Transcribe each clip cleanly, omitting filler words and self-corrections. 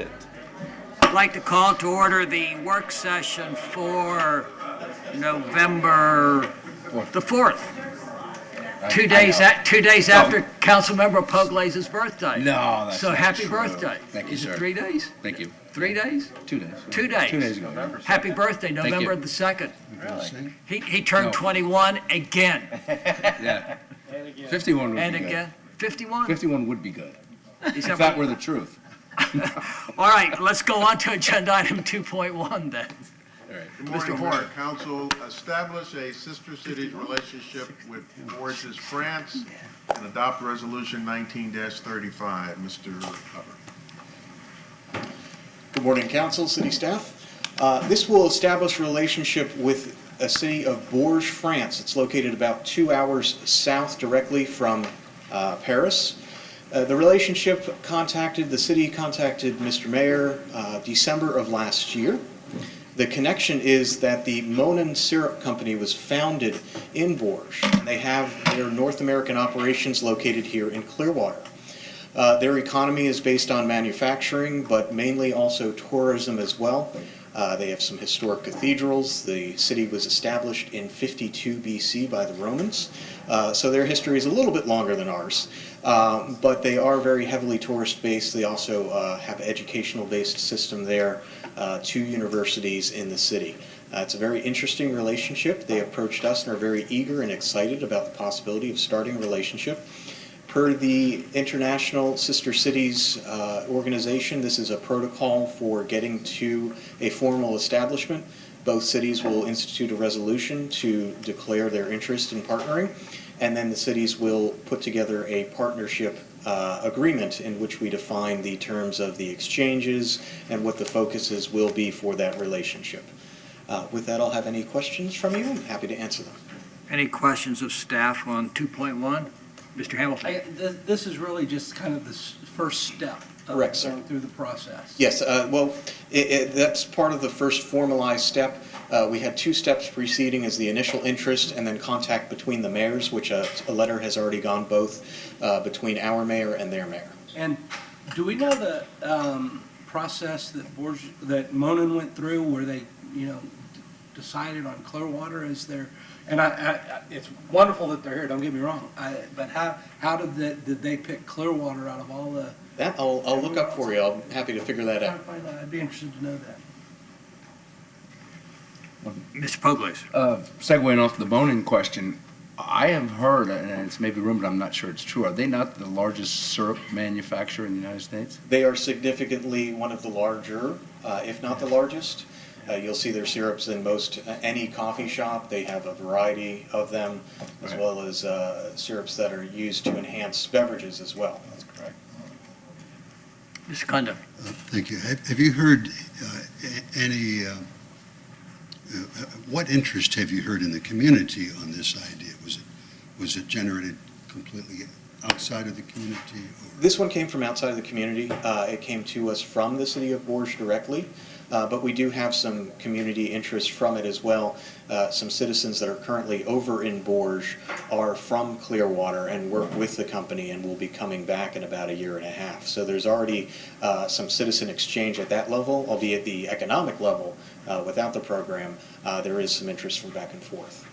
it. I'd like to call to order the work session for November the 4th. 2 days after Councilmember Pugley's birthday. No, that's So not happy true. birthday. Thank you, Is sir. it 3 days? Thank you. 3 days? 2 days. 2 days. 2 days ago. Happy birthday, November you. the 2nd. Really? He turned No. 21 again. Yeah. 51 would And be good. again. 51? 51 would be good. Is If that that were the truth. All right, let's go on to agenda item 2.1 then. All right. Good Mr. morning, Hort. Mayor Council. Establish a sister cities relationship with Bourges, France, and adopt Resolution 19-35. Mr. Hubbard. Good morning, Council, City staff. This will establish a relationship with a city of Bourges, France. It's located about 2 hours south directly from Paris. The city contacted Mr. Mayor December of last year. The connection is that the Monin Syrup Company was founded in Bourges. They have their North American operations located here in Clearwater. Their economy is based on manufacturing, but mainly also tourism as well. They have some historic cathedrals. The city was established in 52 BC by the Romans, so their history is a little bit longer than ours. But they are very heavily tourist-based. They also have an educational-based system there, 2 universities in the city. It's a very interesting relationship. They approached us and are very eager and excited about the possibility of starting a relationship. Per the International Sister Cities organization, this is a protocol for getting to a formal establishment. Both cities will institute a resolution to declare their interest in partnering, and then the cities will put together a partnership agreement in which we define the terms of the exchanges and what the focuses will be for that relationship. With that, I'll have any questions from you. I'm happy to answer them. Any questions of staff on 2.1? Mr. Hamilton? This is really just kind of the first step of Correct, sir. going through the process. Yes, well, that's part of the first formalized step. We had 2 steps preceding as the initial interest and then contact between the mayors, which a letter has already gone both between our mayor and their mayor. And do we know the process that Monin went through where they, decided on Clearwater as their, and it's wonderful that they're here, don't get me wrong, but how did they pick Clearwater out of all the? That I'll look up for you. I'm happy to figure that out. I'd be interested to know that. Mr. Pugley's. Segueing off the Bonin question, I have heard, and it's maybe rumored, I'm not sure it's true, are they not the largest syrup manufacturer in the United States? They are significantly one of the larger, if not the largest. You'll see their syrups in any coffee shop. They have a variety of them, as well as syrups that are used to enhance beverages as well. That's correct. Mr. Kunda. Thank you. Have you heard what interest have you heard in the community on this idea? Was it generated completely outside of the community? Or? This one came from outside of the community. It came to us from the city of Bourges directly, but we do have some community interest from it as well. Some citizens that are currently over in Bourges are from Clearwater and work with the company and will be coming back in about 1.5 years. So there's already some citizen exchange at that level, albeit the economic level without the program, there is some interest from back and forth.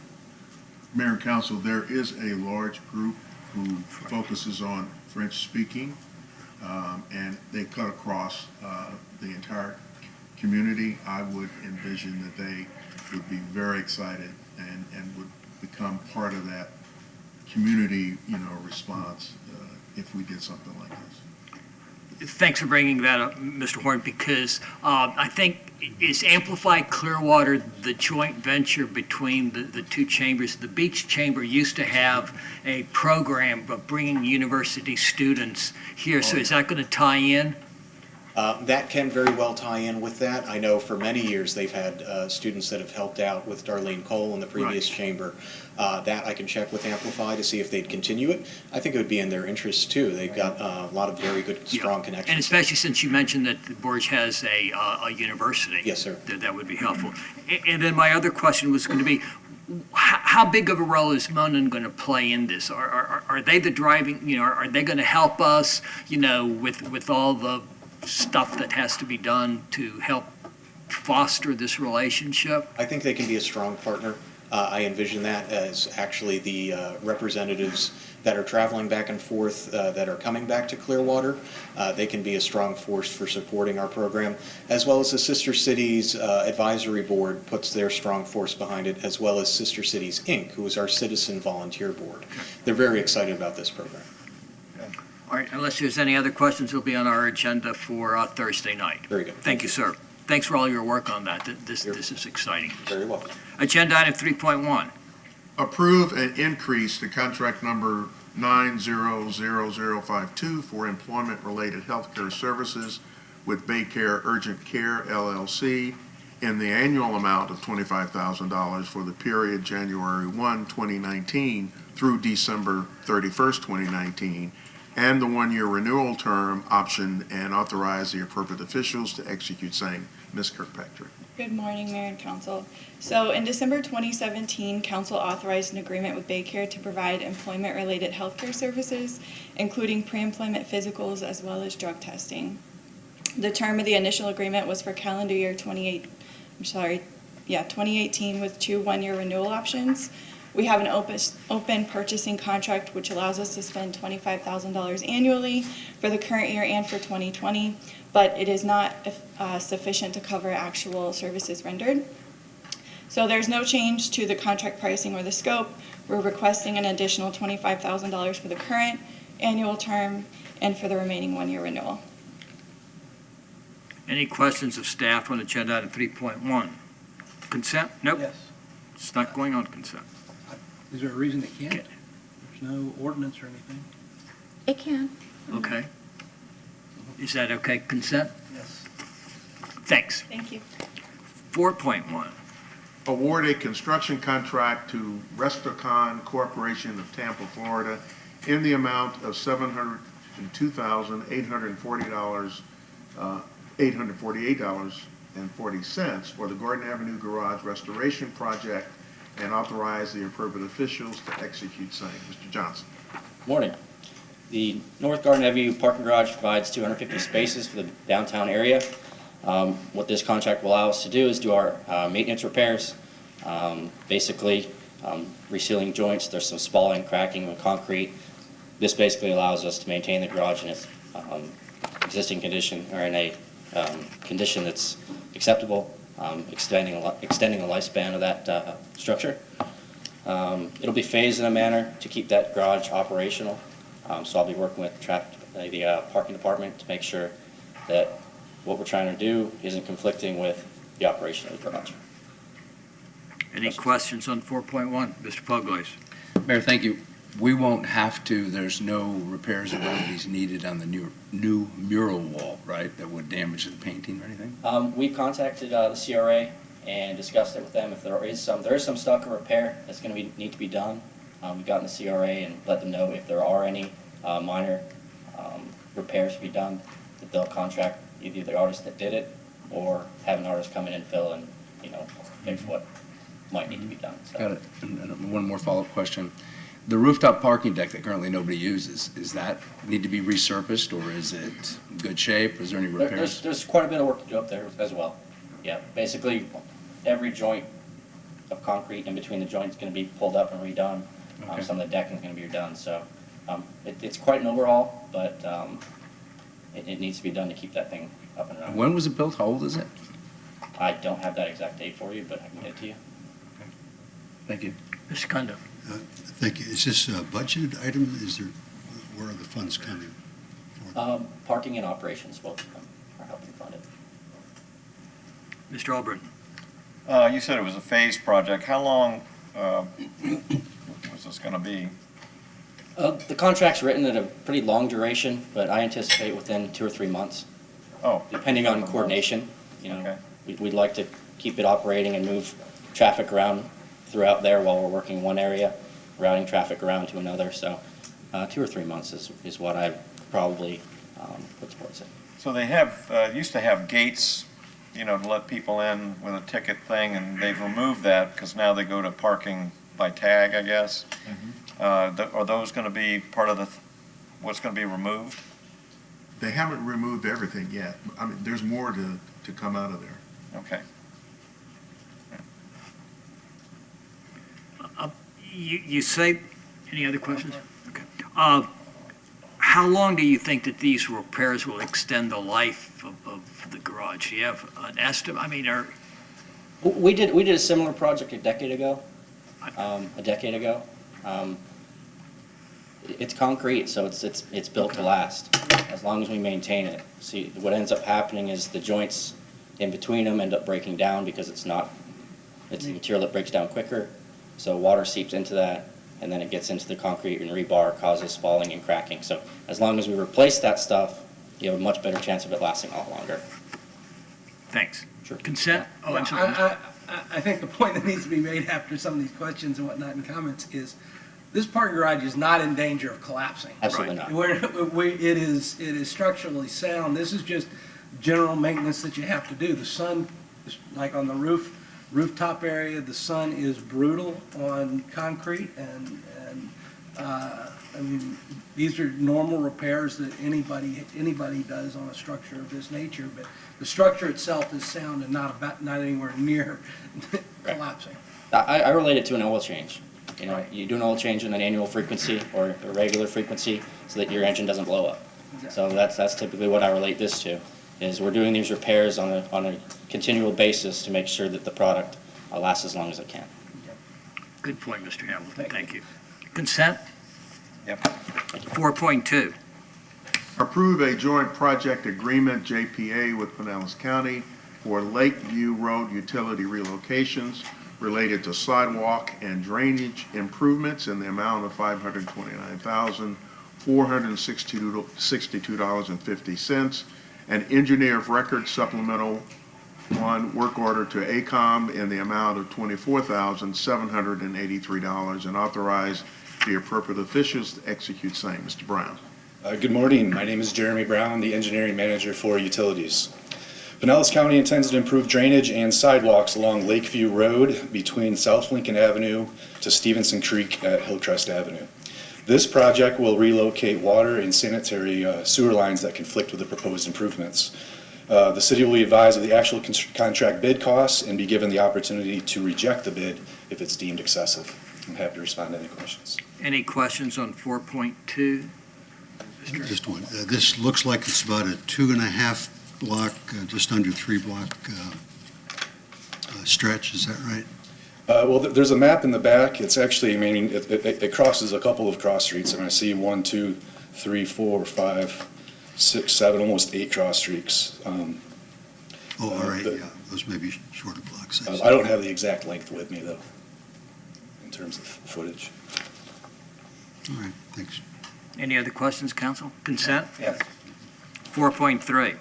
Mayor and Council, there is a large group who focuses on French speaking, and they cut across the entire community. I would envision that they would be very excited and would become part of that community, response if we did something like this. Thanks for bringing that up, Mr. Horn, because I think is Amplify Clearwater the joint venture between the 2 chambers. The Beach Chamber used to have a program of bringing university students here, so is that going to tie in? That can very well tie in with that. I know for many years they've had students that have helped out with Darlene Cole in the previous chamber. That I can check with Amplify to see if they'd continue it. I think it would be in their interest too. They've got a lot of very good, strong connections. And especially since you mentioned that Bourges has a university. Yes, sir. That would be helpful. And then my other question was going to be, how big of a role is Monin going to play in this? Are they the driving, are they going to help us, with all the stuff that has to be done to help foster this relationship? I think they can be a strong partner. I envision that as actually the representatives that are traveling back and forth, that are coming back to Clearwater. They can be a strong force for supporting our program, as well as the Sister Cities Advisory Board puts their strong force behind it, as well as Sister Cities, Inc., who is our citizen volunteer board. They're very excited about this program. All right, unless there's any other questions, it'll be on our agenda for Thursday night. Very good. Thank you, sir. Thanks for all your work on that. This is exciting. Very welcome. Agenda item 3.1. Approve and increase the contract number 900052 for employment-related healthcare services with Baycare Urgent Care LLC in the annual amount of $25,000 for the period January 1, 2019 through December 31st, 2019, and the one-year renewal term option, and authorize the appropriate officials to execute same. Ms. Kirkpatrick. Good morning, Mayor and Council. So in December 2017, Council authorized an agreement with Baycare to provide employment-related healthcare services, including pre-employment physicals as well as drug testing. The term of the initial agreement was for calendar year 2018 with 2 one-year renewal options. We have an open purchasing contract which allows us to spend $25,000 annually for the current year and for 2020, but it is not sufficient to cover actual services rendered. So there's no change to the contract pricing or the scope. We're requesting an additional $25,000 for the current annual term and for the remaining one-year renewal. Any questions of staff on agenda item 3.1? Consent? Nope. Yes. It's not going on consent. Is there a reason it can't? There's no ordinance or anything? It can. Okay. Is that okay, consent? Yes. Thanks. Thank you. 4.1. Award a construction contract to Restocon Corporation of Tampa, Florida in the amount of $848.40 for the Gordon Avenue Garage Restoration Project, and authorize the appropriate officials to execute same. Mr. Johnson. Morning. The North Garden Avenue parking garage provides 250 spaces for the downtown area. What this contract will allow us to do is do our maintenance repairs, basically resealing joints. There's some spalling, cracking with concrete. This basically allows us to maintain the garage in its existing condition, or in a condition that's acceptable, extending the lifespan of that structure. It'll be phased in a manner to keep that garage operational. So I'll be working with the parking department to make sure that what we're trying to do isn't conflicting with the operation of the garage. Any questions on 4.1? Mr. Pugliese. Mayor, thank you. We won't have to, there's no repairs or remedies needed on the new mural wall, right, that would damage the painting or anything? We contacted the CRA and discussed it with them. If there is some stucco repair that's going to need to be done. We've gotten the CRA and let them know if there are any minor repairs to be done, that they'll contract either the artist that did it or have an artist come in and fill and, fix what might need to be done. So. Got it. And one more follow-up question. The rooftop parking deck that currently nobody uses, does that need to be resurfaced, or is it in good shape? Is there any repairs? There's quite a bit of work to do up there as well. Yeah, basically every joint of concrete in between the joints is going to be pulled up and redone. Okay. Some of the decking is going to be redone. So it's quite an overhaul, but it needs to be done to keep that thing up and running. When was it built? How old is it? I don't have that exact date for you, but I can get it to you. Thank you. Mr. Kundo. Thank you. Is this a budgeted item? Where are the funds coming for? Parking and operations both of them are helping fund it. Mr. Albritton. You said it was a phased project. How long was this going to be? The contract's written at a pretty long duration, but I anticipate within 2 or 3 months, Oh. depending on coordination. Okay. We'd like to keep it operating and move traffic around throughout there while we're working one area, routing traffic around to another. So 2 or 3 months is what I probably put towards it. So they used to have gates, to let people in with a ticket thing, and they've removed that because now they go to parking by tag, I guess. Mm-hmm. Are those going to be part of what's going to be removed? They haven't removed everything yet. I mean, there's more to come out of there. Okay. You say, any other questions? Okay. How long do you think that these repairs will extend the life of the garage? Do you have an estimate? I mean, We did a similar project a decade ago. It's concrete, so it's built to last, as long as we maintain it. See, what ends up happening is the joints in between them end up breaking down because it's a material that breaks down quicker. So water seeps into that, and then it gets into the concrete and rebar, causes falling and cracking. So as long as we replace that stuff, you have a much better chance of it lasting a lot longer. thanks. Sure. Consent? Oh, I'm sorry. I think the point that needs to be made after some of these questions and whatnot and comments is, this parking garage is not in danger of collapsing. Absolutely not. It is structurally sound. This is just general maintenance that you have to do. The sun, like on the rooftop area, the sun is brutal on concrete, and I mean, these are normal repairs that anybody does on a structure of this nature, but the structure itself is sound and not anywhere near collapsing. I relate it to an oil change. You know, Right. you do an oil change on an annual frequency or a regular frequency so that your engine doesn't blow up. So that's typically what I relate this to, is we're doing these repairs on a continual basis to make sure that the product lasts as long as it can. Good point, Mr. Hamilton. Thank Thank you. Consent? Yep. 4.2. Approve a joint project agreement, JPA, with Pinellas County for Lakeview Road utility relocations related to sidewalk and drainage improvements in the amount of $529,462.50, and engineer of record supplemental one work order to ACOM in the amount of $24,783, and authorize the appropriate officials to execute same. Mr. Brown. Good morning. My name is Jeremy Brown, the engineering manager for utilities. Pinellas County intends to improve drainage and sidewalks along Lakeview Road between South Lincoln Avenue to Stevenson Creek at Hillcrest Avenue. This project will relocate water and sanitary sewer lines that conflict with the proposed improvements. The city will be advised of the actual contract bid costs and be given the opportunity to reject the bid if it's deemed excessive. I'm happy to respond to any questions. Any questions on 4.2? Just one. This looks like it's about a 2.5 block, just under 3 block stretch. Is that right? Well, there's a map in the back. It's actually, I mean, it crosses a couple of cross streets. And I see 1, 2, 3, 4, 5, 6, 7, almost 8 cross streets. Oh, all right, yeah. Those may be shorter blocks. I don't have the exact length with me, though, in terms of footage. All right, thanks. Any other questions, council? Consent? Yes. 4.3.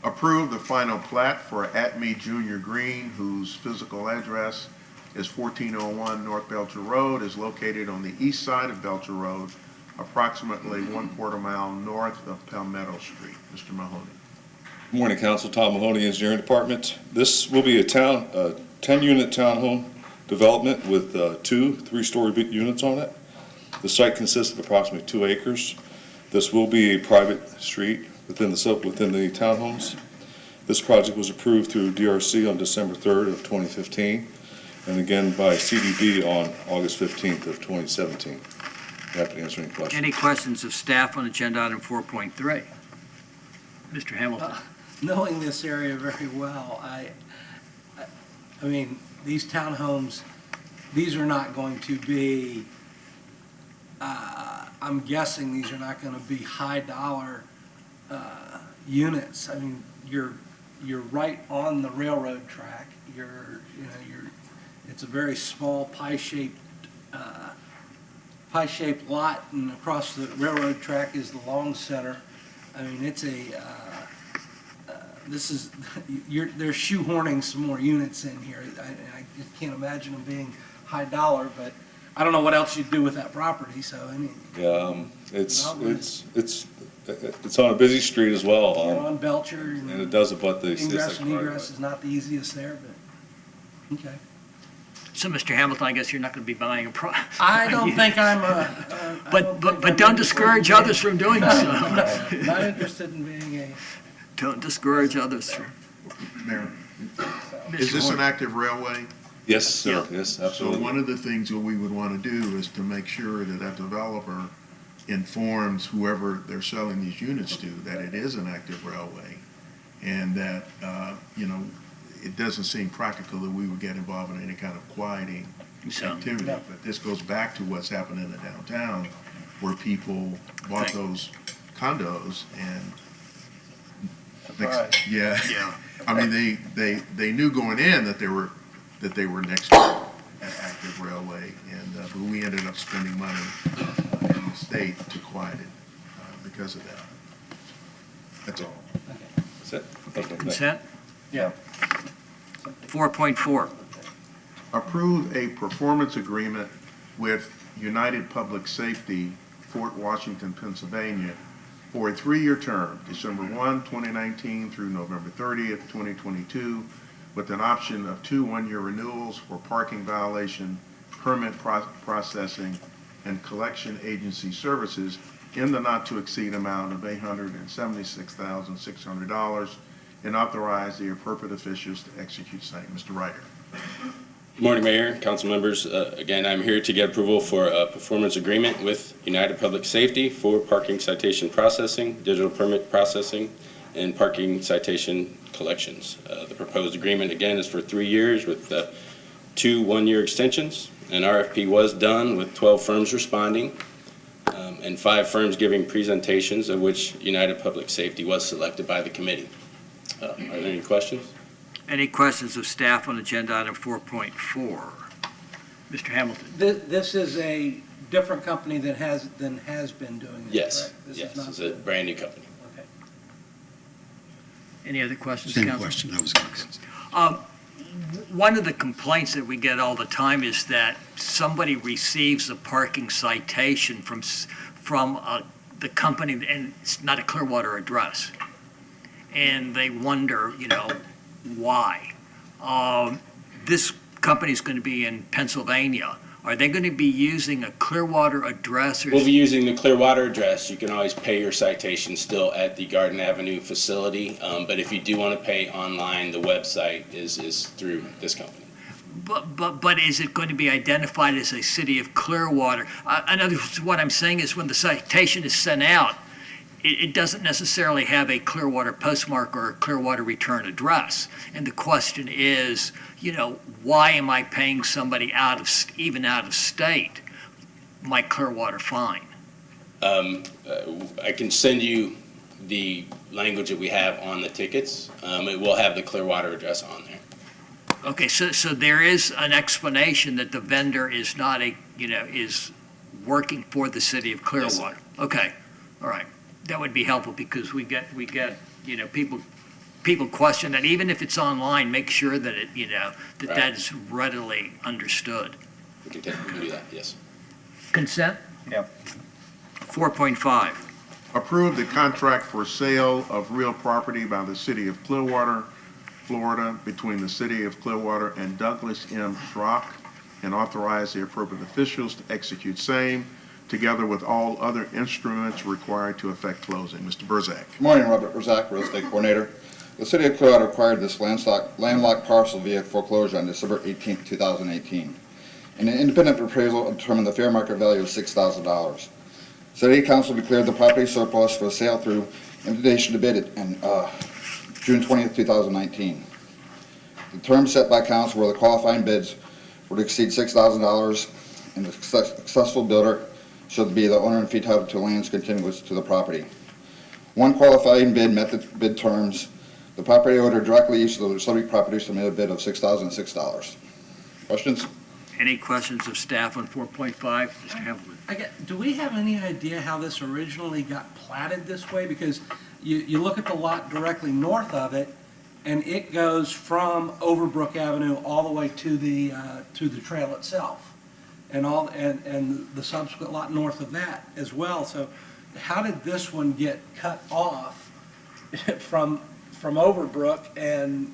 Approve the final plat for Atme Junior Green, whose physical address is 1401 North Belcher Road, is located on the east side of Belcher Road, approximately 1/4 mile north of Palmetto Street. Mr. Mahoney. Good morning, Council. Tom Mahoney, Engineering Department. This will be a 10-unit townhome development with 2 3-story units on it. The site consists of approximately 2 acres. This will be a private street within the townhomes. This project was approved through DRC on December 3rd of 2015, and again by CDB on August 15th of 2017. Happy to answer any questions. Any questions of staff on agenda item 4.3? Mr. Hamilton? Knowing this area very well, I mean, these townhomes, these are not going to be, I'm guessing these are not going to be high dollar units. I mean, you're right on the railroad track. It's a very small pie-shaped lot, and across the railroad track is the Long Center. I mean, it's they're shoehorning some more units in here. I can't imagine them being high dollar, but I don't know what else you'd do with that property, so I mean. Yeah, it's on a busy street as well. You're on Belcher. And it does abut the Ingress and right egress is not the easiest there, but, okay. So, Mr. Hamilton, I guess you're not going to be buying a pro. I don't think I'm a. But don't discourage others from doing so. Not interested in being a. Don't discourage others from. Mayor, is this an active railway? Yes, sir, yes, So absolutely. one of the things that we would want to do is to make sure that that developer informs whoever they're selling these units to that it is an active railway, and that, it doesn't seem practical that we would get involved in any kind of quieting activity. No. But this goes back to what's happened in the downtown, where people bought those condos and. Right. Yeah. Yeah. I mean, they knew going in that they were next to an active railway, and but we ended up spending money in the state to quiet it because of that. That's all. That's it. Okay, thanks. Consent? Yeah. 4.4. Approve a performance agreement with United Public Safety, Fort Washington, Pennsylvania, for a 3-year term, December 1, 2019 through November 30th, 2022, with an option of 2 one-year renewals for parking violation, permit processing, and collection agency services in the not-to-exceed amount of $876,600, and authorize the appropriate officials to execute same. Mr. Ryder. Good morning, Mayor, council members. Again, I'm here to get approval for a performance agreement with United Public Safety for parking citation processing, digital permit processing, and parking citation collections. The proposed agreement, again, is for 3 years with 2 one-year extensions. An RFP was done with 12 firms responding and 5 firms giving presentations, of which United Public Safety was selected by the committee. Are there any questions? Any questions of staff on agenda item 4.4? Mr. Hamilton? This is a different company than has been doing this, Yes, correct? This is yes, not it's a brand-new company. Okay. Any other questions, Same council? question I was going to ask. One of the complaints that we get all the time is that somebody receives a parking citation from the company, and it's not a Clearwater address. And they wonder, why. This company's going to be in Pennsylvania. Are they going to be using a Clearwater address? Or We'll be using the Clearwater address. You can always pay your citation still at the Garden Avenue facility, but if you do want to pay online, the website is through this company. But is it going to be identified as a city of Clearwater? In other words, what I'm saying is when the citation is sent out, it doesn't necessarily have a Clearwater postmark or a Clearwater return address. And the question is, why am I paying somebody even out of state my Clearwater fine? I can send you the language that we have on the tickets. It will have the Clearwater address on there. Okay, so there is an explanation that the vendor is not is working for the city of Clearwater. Yes, okay, all right. That would be helpful because we get people question that even if it's online, make sure that it that is readily understood. We can do that, yes. Consent? Yep. 4.5. Approve the contract for sale of real property by the city of Clearwater, Florida, between the city of Clearwater and Douglas M. Schrock, and authorize the appropriate officials to execute same, together with all other instruments required to effect closing. Mr. Burzak. Good morning, Robert Burzak, Real Estate Coordinator. The City of Clearwater acquired this landlocked parcel via foreclosure on December 18, 2018. And an independent appraisal determined the fair market value of $6,000. City Council declared the property surplus for sale through invitation to bid in June 20, 2019. The terms set by council were the qualifying bids would exceed $6,000, and the successful bidder should be the owner and fee title to lands contiguous to the property. One qualifying bid met the bid terms. The property owner directly each of the subject properties submitted a bid of $6,006. Questions? Any questions of staff on 4.5? Mr. Hamilton? Do we have any idea how this originally got platted this way? Because you look at the lot directly north of it, and it goes from Overbrook Avenue all the way to the trail itself. And the subsequent lot north of that as well. So how did this one get cut off from Overbrook and,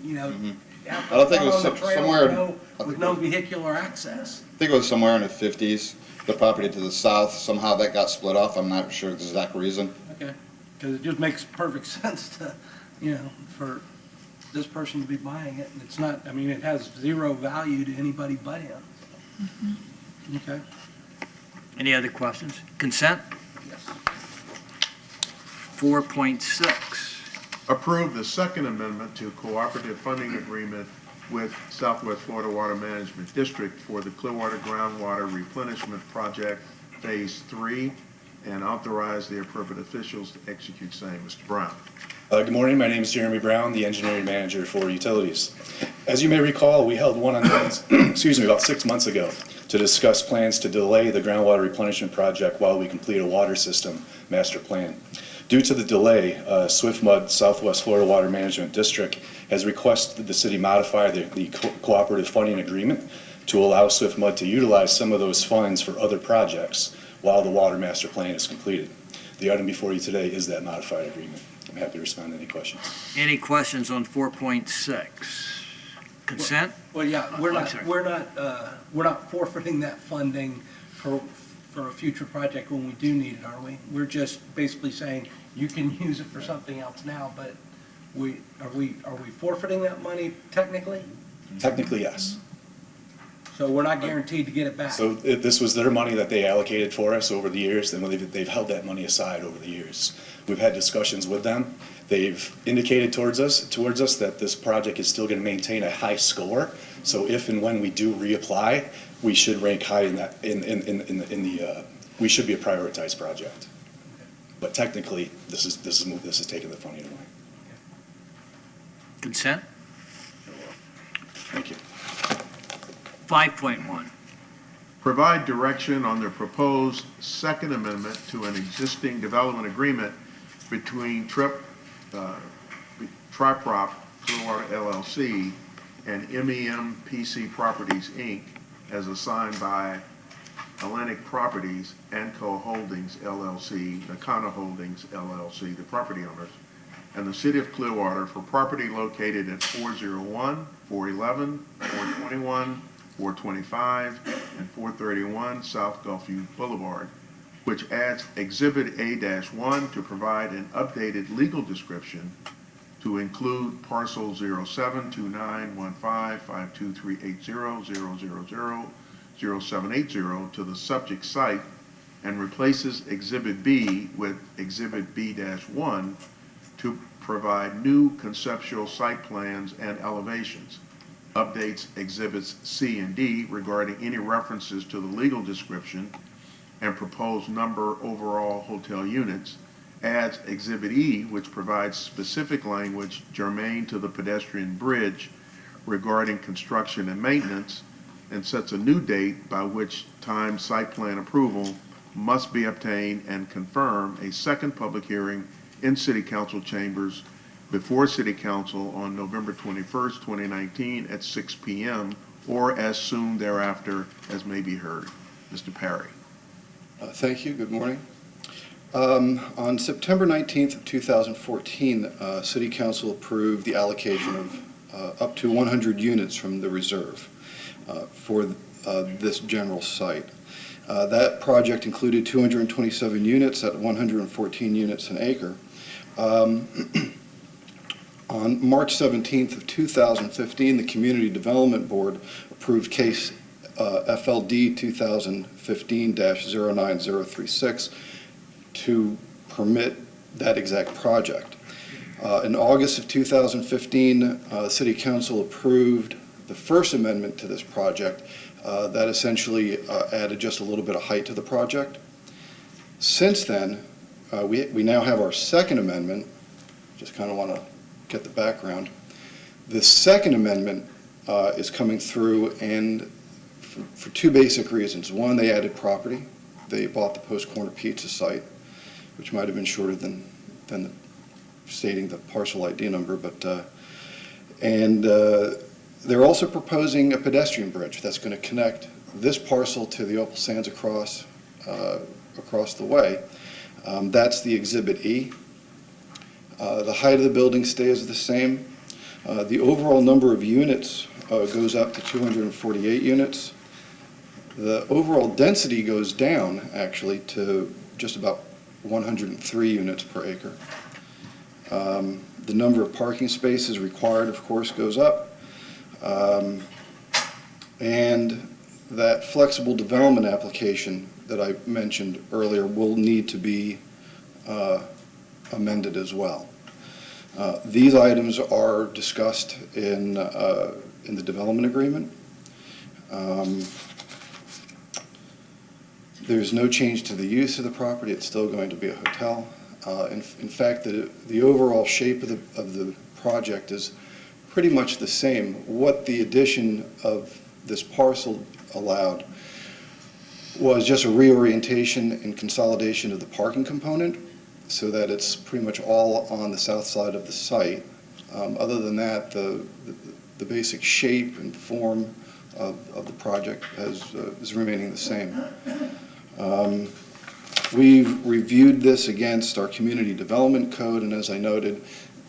out I don't think it was on the trail somewhere- with no vehicular access. I think it was somewhere in the 50s, the property to the south, somehow that got split off. I'm not sure the exact reason. Okay, because it just makes perfect sense to, for this person to be buying it, and it's not, I mean, it has zero value to anybody but him. Okay, Any other questions? Consent? yes. 4.6. Approve the second amendment to cooperative funding agreement with Southwest Florida Water Management District for the Clearwater Groundwater Replenishment Project Phase 3, and authorize the appropriate officials to execute same. Mr. Brown. Good morning, my name is Jeremy Brown, the engineering manager for utilities. As you may recall, we held one on excuse me, about 6 months ago to discuss plans to delay the groundwater replenishment project while we complete a water system master plan. Due to the delay, SwiftMud, Southwest Florida Water Management District, has requested the city modify the cooperative funding agreement to allow SwiftMud to utilize some of those funds for other projects while the water master plan is completed. The item before you today is that modified agreement. I'm happy to respond to any questions. Any questions on 4.6? Consent? Well, yeah, we're I'm not, sorry. we're not forfeiting that funding for a future project when we do need it, are we? We're just basically saying you can use it for something else now, but are we forfeiting that money technically? Technically, yes. So we're not guaranteed to get it back? So this was their money that they allocated for us over the years, and they've held that money aside over the years. We've had discussions with them. They've indicated towards us that this project is still going to maintain a high score. So if and when we do reapply, we should rank high in that we should be a prioritized project. But technically, this is taking the funding away. Consent? Thank you. 5.1. Provide direction on the proposed second amendment to an existing development agreement between Triprop Clearwater LLC and MEM-PC Properties, Inc., as assigned by Atlantic Properties, Anco Holdings LLC, Nakana Holdings LLC, the property owners, and the City of Clearwater for property located at 401, 411, 421, 425, and 431 South Gulfview Boulevard, which adds Exhibit A-1 to provide an updated legal description to include parcel 072915523800000780 to the subject site, and replaces Exhibit B with Exhibit B-1 to provide new conceptual site plans and elevations, updates Exhibits C and D regarding any references to the legal description and proposed number overall hotel units, adds Exhibit E, which provides specific language germane to the pedestrian bridge regarding construction and maintenance, and sets a new date by which time site plan approval must be obtained, and confirm a second public hearing in City Council chambers before City Council on November 21st, 2019 at 6 p.m. or as soon thereafter as may be heard. Mr. Perry. Thank you. Good morning. On September 19th of 2014, City Council approved the allocation of up to 100 units from the reserve for this general site. That project included 227 units at 114 units an acre. On March 17th of 2015, the Community Development Board approved case FLD 2015-09036 to permit that exact project. In August of 2015, City Council approved the first amendment to this project that essentially added just a little bit of height to the project. Since then, we now have our second amendment. Just kind of want to get the background. The second amendment is coming through, and for two basic reasons. One, they added property. They bought the Post Corner Pizza site, which might have been shorter than stating the parcel ID number, but they're also proposing a pedestrian bridge that's going to connect this parcel to the Opal Sands across the way. That's the Exhibit E. The height of the building stays the same. The overall number of units goes up to 248 units. The overall density goes down, actually, to just about 103 units per acre. The number of parking spaces required, of course, goes up. And that flexible development application that I mentioned earlier will need to be amended as well. These items are discussed in the development agreement. There's no change to the use of the property. It's still going to be a hotel. In fact, the overall shape of the project is pretty much the same. What the addition of this parcel allowed was just a reorientation and consolidation of the parking component so that it's pretty much all on the south side of the site. Other than that, the basic shape and form of the project is remaining the same. We've reviewed this against our community development code, and as I noted,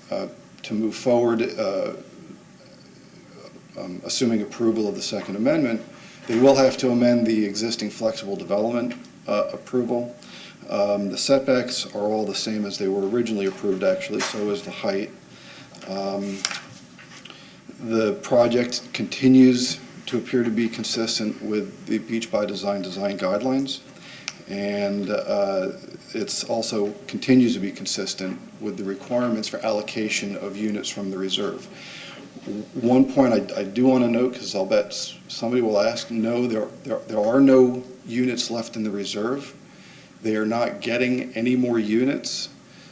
to move forward, assuming approval of the Second Amendment, they will have to amend the existing flexible development approval. The setbacks are all the same as they were originally approved, actually, so is the height. The project continues to appear to be consistent with the Beach by Design guidelines, and it's also continues to be consistent with the requirements for allocation of units from the reserve. One point I do want to note, because I'll bet somebody will ask, no, there are no units left in the reserve. They are not getting any more units.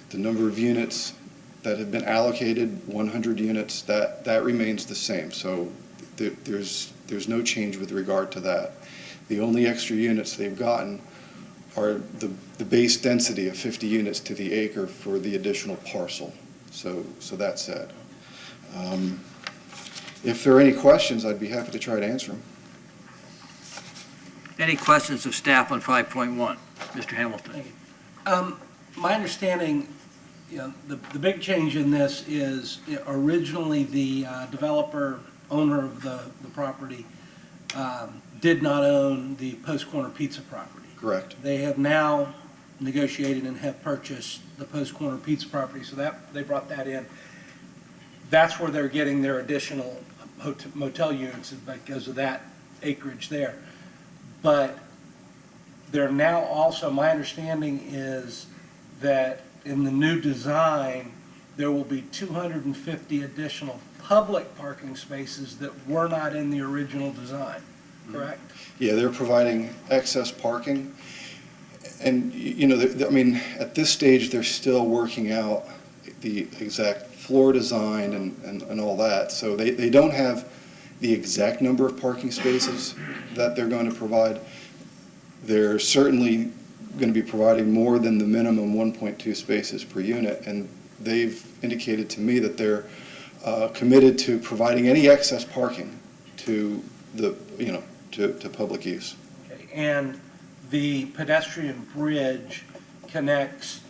The number of units that have been allocated, 100 units, that remains the same. So there's no change with regard to that. The only extra units they've gotten are the base density of 50 units to the acre for the additional parcel. So that's it. If there are any questions, I'd be happy to try to answer them. Any questions of staff on 5.1? Mr. Hamilton? My understanding, the big change in this is originally the developer, owner of the property, did not own the Post Corner Pizza property. Correct. They have now negotiated and have purchased the Post Corner Pizza property, so that they brought that in. That's where they're getting their additional motel units because of that acreage there. But they're now also, my understanding is that in the new design, there will be 250 additional public parking spaces that were not in the original design, correct? Yeah, they're providing excess parking. And, I mean, at this stage, they're still working out the exact floor design and all that. So they don't have the exact number of parking spaces that they're going to provide. They're certainly going to be providing more than the minimum 1.2 spaces per unit. And they've indicated to me that they're committed to providing any excess parking to the, to public use. Okay. And the pedestrian bridge connects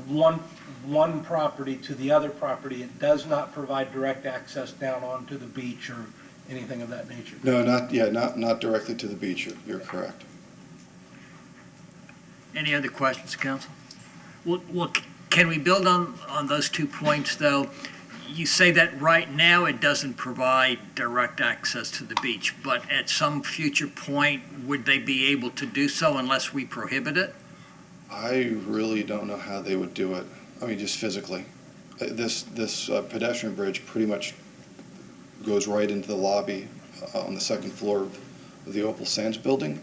one property to the other property. It does not provide direct access down onto the beach or anything of that nature. No, not directly to the beach. You're correct. Any other questions, council? Well, can we build on those 2 points, though? You say that right now it doesn't provide direct access to the beach, but at some future point, would they be able to do so unless we prohibit it? I really don't know how they would do it. I mean, just physically. This pedestrian bridge pretty much goes right into the lobby on the second floor of the Opal Sands building.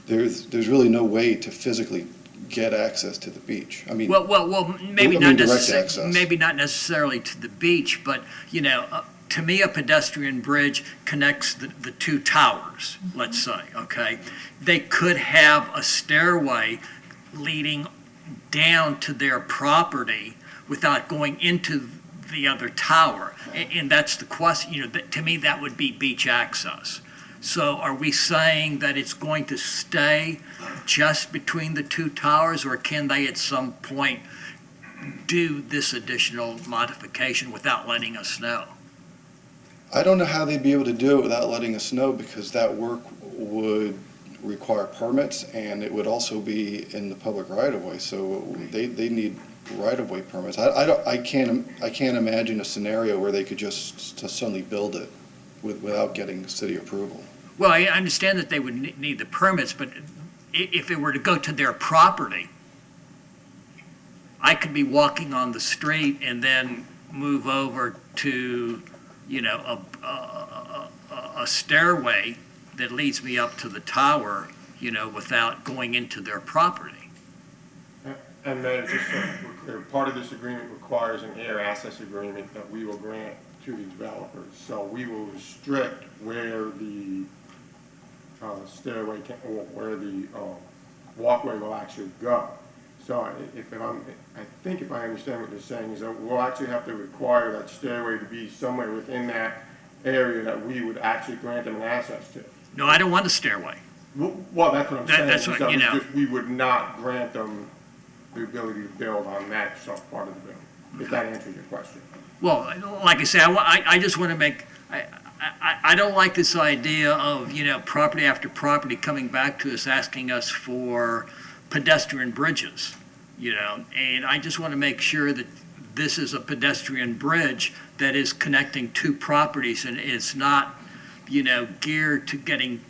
There's really no way to physically get access to the beach. I mean, maybe direct not necessarily to the beach, but to me, a pedestrian bridge connects the two towers. Let's say, okay, they could have a stairway leading down to their property without going into the other tower, and that's the question. To me, that would be beach access. So are we saying that it's going to stay just between the two towers, or can they at some point do this additional modification without letting us know? I don't know how they'd be able to do it without letting us know, because that work would require permits, and it would also be in the public right-of-way, so they need right-of-way permits. I can't imagine a scenario where they could just suddenly build it without getting city approval. Well, I understand that they would need the permits, but if it were to go to their property, I could be walking on the street and then move over to, you know, a stairway that leads me up to the tower, you know, without going into their property. And Mayor, just so we're clear, part of this agreement requires an air access agreement that we will grant to the developers. So we will restrict where the stairway can, or where the walkway will actually go. So I think if I understand what you're saying is that we'll actually have to require that stairway to be somewhere within that area that we would actually grant them an access to. No, I don't want a stairway. Well, that's what I'm saying. That's what, So you know. we would not grant them the ability to build on that part of the building, if that answers your question. Well, like I say, I just want to make, I don't like this idea of, you know, property after property coming back to us asking us for pedestrian bridges, you know, and I just want to make sure that this is a pedestrian bridge that is connecting two properties, and it's not, you know, geared to getting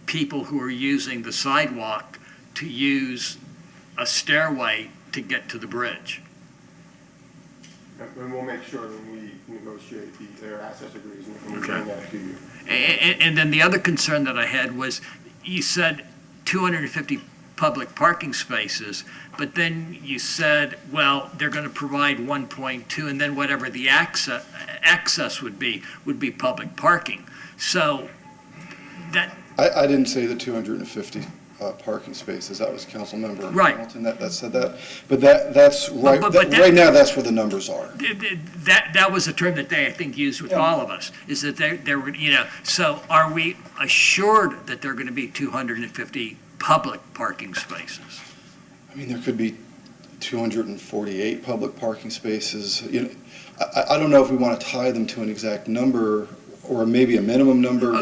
people who are using the sidewalk to use a stairway to get to the bridge. And we'll make sure that we negotiate the air access agreement and we bring that to you. And then the other concern that I had was, you said 250 public parking spaces, but then you said, well, they're going to provide 1.2, and then whatever the access would be public parking. So that... I didn't say the 250 parking spaces. That was Councilmember Right. Hamilton that said that. But that's right. Right now, that's where the numbers are. That was a term that they, I think, used with all of us, is that they were, you know, so are we assured that there are going to be 250 public parking spaces? I mean, there could be 248 public parking spaces. You know, I don't know if we want to tie them to an exact number or maybe a minimum number. A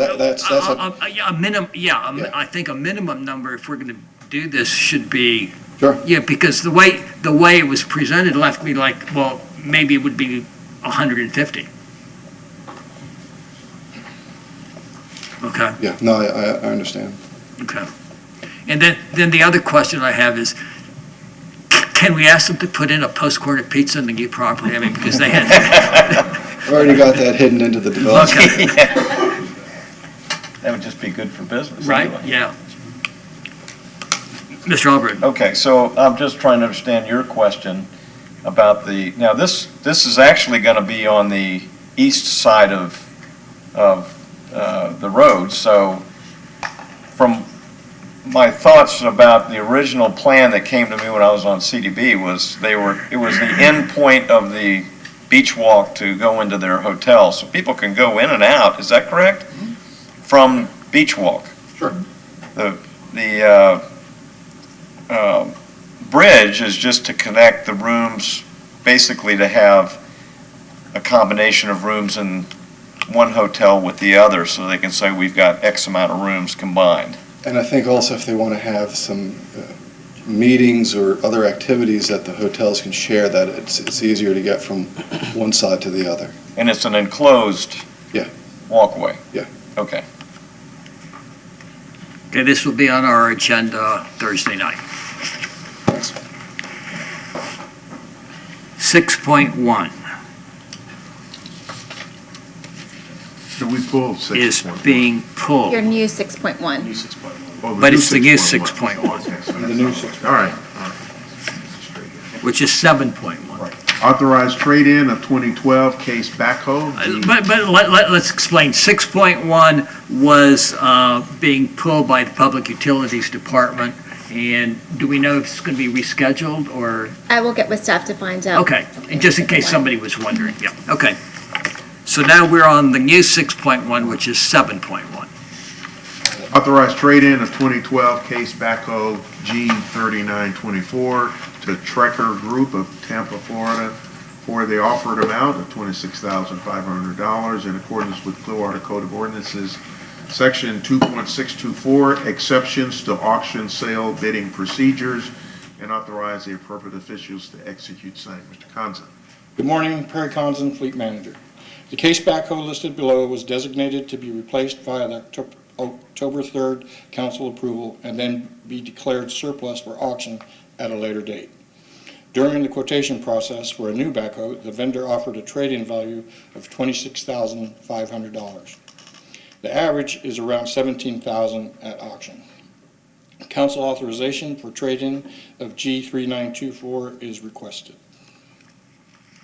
minimum, I think a minimum number, if we're going to do this, should be. Sure. Yeah, because the way it was presented left me like, well, maybe it would be 150. Okay. Yeah, no, I understand. Okay. And then the other question I have is, can we ask them to put in a post-corner pizza in the new property? I mean, because they had. Already got that hidden into the development. Okay. That would just be good for business. Right, anyway. yeah. Mr. Albrecht. Okay, so I'm just trying to understand your question about now this is actually going to be on the east side of the road, so from my thoughts about the original plan that came to me when I was on CDB was it was the end point of the beach walk to go into their hotel, so people can go in and out, is that correct? Mm-hmm. From beach walk? Sure. The bridge is just to connect the rooms, basically to have a combination of rooms in one hotel with the other, so they can say we've got X amount of rooms combined. And I think also if they want to have some meetings or other activities that the hotels can share, that it's easier to get from one side to the other. And it's an enclosed walkway? Yeah. Okay. Okay, this will be on our agenda Thursday night. Thanks. 6.1 So we pulled 6.1. is being pulled, Your new 6.1. New 6.1. Oh, but it's the new 6.1. 6.1, The new 6. All right. which is 7.1. Authorized trade-in of 2012 case backhoe. But let's explain. 6.1 was being pulled by the Public Utilities Department, and do we know if it's going to be rescheduled, or? I will get with staff to find out. Okay, and just in case somebody was wondering, yeah, okay. So now we're on the new 6.1, which is 7.1. Authorized trade-in of 2012 case backhoe G3924 to Trekker Group of Tampa, Florida, for the offered amount of $26,500 in accordance with Clearwater Code of Ordinances, Section 2.624, exceptions to auction sale bidding procedures, and authorize the appropriate officials to execute same. Mr. Conzen. Good morning, Perry Conzen, Fleet Manager. The case backhoe listed below was designated to be replaced via the October 3rd council approval and then be declared surplus for auction at a later date. During the quotation process for a new backhoe, the vendor offered a trade-in value of $26,500. The average is around $17,000 at auction. Council authorization for trade-in of G3924 is requested.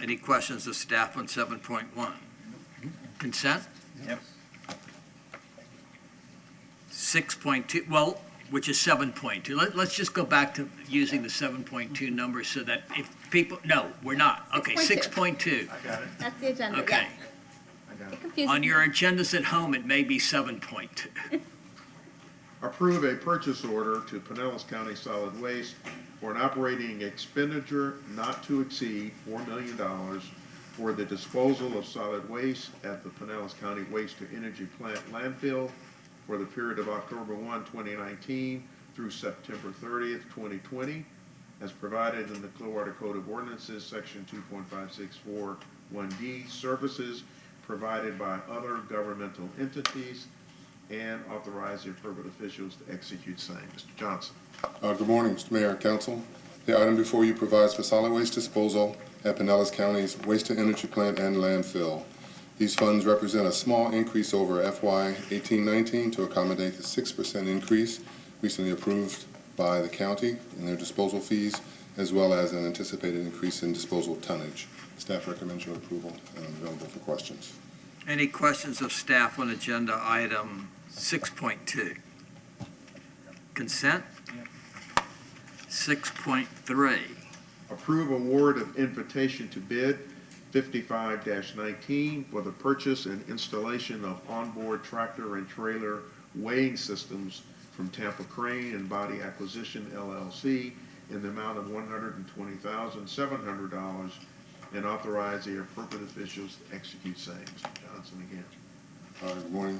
Any questions of staff on 7.1? Consent? Yep. 6.2, well, which is 7.2. Let's just go back to using the 7.2 number so that if people, no, we're not. Okay, 6.2. I got it. That's the agenda, Okay. yeah. I got It it. confuses On me. your agendas at home, it may be 7.2. Approve a purchase order to Pinellas County Solid Waste for an operating expenditure not to exceed $4 million for the disposal of solid waste at the Pinellas County Waste to Energy Plant landfill for the period of October 1, 2019 through September 30th, 2020, as provided in the Clearwater Code of Ordinances, Section 2.5641D, services provided by other governmental entities, and authorize the appropriate officials to execute same. Mr. Johnson. Good morning, Mr. Mayor and Council. The item before you provides for solid waste disposal at Pinellas County's Waste to Energy Plant and landfill. These funds represent a small increase over FY 18-19 to accommodate the 6% increase recently approved by the county in their disposal fees, as well as an anticipated increase in disposal tonnage. Staff recommends your approval and I'm available for questions. Any questions of staff on agenda item 6.2? Consent? 6.3. Approve award of invitation to bid 55-19 for the purchase and installation of onboard tractor and trailer weighing systems from Tampa Crane and Body Acquisition LLC in the amount of $120,700 and authorize the appropriate officials to execute same. Mr. Johnson again. Good morning.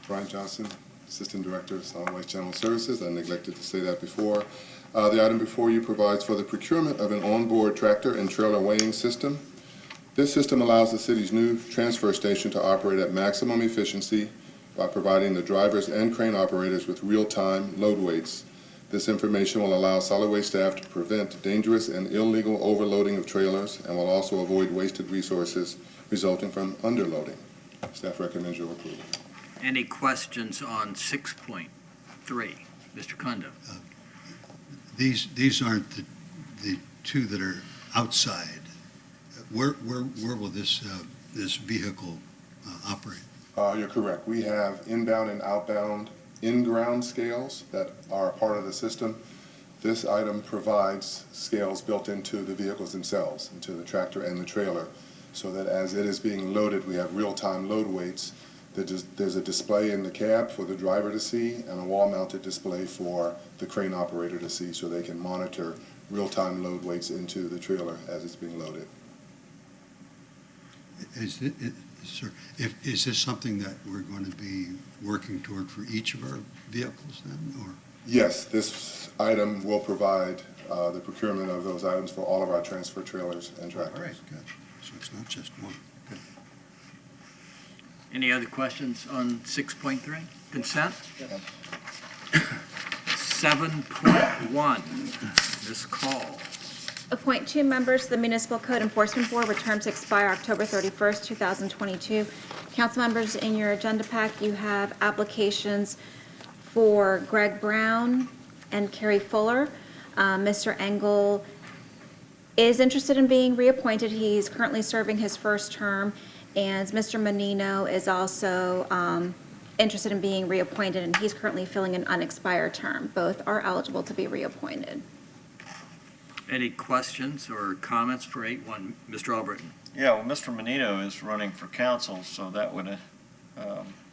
Brian Johnson, Assistant Director of Solid Waste General Services. I neglected to say that before. The item before you provides for the procurement of an onboard tractor and trailer weighing system. This system allows the city's new transfer station to operate at maximum efficiency by providing the drivers and crane operators with real-time load weights. This information will allow solid waste staff to prevent dangerous and illegal overloading of trailers and will also avoid wasted resources resulting from underloading. Staff recommends your approval. Any questions on 6.3? Mr. Kondo. These aren't the two that are outside. Where will this vehicle operate? You're correct. We have inbound and outbound in-ground scales that are a part of the system. This item provides scales built into the vehicles themselves, into the tractor and the trailer, so that as it is being loaded, we have real-time load weights. There's a display in the cab for the driver to see and a wall-mounted display for the crane operator to see so they can monitor real-time load weights into the trailer as it's being loaded. Sir, is this something that we're going to be working toward for each of our vehicles then, or? Yes, this item will provide the procurement of those items for all of our transfer trailers and tractors. All right, good. So it's not just one. Good. Any other questions on 6.3? Consent? 7.1. Ms. Call. Appoint 2 members to the Municipal Code Enforcement Board with terms to expire October 31st, 2022. Council members, in your agenda pack, you have applications for Greg Brown and Carrie Fuller. Mr. Engel is interested in being reappointed. He's currently serving his first term, and Mr. Menino is also interested in being reappointed, and he's currently filling an unexpired term. Both are eligible to be reappointed. Any questions or comments for 8.1? Mr. Albritton. Yeah, well, Mr. Menino is running for council, so that would,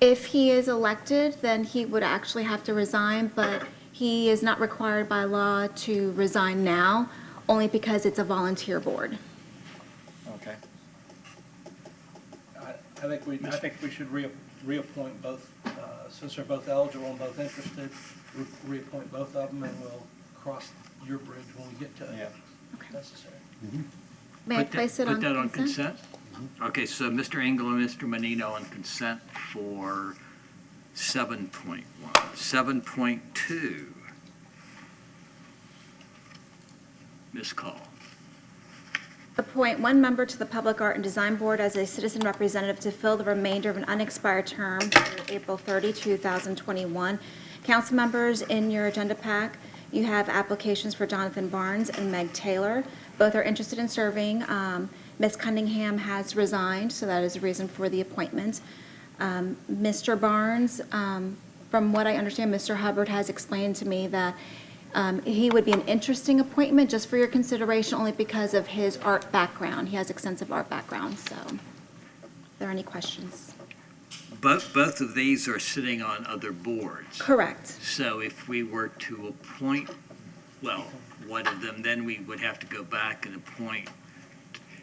If he is elected, then he would actually have to resign, but he is not required by law to resign now, only because it's a volunteer board. Okay. I think we should reappoint both, since they're both eligible and both interested, reappoint both of them, and we'll cross your bridge when we get to it. If necessary. May I place it on Put that on consent? consent? Okay, so Mr. Engel and Mr. Menino on consent for 7.1. 7.2. Ms. Call. Appoint one member to the Public Art and Design Board as a citizen representative to fill the remainder of an unexpired term through April 30, 2021. Council members, in your agenda pack, you have applications for Jonathan Barnes and Meg Taylor. Both are interested in serving. Ms. Cunningham has resigned, so that is a reason for the appointment. Mr. Barnes, from what I understand, Mr. Hubbard has explained to me that he would be an interesting appointment, just for your consideration, only because of his art background. He has extensive art background, so. Are there any questions? Both of these are sitting on other boards. Correct. So if we were to appoint, well, one of them, then we would have to go back and appoint.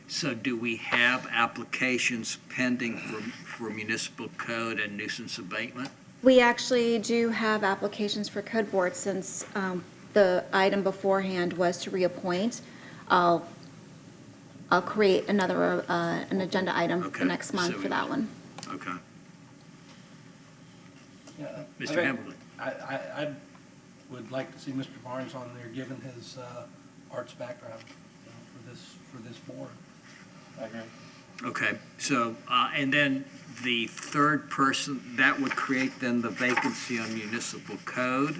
So do we have applications pending for municipal code and nuisance abatement? We actually do have applications for code board, since the item beforehand was to reappoint. I'll create another, an agenda item Okay, for next month so for that one. Okay. Yeah, Mr. I think- Hambley. I would like to see Mr. Barnes on there, given his arts background, for this board. I agree. Okay, so, and then the third person, that would create then the vacancy on municipal code?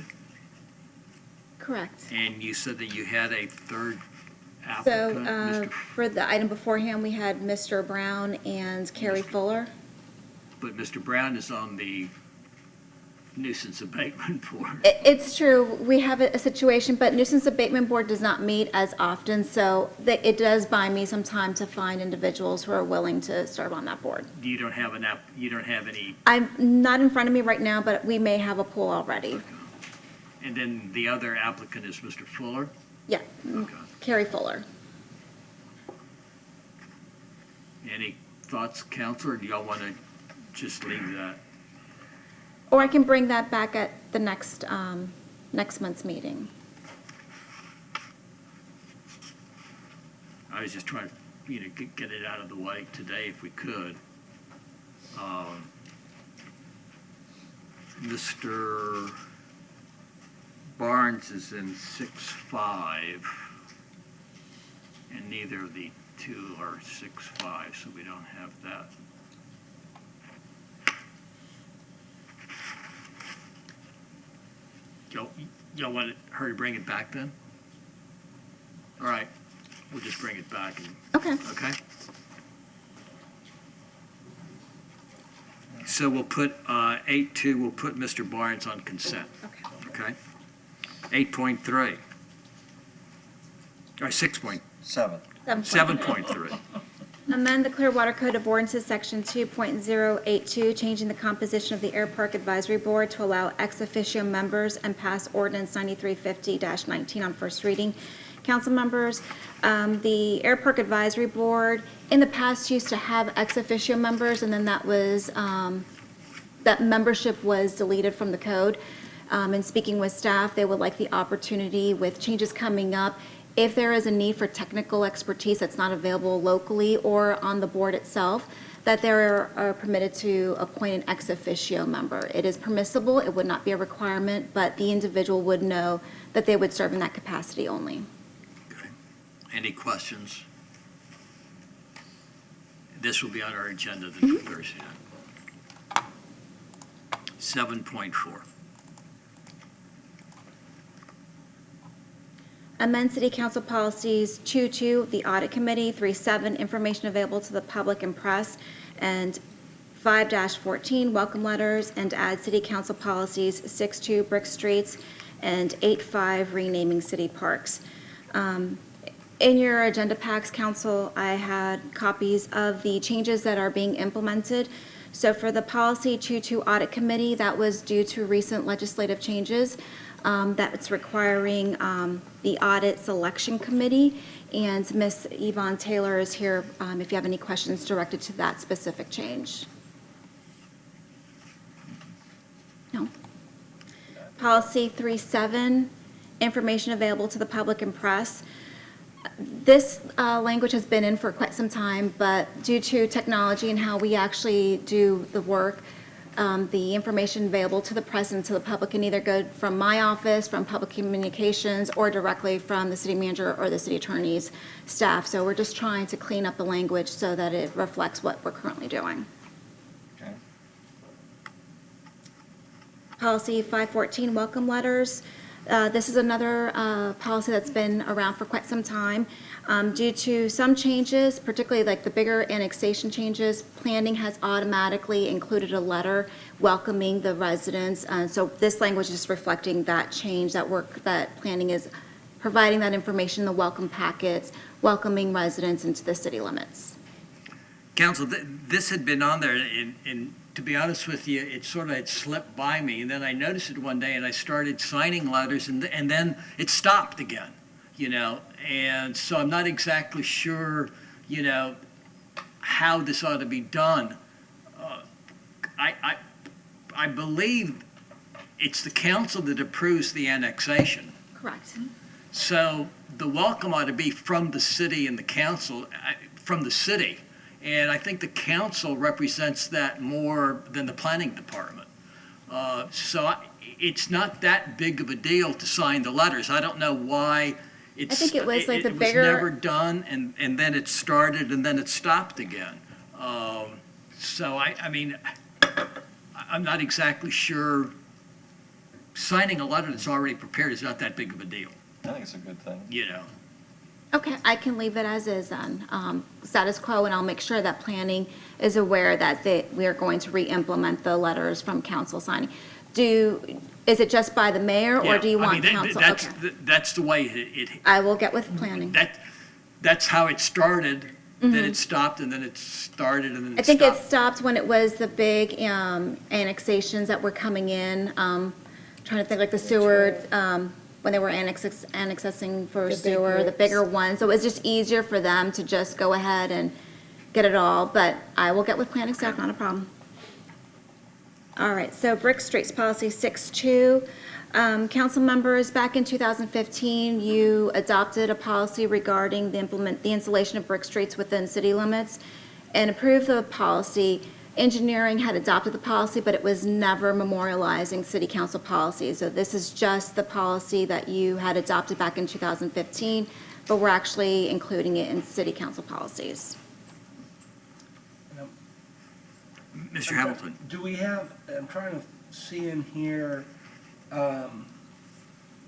Correct. And you said that you had a third So applicant? Mr. for the item beforehand, we had Mr. Brown and Carrie Fuller. But Mr. Brown is on the nuisance abatement board. It's true, we have a situation, but nuisance abatement board does not meet as often, so it does buy me some time to find individuals who are willing to serve on that board. You don't have you don't have any, I'm not in front of me right now, but we may have a pool already. and then the other applicant is Mr. Fuller? Yeah, Carrie Fuller. Any thoughts, council, or do y'all want to just leave that? Or I can bring that back at the next month's meeting. I was just trying to, get it out of the way today if we could. Mr. Barnes is in 6-5, and neither of the two are 6-5, so we don't have that. Y'all want her to bring it back then? All right, we'll just bring it back. Okay. Okay? So we'll put 8.2, we'll put Mr. Barnes on consent. Okay. 8.3. Or 6.7. 7.3. Amend the Clearwater Code of Ordinances, Section 2.082, changing the composition of the Air Park Advisory Board to allow ex officio members, and pass Ordinance 9350-19 on first reading. Council members, the Air Park Advisory Board in the past used to have ex officio members, and then that membership was deleted from the code. In speaking with staff, they would like the opportunity, with changes coming up, if there is a need for technical expertise that's not available locally or on the board itself, that they are permitted to appoint an ex officio member. It is permissible, it would not be a requirement, but the individual would know that they would serve in that capacity only. Okay. Any questions? This will be on our agenda the Thursday night. 7.4. Amend City Council Policies 2.2, the Audit Committee, 3.7, information available to the public and press, and 5-14, welcome letters, and add City Council Policies 6.2, brick streets, and 8.5, renaming city parks. In your agenda packs, Council, I had copies of the changes that are being implemented. So for the Policy 2.2 Audit Committee, that was due to recent legislative changes. that's requiring the audit selection committee. And Ms. Yvonne Taylor is here if you have any questions directed to that specific change. No. Policy 37, information available to the public and press. This language has been in for quite some time, but due to technology and how we actually do the work, the information available to the press and to the public can either go from my office, from public communications, or directly from the city manager or the city attorney's staff. So we're just trying to clean up the language so that it reflects what we're currently doing. Okay. Policy 514, welcome letters. This is another policy that's been around for quite some time. Due to some changes, particularly like the bigger annexation changes, planning has automatically included a letter welcoming the residents. So this language is reflecting that change, that planning is providing that information, the welcome packets, welcoming residents into the city limits. Council, this had been on there, and to be honest with you, it sort of had slipped by me, and then I noticed it one day, and I started signing letters, and then it stopped again, and so I'm not exactly sure, how this ought to be done. I believe it's the council that approves the annexation. Correct. So the welcome ought to be from the city and the council, from the city. And I think the council represents that more than the planning department. So it's not that big of a deal to sign the letters. I don't know why I think it was like the bigger. It was never done, and then it started, and then it stopped again. So I mean, I'm not exactly sure. Signing a letter that's already prepared is not that big of a deal. I think it's a good thing. Okay, I can leave it as is then, status quo, and I'll make sure that planning is aware that we are going to re-implement the letters from council signing. Is it just by the mayor, or do you want council? That's the way it. I will get with planning. That's how it started, then it stopped, and then it started, and then it I think stopped. it stopped when it was the big annexations that were coming in, trying to think like the sewer, when they were annexing for sewer, the bigger ones. So it was just easier for them to just go ahead and get it all, but I will get with planning staff, not a problem. All right, so Brick Streets Policy 62. Council members, back in 2015, you adopted a policy regarding the installation of brick streets within city limits and approved the policy. Engineering had adopted the policy, but it was never memorializing city council policy. So this is just the policy that you had adopted back in 2015, but we're actually including it in city council policies. Mr. Hamilton. Do we have, I'm trying to see in here,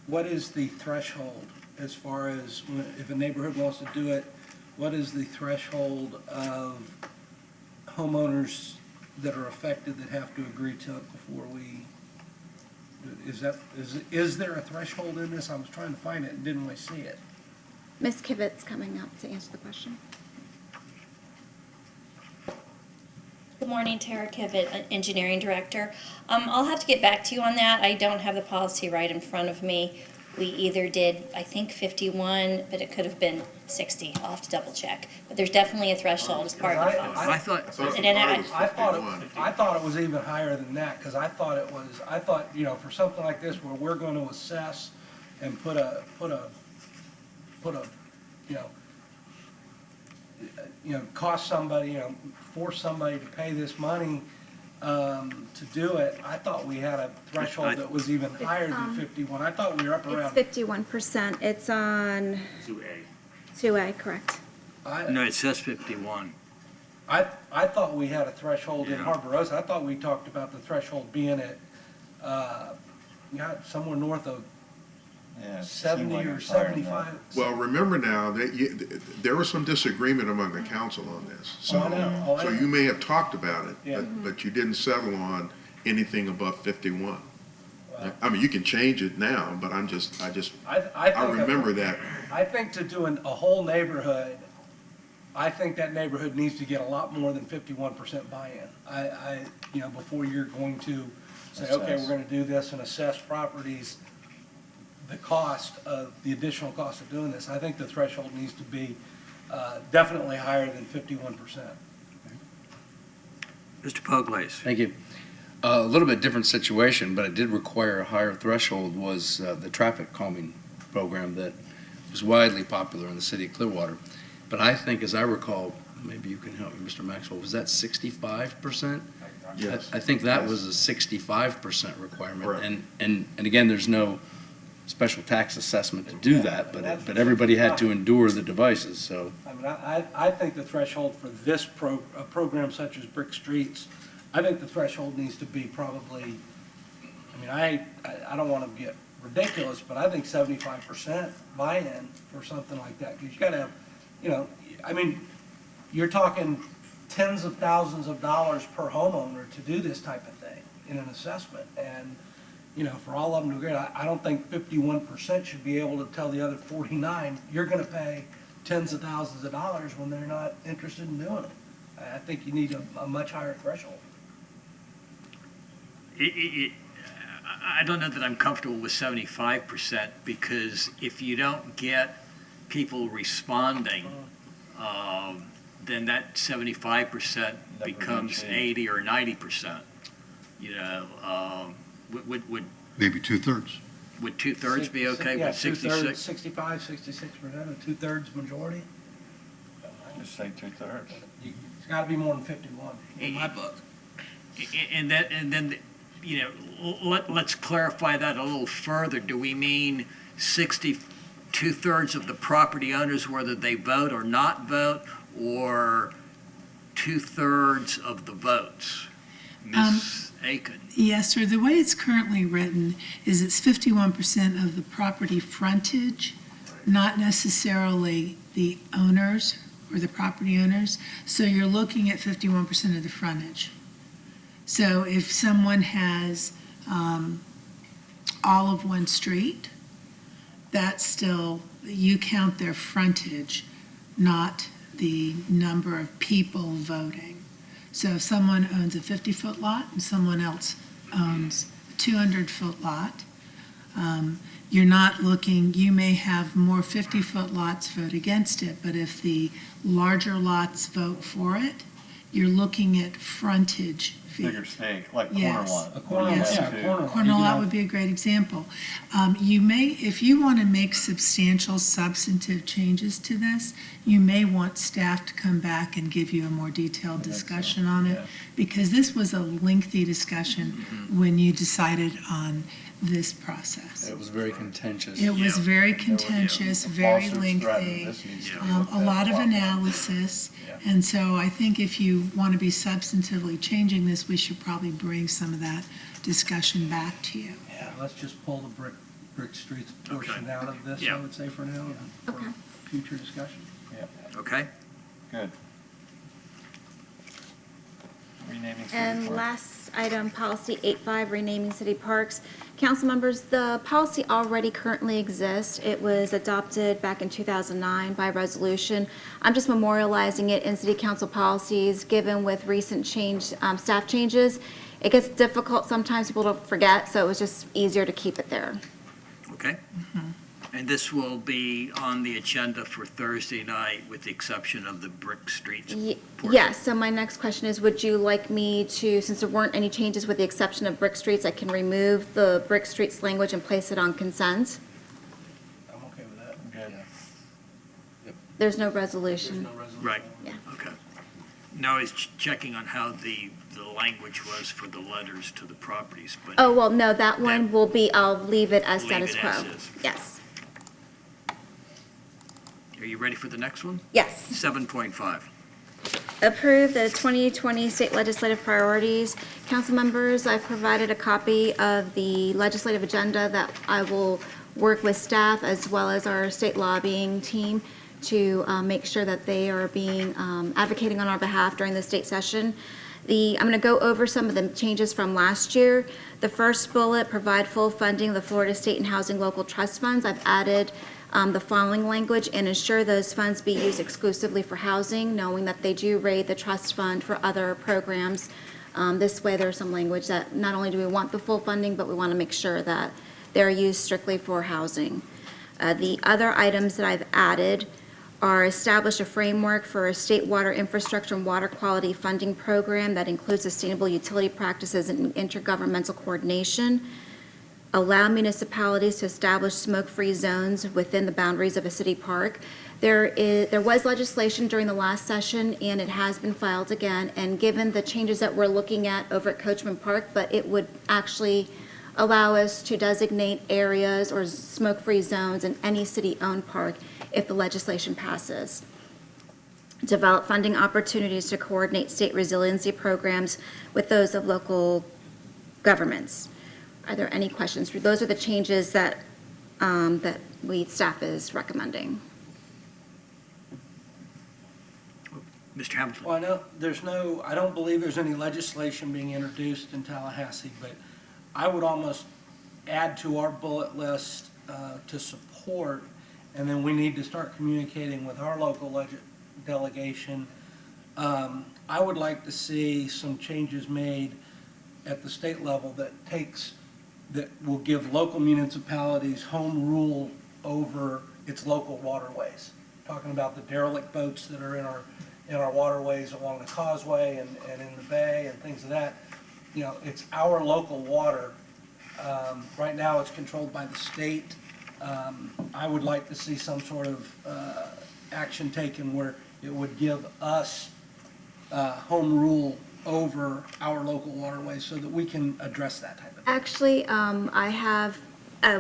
what is the threshold as far as if a neighborhood wants to do it, what is the threshold of homeowners that are affected that have to agree to it before we, is there a threshold in this? I was trying to find it and didn't really see it. Ms. Kivitz coming up to answer the question. Good morning, Tara Kivett, Engineering Director. I'll have to get back to you on that. I don't have the policy right in front of me. We either did, I think, 51, but it could have been 60. I'll have to double check. But there's definitely a threshold as part of the policy. I thought it was even higher than that, because I thought, for something like this where we're going to assess and put a cost somebody, force somebody to pay this money to do it, I thought we had a threshold that was even higher than 51. I thought we were up around. It's 51%. It's on 2A. 2A, correct. No, it says 51. I thought we had a threshold in Harbor Oaks. I thought we talked about the threshold being at somewhere north of 70 or 75. Well, remember now that there was some disagreement among the council on this. So, I know. so you may have talked about it, Yeah. but you didn't settle on anything above 51. Well, I mean, you can change it now, but I remember that. I think to do a whole neighborhood, I think that neighborhood needs to get a lot more than 51% buy-in. Before you're going to say, okay, we're going to do this and assess properties. the cost of, the additional cost of doing this, I think the threshold needs to be definitely higher than 51%. Mr. Poglaze. Thank you. A little bit different situation, but it did require a higher threshold, was the traffic calming program that was widely popular in the city of Clearwater. But I think, as I recall, maybe you can help me, Mr. Maxwell, was that 65%? Yes. I think that Yes. was a 65% requirement. Correct. And again, there's no special tax assessment to do that, but everybody had to endure the devices, so. I mean, I think the threshold for this a program such as Brick Streets, I think the threshold needs to be probably, I mean, I don't want to get ridiculous, but I think 75% buy-in for something like that. Because you got to have, you know, I mean, you're talking tens of thousands of dollars per homeowner to do this type of thing in an assessment. And, you know, for all of them to agree, I don't think 51% should be able to tell the other 49, you're going to pay tens of thousands of dollars when they're not interested in doing it. I think you need a much higher threshold. I don't know that I'm comfortable with 75%, because if you don't get people responding, then that 75% becomes 80 or 90%. You know, would Maybe two-thirds. would two-thirds be okay Yeah, with 66? 65, 66%, a two-thirds majority. Just say 2/3. It's got to be more than 51 in my book. And then, you know, let's clarify that a little further. Do we mean 2/3 of the property owners, whether they vote or not vote, or 2/3 of the votes? Ms. Aiken? Yes, sir. The way it's currently written is it's 51% of the property frontage, not necessarily the owners or the property owners. So you're looking at 51% of the frontage. So if someone has all of one street, that's still, you count their frontage, not the number of people voting. So if someone owns a 50-foot lot and someone else owns a 200-foot lot, you're not looking, you may have more 50-foot lots vote against it, but if the larger lots vote for it, you're looking at frontage feet. Bigger stake, like corner Yes. lot. A corner Yes. lot, yeah, corner lot. Corner lot would be a great example. You may, if you want to make substantial substantive changes to this, you may want staff to come back and give you a more detailed discussion on it, because this was a lengthy discussion when you decided on this process. It was very contentious. It was very contentious, very Lawsuits threatened, lengthy, this needs to be a looked at lot of more. analysis. And so I think if you want to be substantively changing this, we should probably bring some of that discussion back to you. Yeah, let's just pull the Brick Streets portion out of this, I Yeah. would say, for now, and for Okay. future discussion. Okay? Good. Renaming city And park. last item, policy 85, renaming city parks. Council members, the policy already currently exists. It was adopted back in 2009 by resolution. I'm just memorializing it in city council policies, given with recent staff changes. It gets difficult sometimes, people don't forget, so it was just easier to keep it there. Okay. And this will be on the agenda for Thursday night, with the exception of the Brick Streets portion. Yes, so my next question is, would you like me to, since there weren't any changes with the exception of Brick Streets, I can remove the Brick Streets language and place it on consent? I'm okay with that. Good. There's no resolution. No resolution. Right. Yeah. Okay. Now he's checking on how the language was for the letters to the properties, but. Oh, well, no, that one will be, I'll leave it as Leave status it quo. as is. Yes. Are you ready for the next one? Yes. 7.5. Approve the 2020 state legislative priorities. Council members, I've provided a copy of the legislative agenda that I will work with staff as well as our state lobbying team to make sure that they are being advocating on our behalf during the state session. I'm going to go over some of the changes from last year. The first bullet, provide full funding of the Florida State and Housing Local Trust Funds. I've added the following language, and ensure those funds be used exclusively for housing, knowing that they do raid the trust fund for other programs. This way, there's some language that not only do we want the full funding, but we want to make sure that They're used strictly for housing. The other items that I've added are establish a framework for a state water infrastructure and water quality funding program that includes sustainable utility practices and intergovernmental coordination. Allow municipalities to establish smoke-free zones within the boundaries of a city park. There was legislation during the last session, and it has been filed again, and given the changes that we're looking at over at Coachman Park, but it would actually allow us to designate areas or smoke-free zones in any city-owned park if the legislation passes. Develop funding opportunities to coordinate state resiliency programs with those of local governments. Are there any questions? Those are the changes that staff is recommending. Mr. Hamilton? Well, I don't believe there's any legislation being introduced in Tallahassee, but I would almost add to our bullet list to support, and then we need to start communicating with our local delegation. I would like to see some changes made at the state level that will give local municipalities home rule over its local waterways. Talking about the derelict boats that are in our waterways along the causeway and in the bay and things of that. You know, it's our local water. Right now it's controlled by the state. I would like to see some sort of action taken where it would give us home rule over our local waterways so that we can address that type of thing. Actually, I have,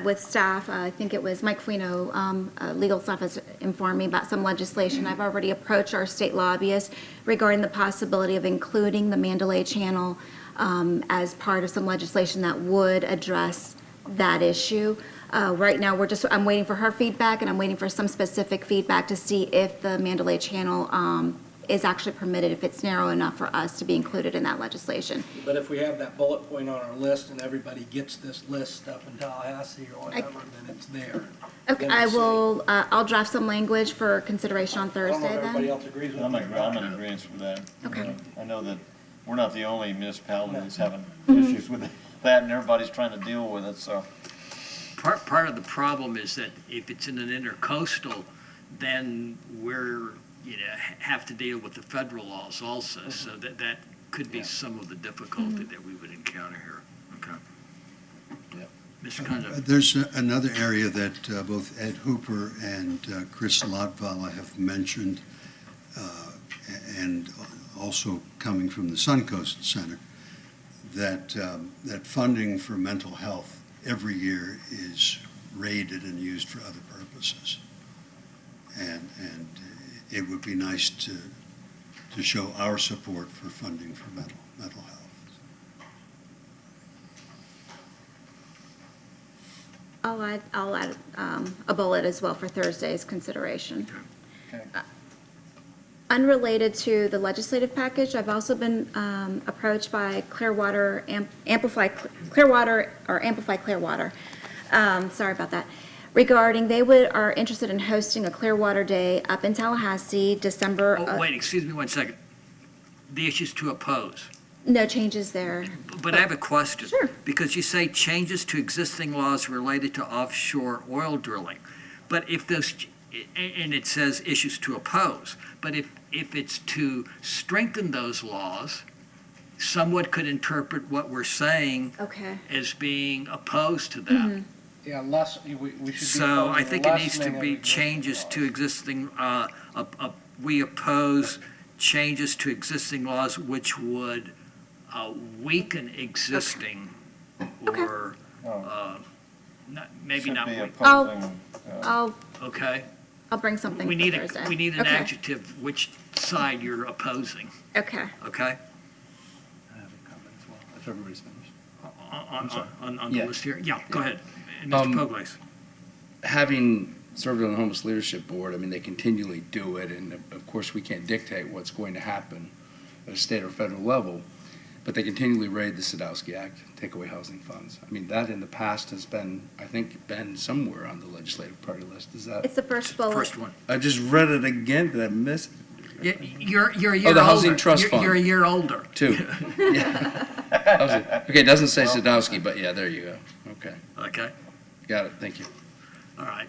with staff, I think it was Mike Fuino, legal staff has informed me about some legislation. I've already approached our state lobbyists regarding the possibility of including the Mandalay Channel as part of some legislation that would address that issue. Right now, I'm waiting for her feedback, and I'm waiting for some specific feedback to see if the Mandalay Channel is actually permitted, if it's narrow enough for us to be included in that legislation. But if we have that bullet point on our list and everybody gets this list up in Tallahassee or whatever, then it's there. Okay, I'll draft some language for consideration on I don't know Thursday if everybody then. else agrees with I'm me. in agreement with that. Okay. I know that we're not the only municipality that's having issues with that, and everybody's trying to deal with it, so. Part of the problem is that if it's in an intercoastal, then have to deal with the federal laws also. So that could be some of the difficulty that we would encounter here. Okay. Mr. Condon? There's another area that both Ed Hooper and Chris Lotvala have mentioned, and also coming from the Suncoast Center, that funding for mental health every year is raided and used for other purposes. And it would be nice to show our support for funding for mental health. I'll add a bullet as well for Thursday's consideration. Okay. Unrelated to the legislative package, I've also been approached by Clearwater, Amplify Clearwater. Sorry about that. Regarding, are interested in hosting a Clearwater Day up in Tallahassee, December. Oh, wait, excuse me one second. The issues to oppose. No changes there. But I have a question. Sure. Because you say changes to existing laws related to offshore oil drilling. But if those, and it says issues to oppose, but if it's to strengthen those laws, someone could interpret what we're saying as being opposed to them. Yeah, we should be. So I think it needs to lessening be of changes to existing, we oppose changes to existing laws which would weaken existing or maybe not weaken. Okay. I'll bring something We need for Thursday. we need an adjective which side you're opposing. Okay. Okay? I have a comment as well, if everybody's finished. On the list here? Yeah, go ahead. And Mr. Poglace. Having served on the Homeless Leadership Board, I mean, they continually do it, and of course, we can't dictate what's going to happen at a state or federal level, but they continually raid the Sadowski Act, take away housing funds. I mean, that in the past has been, I think, been somewhere on the legislative party list. Is that? It's the first bullet. First one. I just read it again, did I miss it? You're a year older. Oh, the Housing Trust Fund. You're a year older. Two. Yeah. Okay, it doesn't say Sadowski, but yeah, there you go. Okay. Okay. got it, thank you. All right.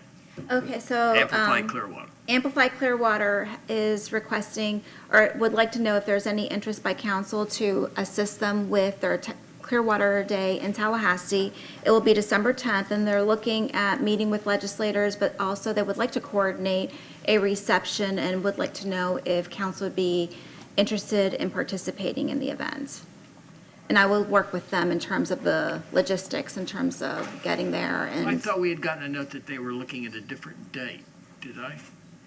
Okay, so. Amplify Clearwater. Amplify Clearwater is requesting, or would like to know if there's any interest by council to assist them with their Clearwater Day in Tallahassee. It will be December 10th, and they're looking at meeting with legislators, but also they would like to coordinate a reception and would like to know if council would be interested in participating in the event. And I will work with them in terms of the logistics, in terms of getting there. And I thought we had gotten a note that they were looking at a different date. Did I?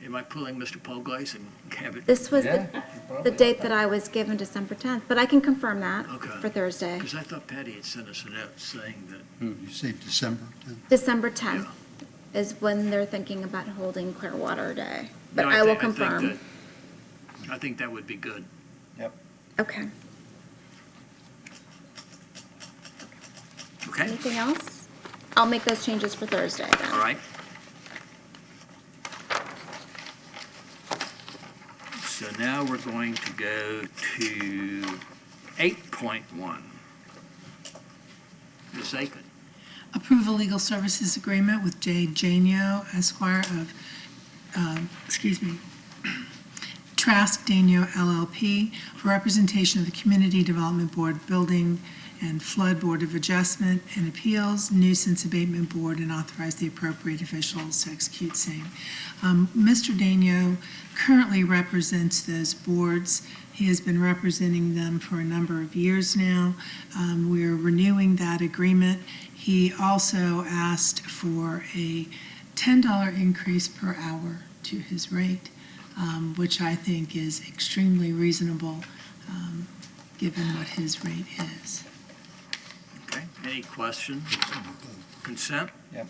Am I pulling Mr. Poglace and have it? this was the date that I was given, December 10th, but I can confirm that for Thursday. Because I thought Patty had sent us a note saying that. You say December 10th? December 10th is when they're thinking about holding Clearwater Day. But No, I will confirm. I think that would be good. Okay. Okay. Anything else? I'll make those changes for Thursday then. All right. So now we're going to go to 8.1. Ms. Aiken. Approve a legal services agreement with J. Janio Esquire of, Trask Danio LLP for representation of the Community Development Board, Building and Flood Board of Adjustment and Appeals, Nuisance Abatement Board, and authorize the appropriate officials to execute same. Mr. Danio currently represents those boards. He has been representing them for a number of years now. We're renewing that agreement. He also asked for a $10 increase per hour to his rate, which I think is extremely reasonable given what his rate is. Okay. Any questions? Consent? Yep.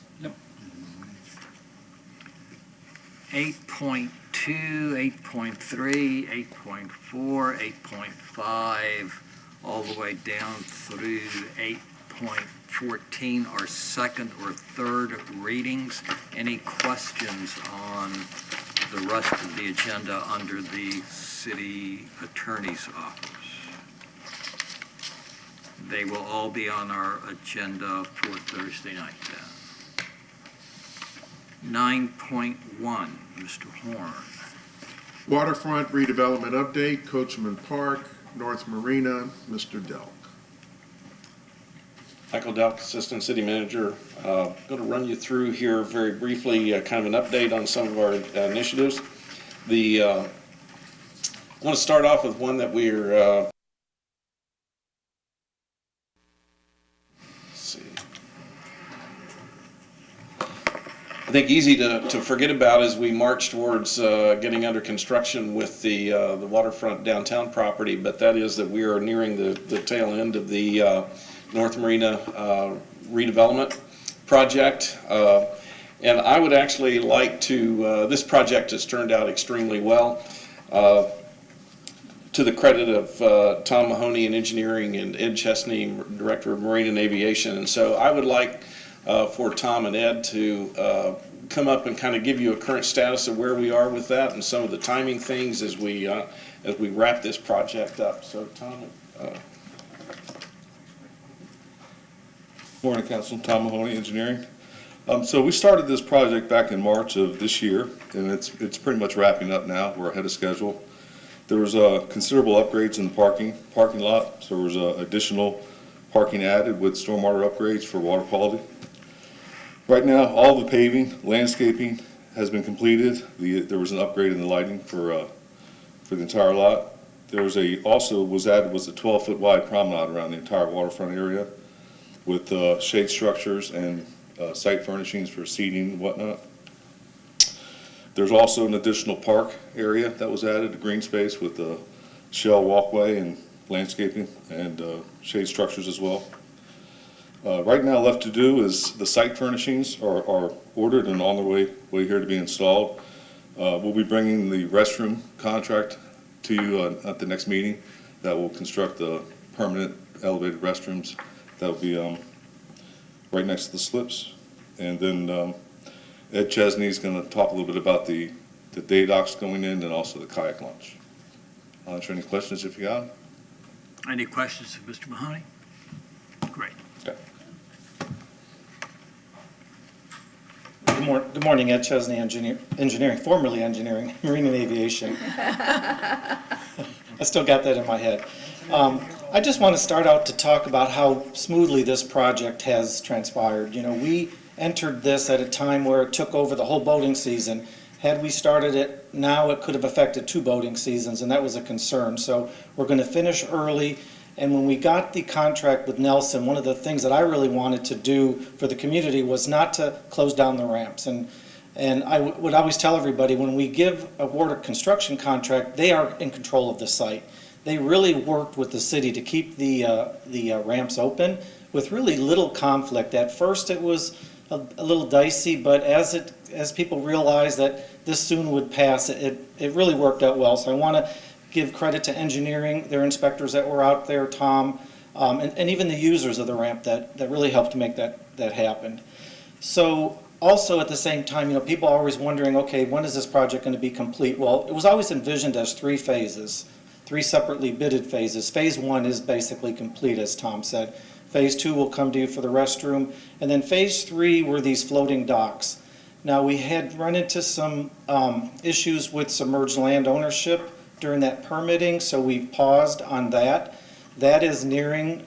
8.2, 8.3, 8.4, 8.5, all the way down through 8.14 are second or third readings. Any questions on the rest of the agenda under the city attorney's office? They will all be on our agenda for Thursday night then. 9.1, Mr. Horn. Waterfront redevelopment update, Coachman Park, North Marina, Mr. Delk. Michael Delk, Assistant City Manager. Going to run you through here very briefly kind of an update on some of our initiatives. I want to start off with one that we're I think easy to forget about as we march towards getting under construction with the waterfront downtown property, but that is that we are nearing the tail end of the North Marina redevelopment project. And I would actually like to, this project has turned out extremely well. To the credit of Tom Mahoney in engineering and Ed Chesney, Director of Marine and Aviation. And so I would like for Tom and Ed to come up and kind of give you a current status of where we are with that and some of the timing things as we wrap this project up. So Tom. Morning, Council. Tom Mahoney, Engineering. So we started this project back in March of this year, and it's pretty much wrapping up now. We're ahead of schedule. There was considerable upgrades in the parking lot. So there was additional parking added with stormwater upgrades for water quality. Right now, all the paving, landscaping has been completed. There was an upgrade in the lighting for the entire lot. There was also was added was a 12-foot wide promenade around the entire waterfront area with shade structures and site furnishings for seating and whatnot. There's also an additional park area that was added, a green space with a shell walkway and landscaping and shade structures as well. Right now left to do is the site furnishings are ordered and on their way here to be installed. We'll be bringing the restroom contract to you at the next meeting that will construct the permanent elevated restrooms that will be right next to the slips. And then Ed Chesney is going to talk a little bit about the day docks going in and also the kayak launch. I'll answer any questions if you got them. Any questions of Mr. Mahoney? Great. Okay. Good morning, Ed Chesney, engineering, formerly engineering, marine and aviation. I still got that in my head. I just want to start out to talk about how smoothly this project has transpired. You know, we entered this at a time where it took over the whole boating season. Had we started it now, it could have affected 2 boating seasons, and that was a concern. So we're going to finish early. And when we got the contract with Nelson, one of the things that I really wanted to do for the community was not to close down the ramps. And I would always tell everybody, when we give award a construction contract, they are in control of the site. They really worked with the city to keep the ramps open with really little conflict. At first it was a little dicey, but as people realized that this soon would pass, it really worked out well. So I want to give credit to engineering, their inspectors that were out there, Tom, and even the users of the ramp that really helped to make that happen. So also at the same time, you know, people are always wondering, okay, when is this project going to be complete? Well, it was always envisioned as 3 phases, 3 separately bidded phases. Phase 1 is basically complete, as Tom said. Phase 2 will come to you for the restroom. And then phase 3 were these floating docks. Now, we had run into some issues with submerged land ownership during that permitting, so we've paused on that. That is nearing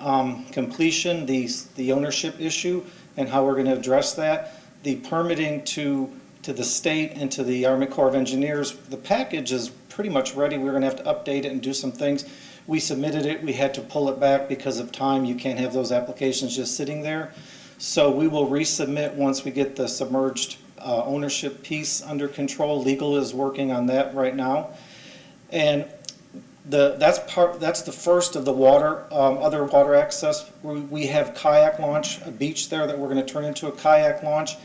completion, the ownership issue and how we're going to address that. The permitting to the state and to the Army Corps of Engineers, the package is pretty much ready. We're going to have to update it and do some things. We submitted it. We had to pull it back because of time. You can't have those applications just sitting there. So we will resubmit once we get the submerged ownership piece under control. Legal is working on that right now. And that's the first of the other water access. We have kayak launch, a beach there that we're going to turn into a kayak launch.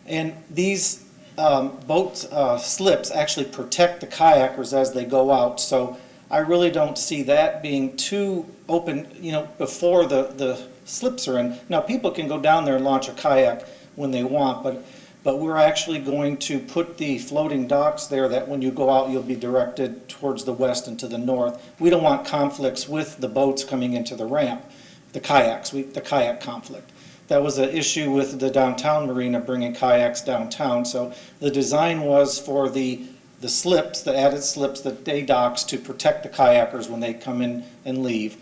And these boat slips actually protect the kayakers as they go out. So I really don't see that being too open, you know, before the slips are in. Now, people can go down there and launch a kayak when they want, but we're actually going to put the floating docks there that when you go out, you'll be directed towards the west and to the north. We don't want conflicts with the boats coming into the ramp, the kayaks, the kayak conflict. That was an issue with the downtown marina bringing kayaks downtown. So the design was for the slips, the added slips, the day docks to protect the kayakers when they come in and leave.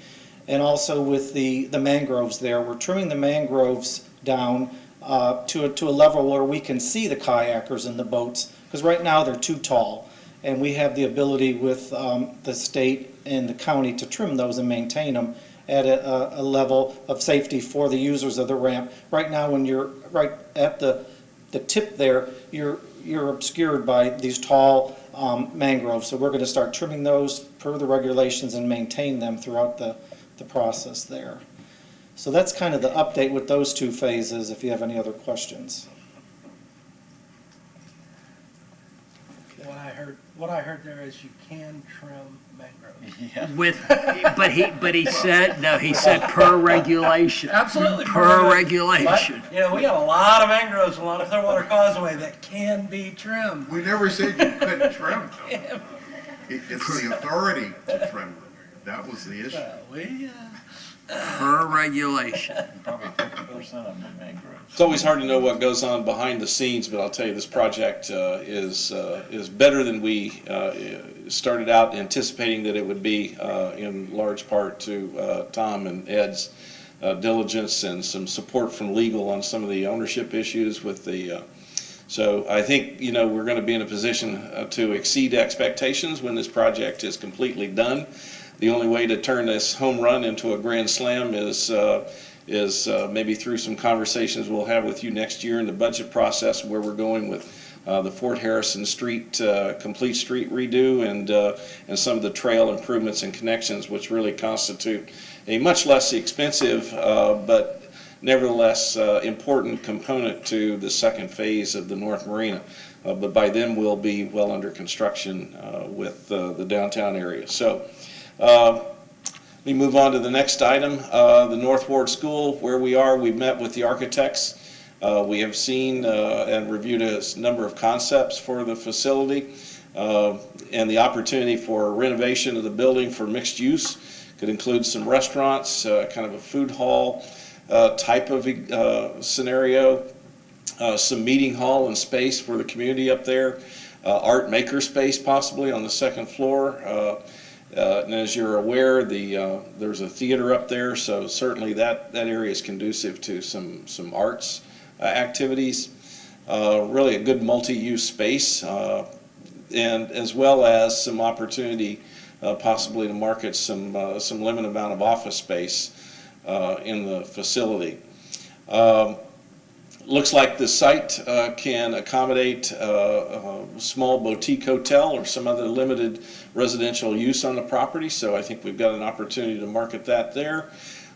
And also with the mangroves there, we're trimming the mangroves down to a level where we can see the kayakers and the boats, because right now they're too tall. And we have the ability with the state and the county to trim those and maintain them at a level of safety for the users of the ramp. Right now, when you're right at the tip there, you're obscured by these tall mangroves. So we're going to start trimming those per the regulations and maintain them throughout the process there. So that's kind of the update with those 2 phases, if you have any other questions. What I heard there is you can trim mangroves. But he said per regulation. Absolutely. Per regulation. But, you know, we got a lot of mangroves along Clearwater Causeway that can be trimmed. We never said you couldn't trim them. It's the authority to trim them. That was the issue. Per regulation. Probably 50% of them are mangroves. It's always hard to know what goes on behind the scenes, but I'll tell you, this project is better than we started out anticipating that it would be, in large part to Tom and Ed's diligence and some support from legal on some of the ownership issues with the. So I think, you know, we're going to be in a position to exceed expectations when this project is completely done. The only way to turn this home run into a grand slam is maybe through some conversations we'll have with you next year in the budget process, where we're going with the Fort Harrison Street complete street redo and some of the trail improvements and connections, which really constitute a much less expensive but nevertheless important component to the second phase of the North Marina. But by then we'll be well under construction with the downtown area. So. Let me move on to the next item, the North Ward School, where we are. We've met with the architects. We have seen and reviewed a number of concepts for the facility and the opportunity for renovation of the building for mixed use. Could include some restaurants, kind of a food hall type of scenario. some meeting hall and space for the community up there, art maker space possibly on the second floor. And as you're aware, there's a theater up there, so certainly that area is conducive to some arts activities. Really a good multi-use space, and as well as some opportunity possibly to market some limited amount of office space in the facility. Looks like the site can accommodate a small boutique hotel or some other limited residential use on the property, so I think we've got an opportunity to market that there.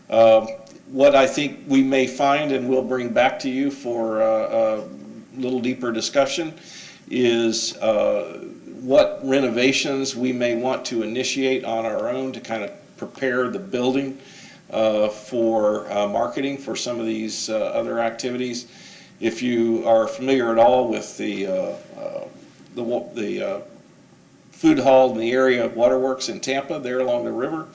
What I think we may find, and we'll bring back to you for a little deeper discussion, is what renovations we may want to initiate on our own to kind of prepare the building for marketing for some of these other activities. If you are familiar at all with the food hall in the area of Waterworks in Tampa, there along the river,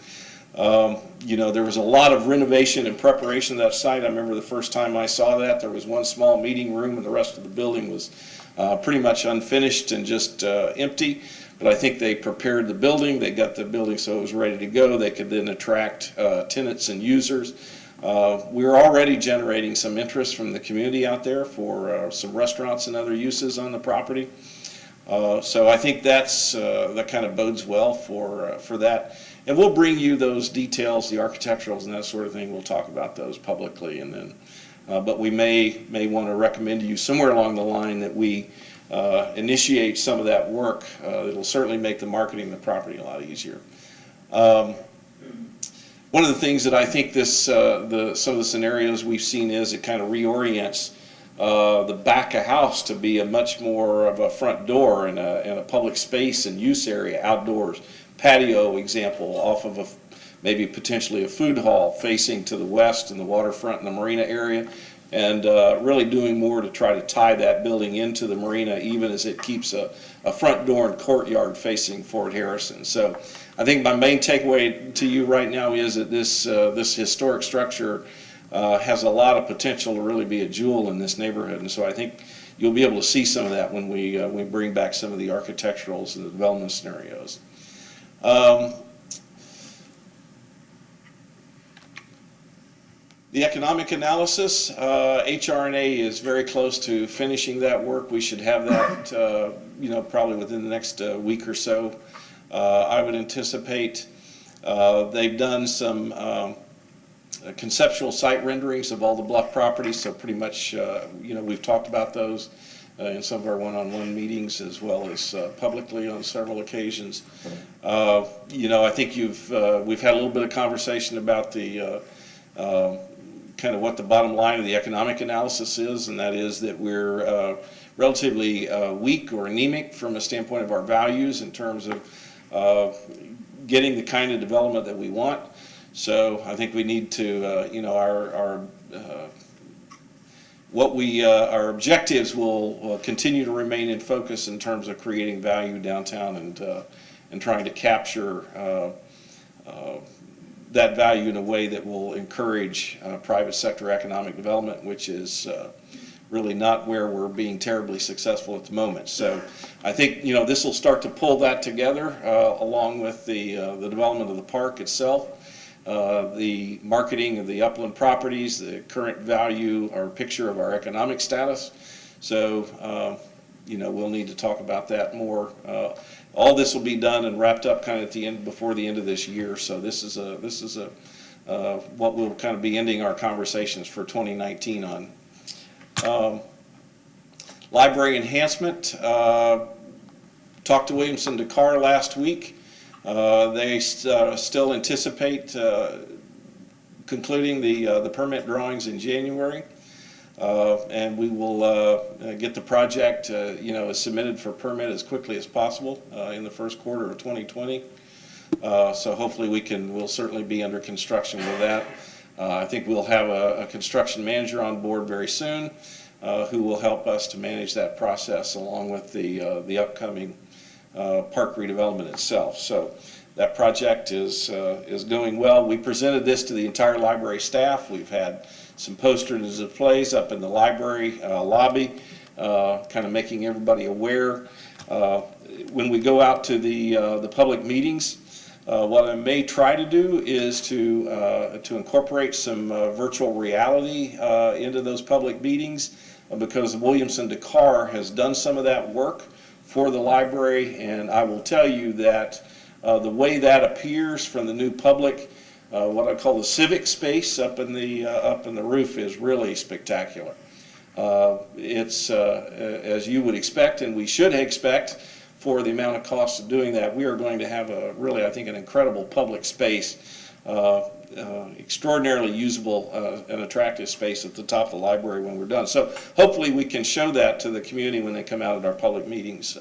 you know, there was a lot of renovation and preparation of that site. I remember the first time I saw that, there was one small meeting room and the rest of the building was pretty much unfinished and just empty. But I think they prepared the building, they got the building so it was ready to go. They could then attract tenants and users. We're already generating some interest from the community out there for some restaurants and other uses on the property. So I think that kind of bodes well for that. And we'll bring you those details, the architecturals and that sort of thing. We'll talk about those publicly, and then, but we may want to recommend to you somewhere along the line that we initiate some of that work. It'll certainly make the marketing of the property a lot easier. One of the things that I think some of the scenarios we've seen is it kind of reorients the back of house to be a much more of a front door and a public space and use area outdoors. Patio example off of maybe potentially a food hall facing to the west in the waterfront and the marina area, and really doing more to try to tie that building into the marina even as it keeps a front door and courtyard facing Fort Harrison. So I think my main takeaway to you right now is that this historic structure has a lot of potential to really be a jewel in this neighborhood, and so I think you'll be able to see some of that when we bring back some of the architecturals and the development scenarios. The economic analysis, HR&A is very close to finishing that work. We should have that, you know, probably within the next week or so. I would anticipate they've done some conceptual site renderings of all the bluff properties, so pretty much, you know, we've talked about those in some of our one-on-one meetings as well as publicly on several occasions. You know, I think we've had a little bit of conversation about the kind of what the bottom line of the economic analysis is, and that is that we're relatively weak or anemic from a standpoint of our values in terms of getting the kind of development that we want. So I think we need to, you know, our objectives will continue to remain in focus in terms of creating value downtown and trying to capture that value in a way that will encourage private sector economic development, which is really not where we're being terribly successful at the moment. So I think, you know, this will start to pull that together along with the development of the park itself, the marketing of the upland properties, the current value or picture of our economic status. So, you know, we'll need to talk about that more. All this will be done and wrapped up kind of at the end, before the end of this year. So this is what we'll kind of be ending our conversations for 2019 on. Library enhancement. Talked to Williamson Dakar last week. They still anticipate concluding the permit drawings in January. And we will get the project, you know, submitted for permit as quickly as possible in the first quarter of 2020. So hopefully we'll certainly be under construction with that. I think we'll have a construction manager on board very soon who will help us to manage that process along with the upcoming park redevelopment itself. So That project is going well. We presented this to the entire library staff. We've had some posters and displays up in the library lobby, kind of making everybody aware. When we go out to the public meetings, what I may try to do is to incorporate some virtual reality into those public meetings, because Williamson Dakar has done some of that work for the library, and I will tell you that the way that appears from the new public, what I call the civic space up in the roof, is really spectacular. It's as you would expect, and we should expect, for the amount of cost of doing that. We are going to have a really, I think, an incredible public space, extraordinarily usable and attractive space at the top of the library when we're done. So hopefully we can show that to the community when they come out at our public meetings.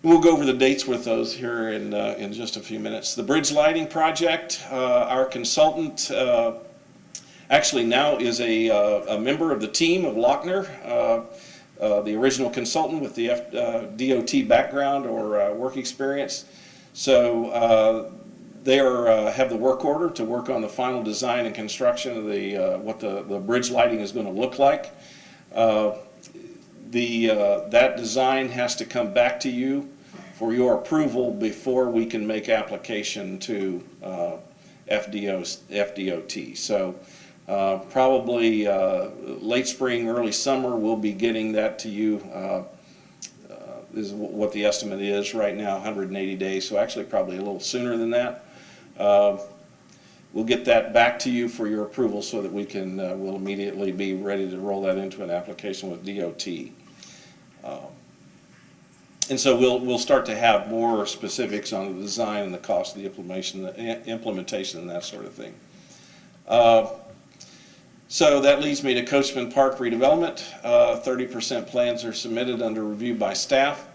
We'll go over the dates with those here in just a few minutes. The bridge lighting project, our consultant actually now is a member of the team of Lochner, the original consultant with the DOT background or work experience. So they have the work order to work on the final design and construction of what the bridge lighting is going to look like. That design has to come back to you for your approval before we can make application to FDOT. So probably late spring, early summer, we'll be getting that to you. Is what the estimate is right now, 180 days, so actually probably a little sooner than that. We'll get that back to you for your approval so that we can, we'll immediately be ready to roll that into an application with DOT. And so we'll start to have more specifics on the design and the cost of the implementation and that sort of thing. So that leads me to Coachman Park redevelopment. 30% plans are submitted under review by staff.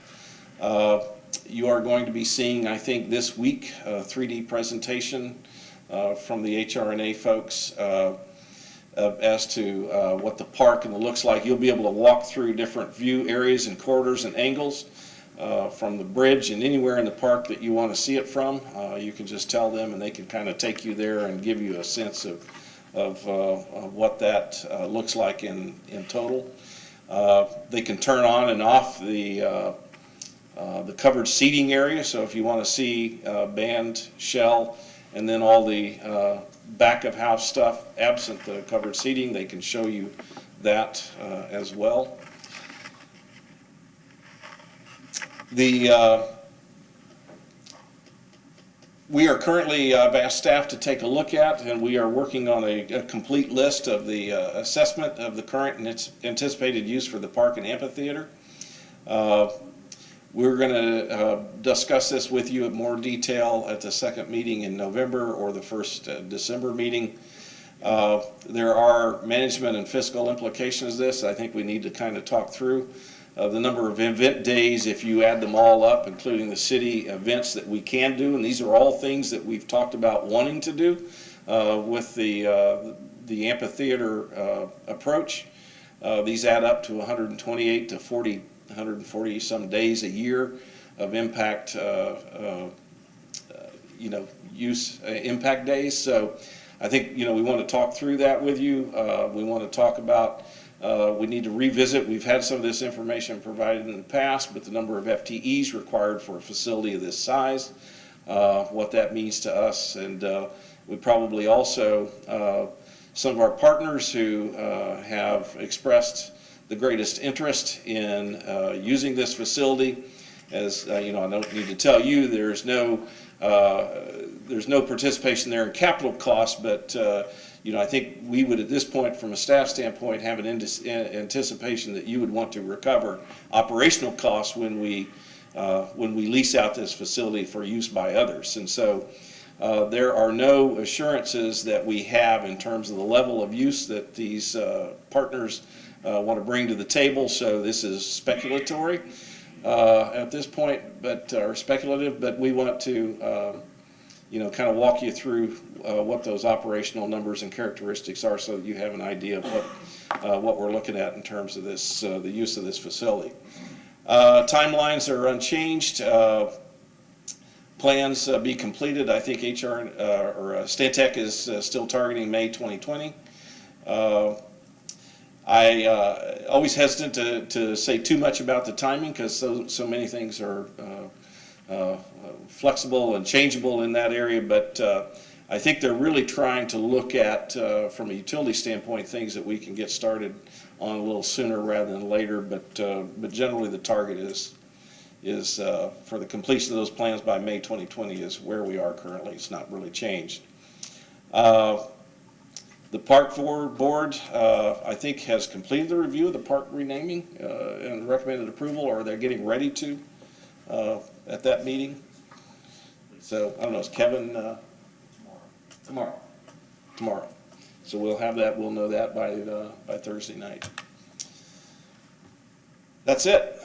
You are going to be seeing, I think, this week, a 3D presentation from the HRNA folks as to what the park looks like. You'll be able to walk through different view areas and corridors and angles from the bridge and anywhere in the park that you want to see it from. You can just tell them and they can kind of take you there and give you a sense of what that looks like in total. They can turn on and off the covered seating area, so if you want to see band, shell, and then all the back of house stuff absent the covered seating, they can show you that as well. We are currently, I've asked staff to take a look at, and we are working on a complete list of the assessment of the current and its anticipated use for the park and amphitheater. We're going to discuss this with you in more detail at the second meeting in November or the first December meeting. There are management and fiscal implications of this I think we need to kind of talk through. The number of event days, if you add them all up, including the city events that we can do, and these are all things that we've talked about wanting to do with the amphitheater approach. These add up to 128 to 140 some days a year of impact, use impact days. So I think we want to talk through that with you. We want to talk about. We need to revisit. We've had some of this information provided in the past, but the number of FTEs required for a facility of this size, what that means to us, and we probably also, some of our partners who have expressed the greatest interest in using this facility. As I don't need to tell you, there's no participation there in capital costs, but I think we would at this point from a staff standpoint have an anticipation that you would want to recover operational costs when we lease out this facility for use by others. And so there are no assurances that we have in terms of the level of use that these partners want to bring to the table. So this is speculatory at this point, or speculative, but we want to kind of walk you through what those operational numbers and characteristics are so that you have an idea of what we're looking at in terms of this, the use of this facility. Timelines are unchanged. plans be completed. I think Stantec is still targeting May 2020. I always hesitant to say too much about the timing because so many things are flexible and changeable in that area, but I think they're really trying to look at, from a utility standpoint, things that we can get started on a little sooner rather than later, but generally the target is for the completion of those plans by May 2020 is where we are currently. It's not really changed. The Park Board, I think, has completed the review of the park renaming and recommended approval, or they're getting ready to at that meeting. So, I don't know, is Kevin? Tomorrow. So we'll have that, we'll know that by Thursday night. That's it.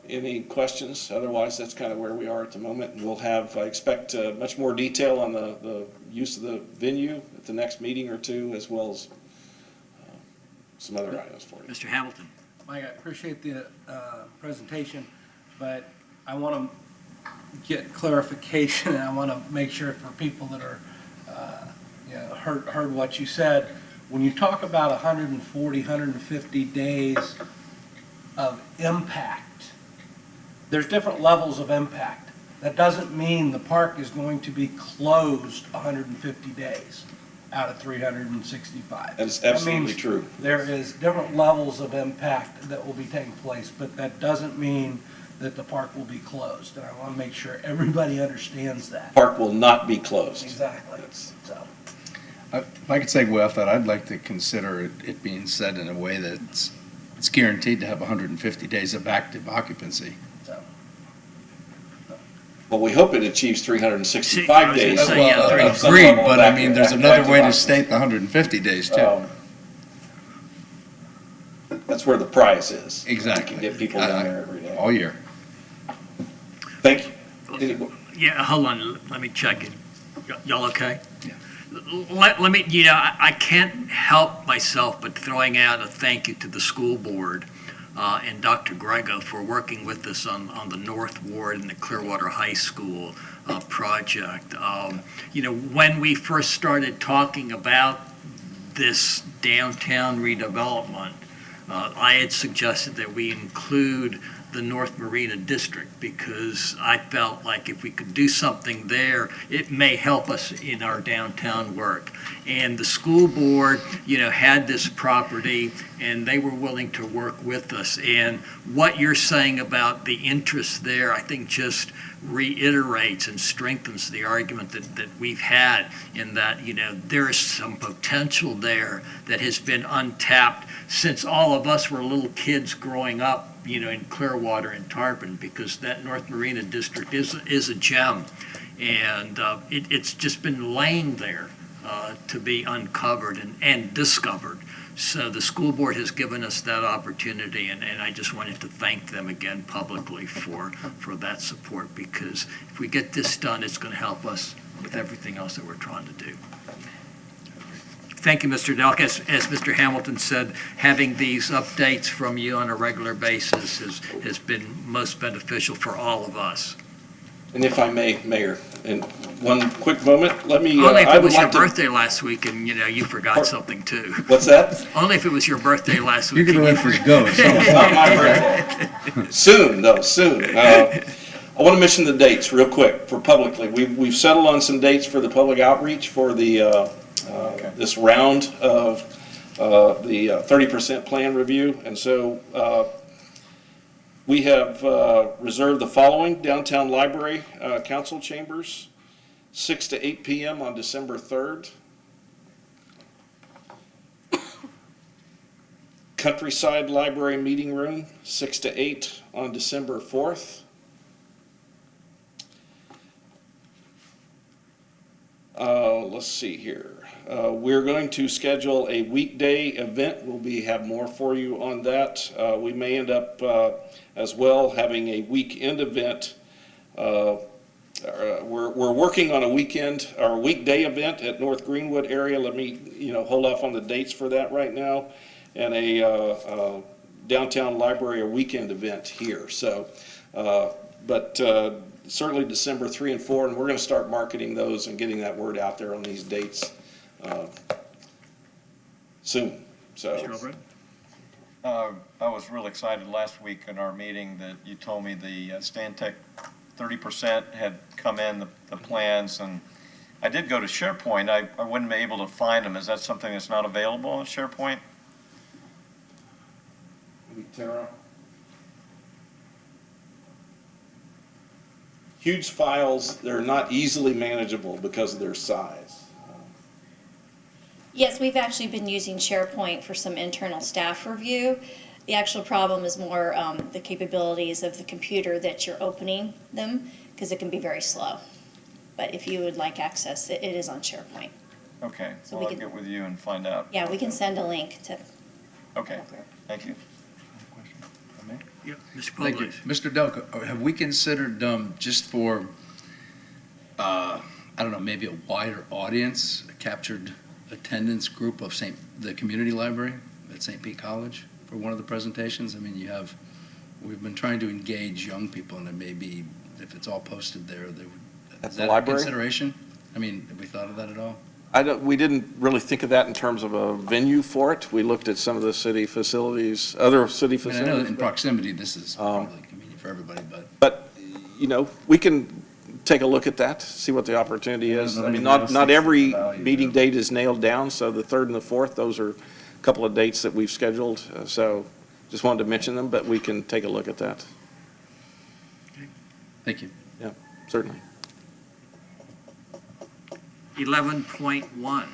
Any questions? Otherwise, that's kind of where we are at the moment. We'll have, I expect, much more detail on the use of the venue at the next meeting or two, as well as some other items for you. Mr. Hamilton. Mike, I appreciate the presentation, but I want to get clarification, and I want to make sure for people that are, heard what you said. When you talk about 140, 150 days of impact, there's different levels of impact. That doesn't mean the park is going to be closed 150 days out of 365. That's absolutely true. There is different levels of impact that will be taking place, but that doesn't mean that the park will be closed. And I want to make sure everybody understands that. Park will not be closed. Exactly. So. If I could segue off that, I'd like to consider it being said in a way that it's guaranteed to have 150 days of active occupancy. Well, we hope it achieves 365 days. Agreed, but I mean, there's another way to state the 150 days too. That's where the prize is. Exactly. Get people down there every day. All year. Thank you. Yeah, hold on, let me check it. Y'all okay? Yeah. Let me, I can't help myself but throwing out a thank you to the school board and Dr. Grego for working with us on the North Ward and the Clearwater High School project. When we first started talking about this downtown redevelopment, I had suggested that we include the North Marina District because I felt like if we could do something there, it may help us in our downtown work. And the school board, had this property and they were willing to work with us. And what you're saying about the interest there, I think just reiterates and strengthens the argument that we've had in that, there is some potential there that has been untapped since all of us were little kids growing up, in Clearwater and Tarpon, because that North Marina District is a gem. And it's just been laying there to be uncovered and discovered. So the school board has given us that opportunity, and I just wanted to thank them again publicly for that support, because if we get this done, it's going to help us with everything else that we're trying to do. Thank you, Mr. Delk. As Mr. Hamilton said, having these updates from you on a regular basis has been most beneficial for all of us. And if I may, Mayor, in one quick moment, let me. Only if it was your birthday last week and you forgot something too. What's that? Only if it was your birthday last week. You're going to let this go. It's not my birthday. Soon, though, soon. I want to mention the dates real quick for publicly. We've settled on some dates for the public outreach for the this round of the 30% plan review. And so we have reserved the following: Downtown Library Council Chambers, 6 to 8 p.m. on December 3rd. Countryside Library Meeting Room, 6 to 8 on December 4th. Let's see here. We're going to schedule a weekday event. We'll have more for you on that. We may end up as well having a weekend event. We're working on a weekend or weekday event at North Greenwood area. Let me hold off on the dates for that right now, and a downtown library or weekend event here. So, but certainly December 3 and 4, and we're going to start marketing those and getting that word out there on these dates soon. So. Mr. Albright? I was real excited last week in our meeting that you told me the Stantec 30% had come in, the plans, and I did go to SharePoint. I wouldn't be able to find them. Is that something that's not available on SharePoint? Tara? Huge files, they're not easily manageable because of their size. Yes, we've actually been using SharePoint for some internal staff review. The actual problem is more the capabilities of the computer that you're opening them, because it can be very slow. But if you would like access, it is on SharePoint. Okay, So well, we I'll can- get with you and find out. Yeah, we can send a link to. Okay, thank you. Yeah, Mr. Thank you. Publix. Mr. Delco, have we considered, just for, I don't know, maybe a wider audience, a captured attendance group of the community library at St. Pete College for one of the presentations? I mean, we've been trying to engage young people, and it may be, if it's all posted there, At is the that a library? consideration? I mean, have we thought of that at all? We didn't really think of that in terms of a venue for it. We looked at some of the city facilities, other city I mean, I facilities. know in proximity, this is probably convenient for everybody, but. But, we can take a look at that, see what the opportunity is. I mean, not every meeting date is nailed down, so the 3rd and the 4th, those are a couple of dates that we've scheduled. So just wanted to mention them, but we can take a look at that. Thank you. Yeah, certainly. 11.1.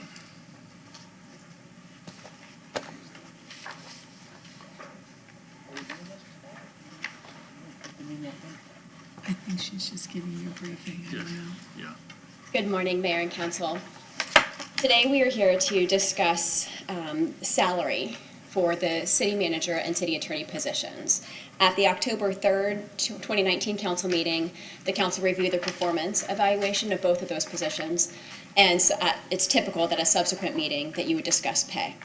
I think she's just giving you a briefing. I don't know. Yeah. Good morning, Mayor and Council. Today we are here to discuss salary for the city manager and city attorney positions. At the October 3rd, 2019 council meeting, the council reviewed the performance evaluation of both of those positions, and so, it's typical that a subsequent meeting that you would discuss pay.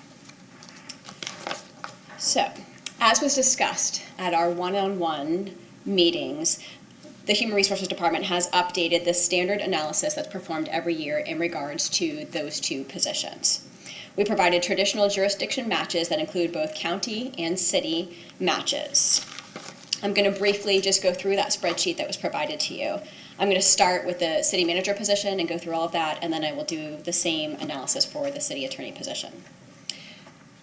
So, as was discussed at our one-on-one meetings, the Human Resources Department has updated the standard analysis that's performed every year in regards to those two positions. We provided traditional jurisdiction matches that include both county and city matches. I'm going to briefly just go through that spreadsheet that was provided to you. I'm going to start with the city manager position and go through all of that, and then I will do the same analysis for the city attorney position.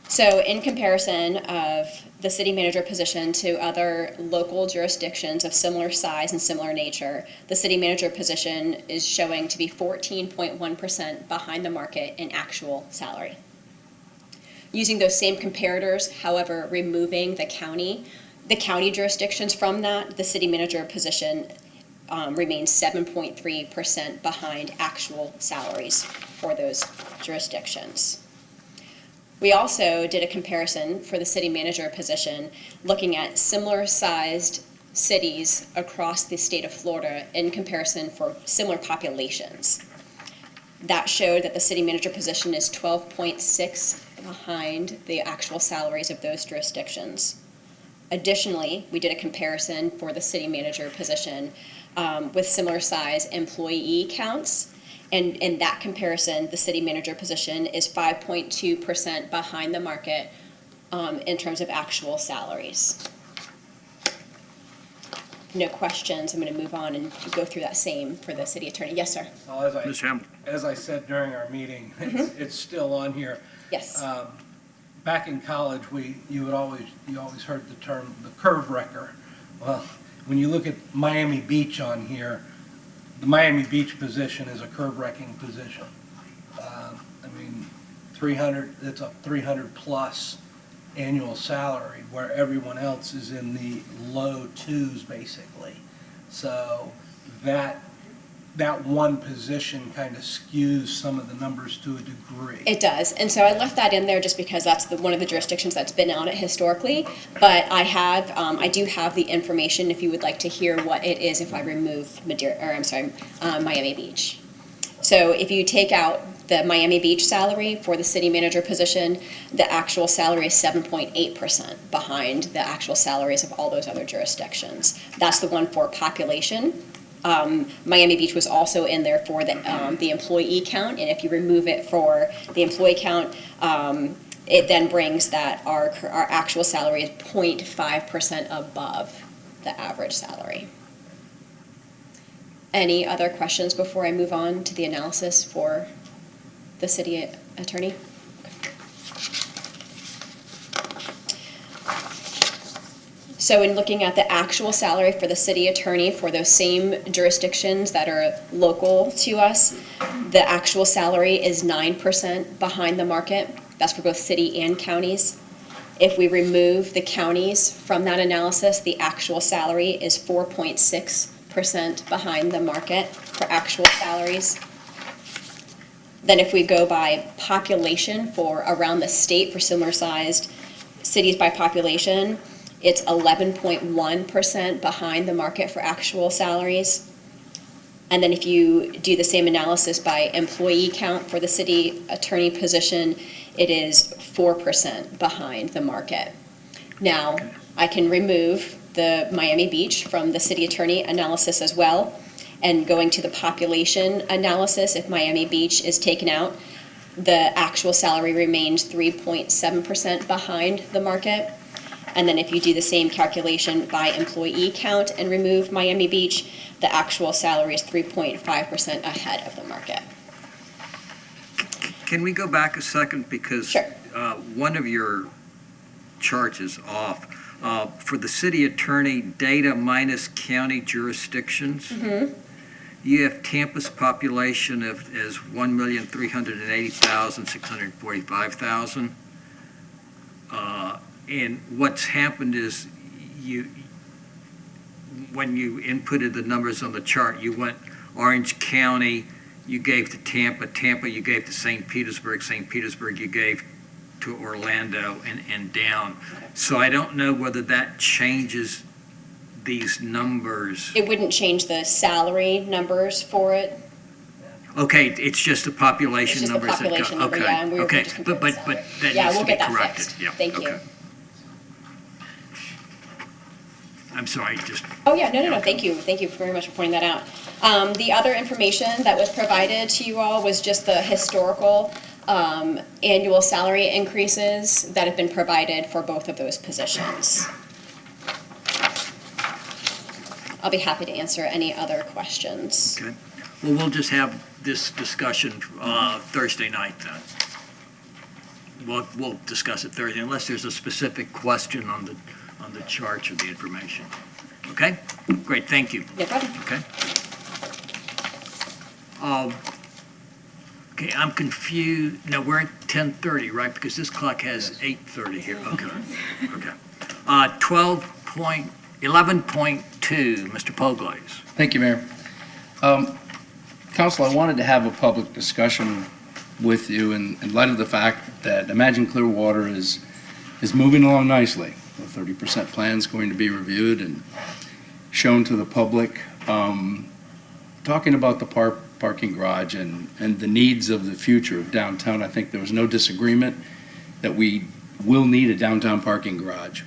So in comparison of the city manager position to other local jurisdictions of similar size and similar nature, the city manager position is showing to be 14.1% behind the market in actual salary. Using those same comparators, however, removing the county jurisdictions from that, the city manager position remains 7.3% behind actual salaries for those jurisdictions. We also did a comparison for the city manager position, looking at similar sized cities across the state of Florida in comparison for similar populations. That showed that the city manager position is 12.6 behind the actual salaries of those jurisdictions. Additionally, we did a comparison for the city manager position with similar size employee counts. And in that comparison, the city manager position is 5.2% behind the market in terms of actual salaries. No questions. I'm going to move on and go through that same for the city attorney. Yes, sir. Well, as I said during our meeting, it's still on here. Yes. Back in college, you always heard the term the curve wrecker. Well, when you look at Miami Beach on here, the Miami Beach position is a curve wrecking position. I mean, 300. It's a 300 plus annual salary, where everyone else is in the low twos, basically. So that one position kind of skews some of the numbers to a degree. It does, and so I left that in there just because that's one of the jurisdictions that's been on it historically. But I do have the information if you would like to hear what it is if I remove Miami Beach. So if you take out the Miami Beach salary for the city manager position, the actual salary is 7.8% behind the actual salaries of all those other jurisdictions. That's the one for population. Miami Beach was also in there for the employee count, and if you remove it for the employee count, it then brings that our actual salary is 0.5% above the average salary. Any other questions before I move on to the analysis for the city attorney? So in looking at the actual salary for the city attorney for those same jurisdictions that are local to us, the actual salary is 9% behind the market. That's for both city and counties. If we remove the counties from that analysis, the actual salary is 4.6% behind the market for actual salaries. Then if we go by population for around the state for similar sized cities by population, it's 11.1% behind the market for actual salaries. And then if you do the same analysis by employee count for the city attorney position, it is 4% behind the market. Now, I can remove the Miami Beach from the city attorney analysis as well. And going to the population analysis, if Miami Beach is taken out, the actual salary remains 3.7% behind the market. And then if you do the same calculation by employee count and remove Miami Beach, the actual salary is 3.5% ahead of the market. Can we go back a second, because one of your charts is off. For the city attorney, data minus county jurisdictions, you have Tampa's population as 1,380,645,000. And what's happened is when you inputted the numbers on the chart, you went Orange County, you gave to Tampa, you gave to St. Petersburg you gave to Orlando, and down. So I don't know whether that changes these numbers. It wouldn't change the salary numbers for it. Okay, it's just the population It's just the numbers. population number, okay, yeah, and we were okay, just but that Yeah, needs we'll to be get that corrected. fixed. Yeah, Thank you. okay. I'm sorry, just. Oh, yeah, no, thank you. Thank you very much for pointing that out. The other information that was provided to you all was just the historical annual salary increases that have been provided for both of those positions. I'll be happy to answer any other questions. Okay. Well, we'll just have this discussion Thursday night then. We'll discuss it Thursday, unless there's a specific question on the charts or the information. Okay? Great, thank you. No problem. Okay. Okay, I'm confused. No, we're at 10:30, right? Because this clock has 8:30 here. Okay. Okay. 11.2, Mr. Poglaze. Thank you, Mayor. Council, I wanted to have a public discussion with you in light of the fact that Imagine Clearwater is moving along nicely. The 30% plan is going to be reviewed and shown to the public. Talking about the parking garage and the needs of the future of downtown, I think there was no disagreement that we will need a downtown parking garage.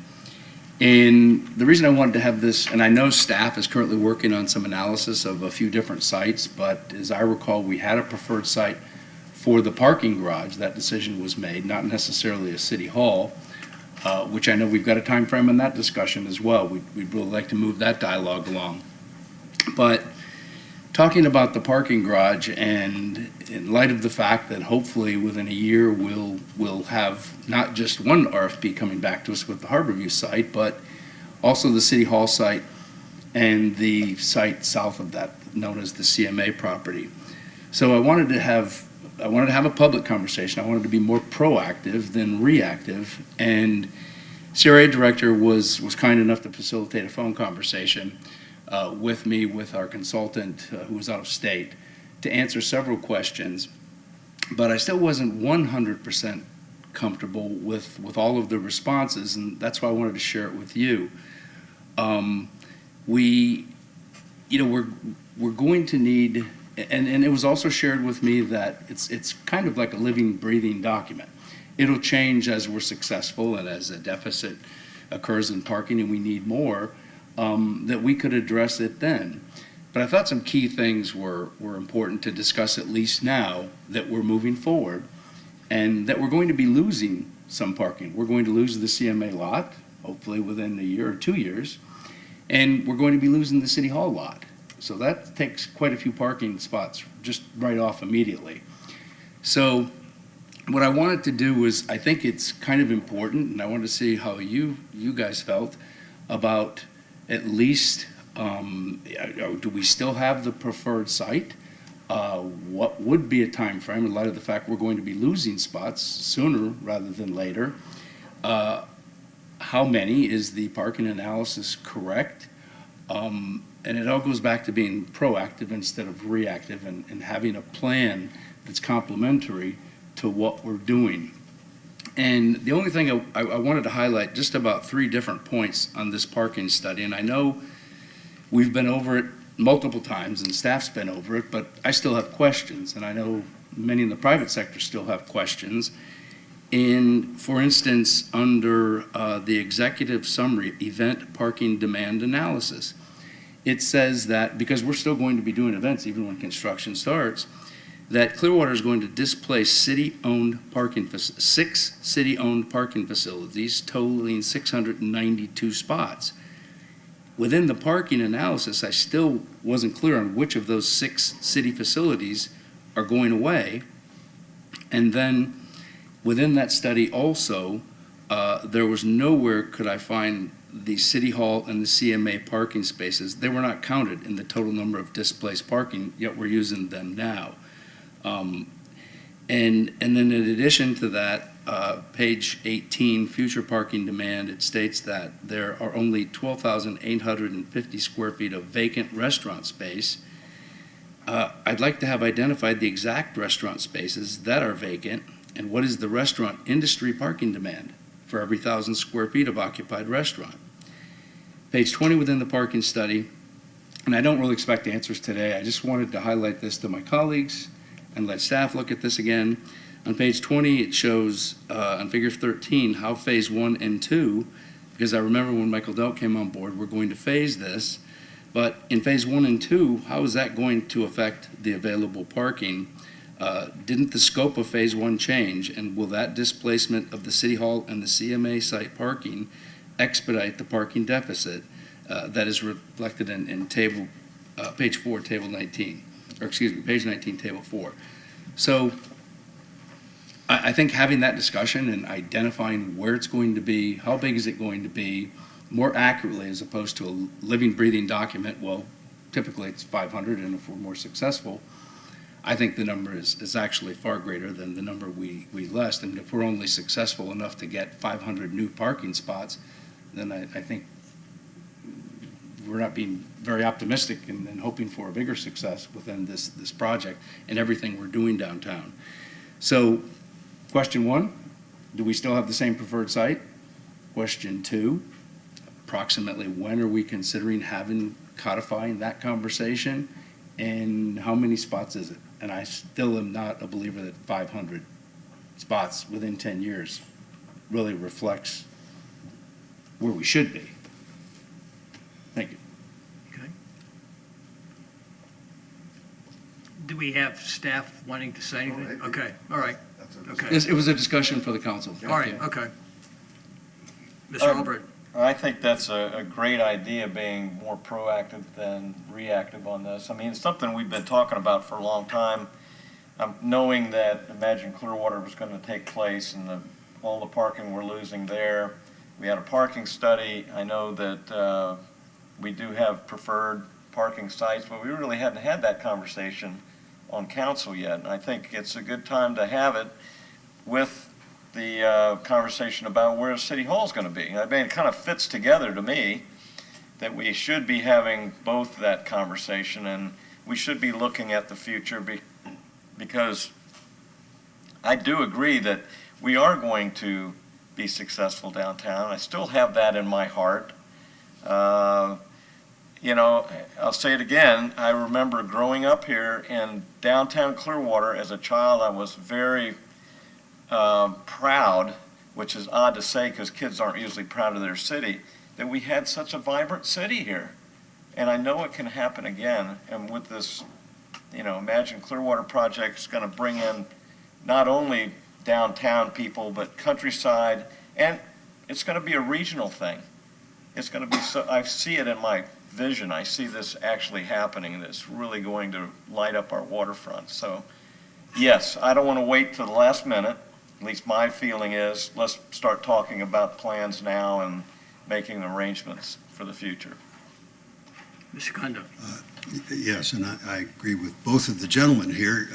And the reason I wanted to have this, and I know staff is currently working on some analysis of a few different sites, but as I recall, we had a preferred site for the parking garage. That decision was made, not necessarily a city hall, which I know we've got a time frame on that discussion as well. We'd really like to move that dialogue along. But talking about the parking garage, and in light of the fact that hopefully within a year we'll have not just one RFP coming back to us with the Harborview site, but also the City Hall site and the site south of that, known as the CMA property. So I wanted to have a public conversation. I wanted to be more proactive than reactive, and CRA director was kind enough to facilitate a phone conversation with me, with our consultant who was out of state, to answer several questions. But I still wasn't 100% comfortable with all of the responses, and that's why I wanted to share it with you. We're going to need, and it was also shared with me that it's kind of like a living, breathing document. It'll change as we're successful and as a deficit occurs in parking and we need more, that we could address it then. But I thought some key things were important to discuss at least now that we're moving forward and that we're going to be losing some parking. We're going to lose the CMA lot, hopefully within a year or 2 years, and we're going to be losing the City Hall lot. So that takes quite a few parking spots just right off immediately. So what I wanted to do was, I think it's kind of important, and I wanted to see how you guys felt about at least, do we still have the preferred site? What would be a time frame in light of the fact we're going to be losing spots sooner rather than later? How many? Is the parking analysis correct? And it all goes back to being proactive instead of reactive and having a plan that's complementary to what we're doing. And the only thing I wanted to highlight just about 3 different points on this parking study, and I know we've been over it multiple times and staff's been over it, but I still have questions, and I know many in the private sector still have questions. For instance, under the executive summary, event parking demand analysis, it says that, because we're still going to be doing events even when construction starts, that Clearwater is going to displace city-owned 6 city-owned parking facilities totaling 692 spots. Within the parking analysis, I still wasn't clear on which of those 6 city facilities are going away. And then within that study also, there was nowhere could I find the City Hall and the CMA parking spaces. They were not counted in the total number of displaced parking, yet we're using them now. And then in addition to that, page 18, future parking demand, it states that there are only 12,850 square feet of vacant restaurant space. I'd like to have identified the exact restaurant spaces that are vacant and what is the restaurant industry parking demand for every 1,000 square feet of occupied restaurant. Page 20 within the parking study, and I don't really expect answers today. I just wanted to highlight this to my colleagues and let staff look at this again. On page 20, it shows on figure 13 how phase 1 and 2, because I remember when Michael Delt came on board, we're going to phase this, but in phase 1 and 2, how is that going to affect the available parking? Didn't the scope of phase 1 change, and will that displacement of the City Hall and the CMA site parking expedite the parking deficit that is reflected in table, page 4, table 19, or excuse me, page 19, table 4. So I think having that discussion and identifying where it's going to be, how big is it going to be, more accurately as opposed to a living, breathing document, well, typically it's 500, and if we're more successful, I think the number is actually far greater than the number we list. And if we're only successful enough to get 500 new parking spots, then I think we're not being very optimistic and hoping for a bigger success within this project and everything we're doing downtown. So question 1, do we still have the same preferred site? Question 2, approximately when are we considering codifying that conversation, and how many spots is it? And I still am not a believer that 500 spots within 10 years really reflects where we should be. Thank you. Okay. Do we have staff wanting to say anything? Okay, all right. Okay. It was a discussion for the council. All right, okay. Mr. Albrecht. I think that's a great idea, being more proactive than reactive on this. I mean, it's something we've been talking about for a long time. Knowing that Imagine Clearwater was going to take place and all the parking we're losing there. We had a parking study. I know that we do have preferred parking sites, but we really hadn't had that conversation on council yet. And I think it's a good time to have it with the conversation about where City Hall is going to be. I mean, it kind of fits together to me that we should be having both that conversation, and we should be looking at the future because I do agree that we are going to be successful downtown. I still have that in my heart. You know, I'll say it again. I remember growing up here in downtown Clearwater as a child. I was very proud, which is odd to say because kids aren't usually proud of their city, that we had such a vibrant city here. And I know it can happen again, and with this, imagine Clearwater project's gonna bring in not only downtown people, but countryside, and it's gonna be a regional thing. It's gonna be I see it in my vision, I see this actually happening, and it's really going to light up our waterfront. So, yes, I don't wanna wait till the last minute. At least my feeling is, let's start talking about plans now and making arrangements for the future. Mr. Kondo. Yes, and I agree with both of the gentlemen here.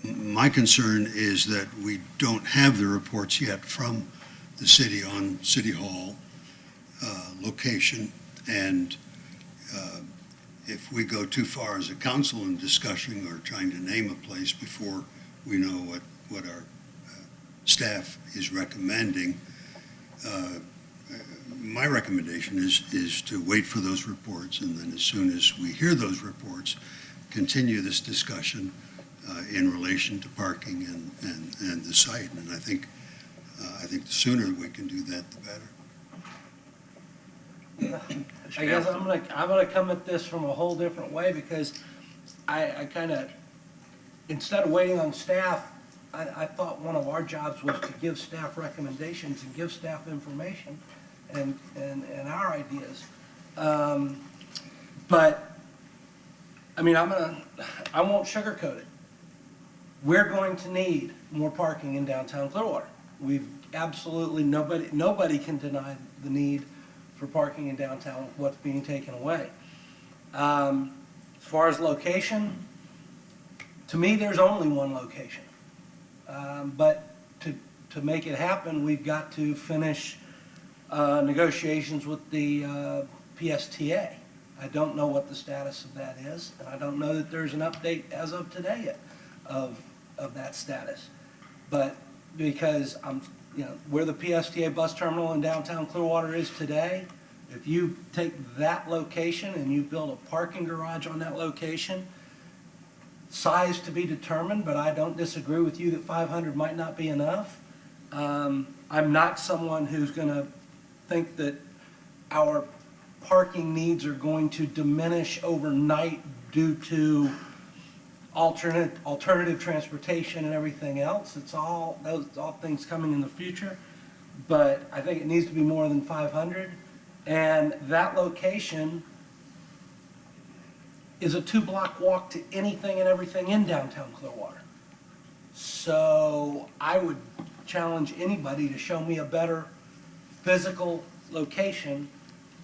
My concern is that we don't have the reports yet from the city on City Hall location, and if we go too far as a council in discussing or trying to name a place before we know what our staff is recommending, my recommendation is to wait for those reports, and then as soon as we hear those reports, continue this discussion in relation to parking and the site. And I think the sooner we can do that, the better. I guess I'm gonna come at this from a whole different way, because I kind of, instead of waiting on staff, I thought one of our jobs was to give staff recommendations and give staff information and our ideas. But, I mean, I won't sugarcoat it. We're going to need more parking in downtown Clearwater. We've absolutely, nobody can deny the need for parking in downtown with what's being taken away. As far as location, to me, there's only one location. But to make it happen, we've got to finish negotiations with the PSTA. I don't know what the status of that is, and I don't know that there's an update as of today yet of that status. But because where the PSTA bus terminal in downtown Clearwater is today, if you take that location and you build a parking garage on that location, size to be determined, but I don't disagree with you that 500 might not be enough. I'm not someone who's going to think that our parking needs are going to diminish overnight due to alternative transportation and everything else. Those all things coming in the future. But I think it needs to be more than 500. And that location is a 2-block walk to anything and everything in downtown Clearwater. So I would challenge anybody to show me a better physical location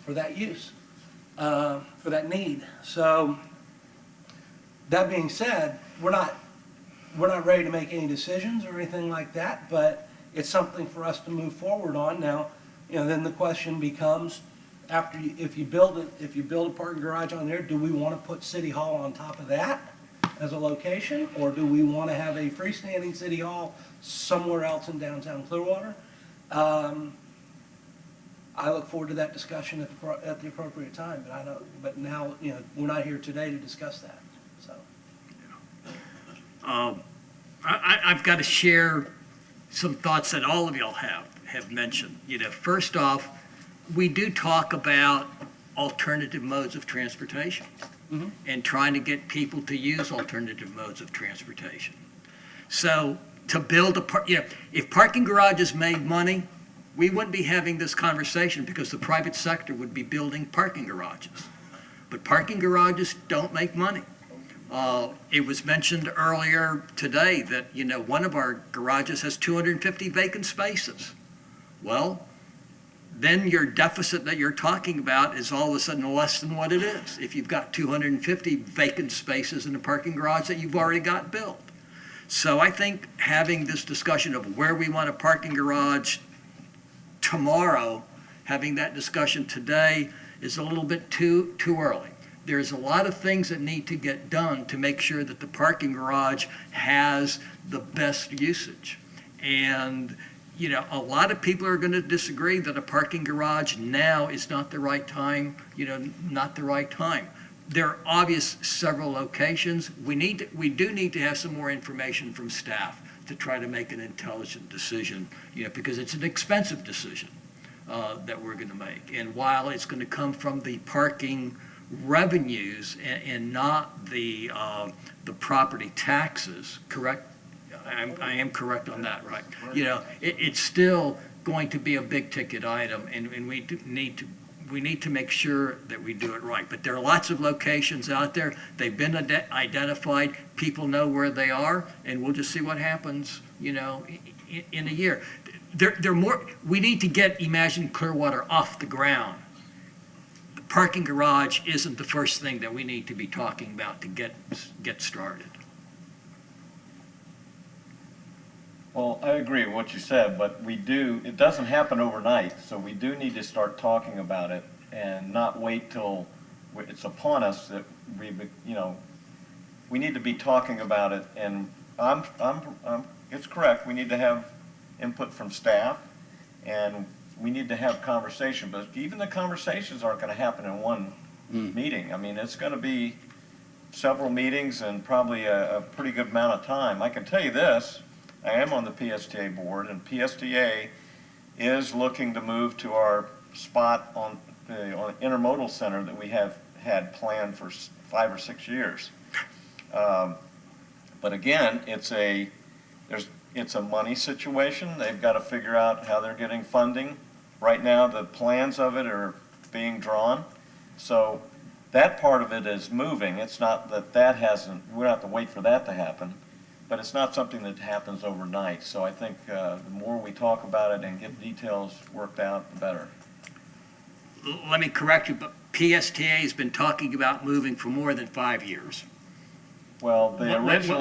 for that use, for that need. So that being said, we're not ready to make any decisions or anything like that, but it's something for us to move forward on. Now, then the question becomes, if you build a parking garage on there, do we want to put City Hall on top of that as a location, or do we want to have a freestanding City Hall somewhere else in downtown Clearwater? I look forward to that discussion at the appropriate time, but now, we're not here today to discuss that, so. I've got to share some thoughts that all of y'all have mentioned. First off, we do talk about alternative modes of transportation and trying to get people to use alternative modes of transportation. So to build if parking garages made money, we wouldn't be having this conversation because the private sector would be building parking garages. But parking garages don't make money. It was mentioned earlier today that, one of our garages has 250 vacant spaces. Well, then your deficit that you're talking about is all of a sudden less than what it is if you've got 250 vacant spaces in a parking garage that you've already got built. So I think having this discussion of where we want a parking garage tomorrow, having that discussion today is a little bit too early. There's a lot of things that need to get done to make sure that the parking garage has the best usage. And a lot of people are going to disagree that a parking garage now is not the right time, not the right time. There are obvious several locations. We do need to have some more information from staff to try to make an intelligent decision, because it's an expensive decision. that we're going to make. And while it's going to come from the parking revenues and not the property taxes, correct? I am correct on that, right? You know, it's still going to be a big ticket item, and we need to make sure that we do it right. But there are lots of locations out there. They've been identified. People know where they are, and we'll just see what happens, you know, in a year. They're more. We need to get Imagine Clearwater off the ground. The parking garage isn't the first thing that we need to be talking about to get started. Well, I agree with what you said, but it doesn't happen overnight, so we do need to start talking about it and not wait till it's upon us that we need to be talking about it, and it's correct, we need to have input from staff, and we need to have conversation, but even the conversations aren't going to happen in one meeting. I mean, it's going to be several meetings and probably a pretty good amount of time. I can tell you this, I am on the PSTA board, and PSTA is looking to move to our spot on the intermodal center that we have had planned for 5 or 6 years. But again, it's a money situation. They've got to figure out how they're getting funding. Right now, the plans of it are being drawn. So that part of it is moving. It's not that hasn't, we don't have to wait for that to happen. But it's not something that happens overnight. So I think the more we talk about it and get details worked out, the better. Let me correct you, but PSTA has been talking about moving for more than 5 years. Well, the original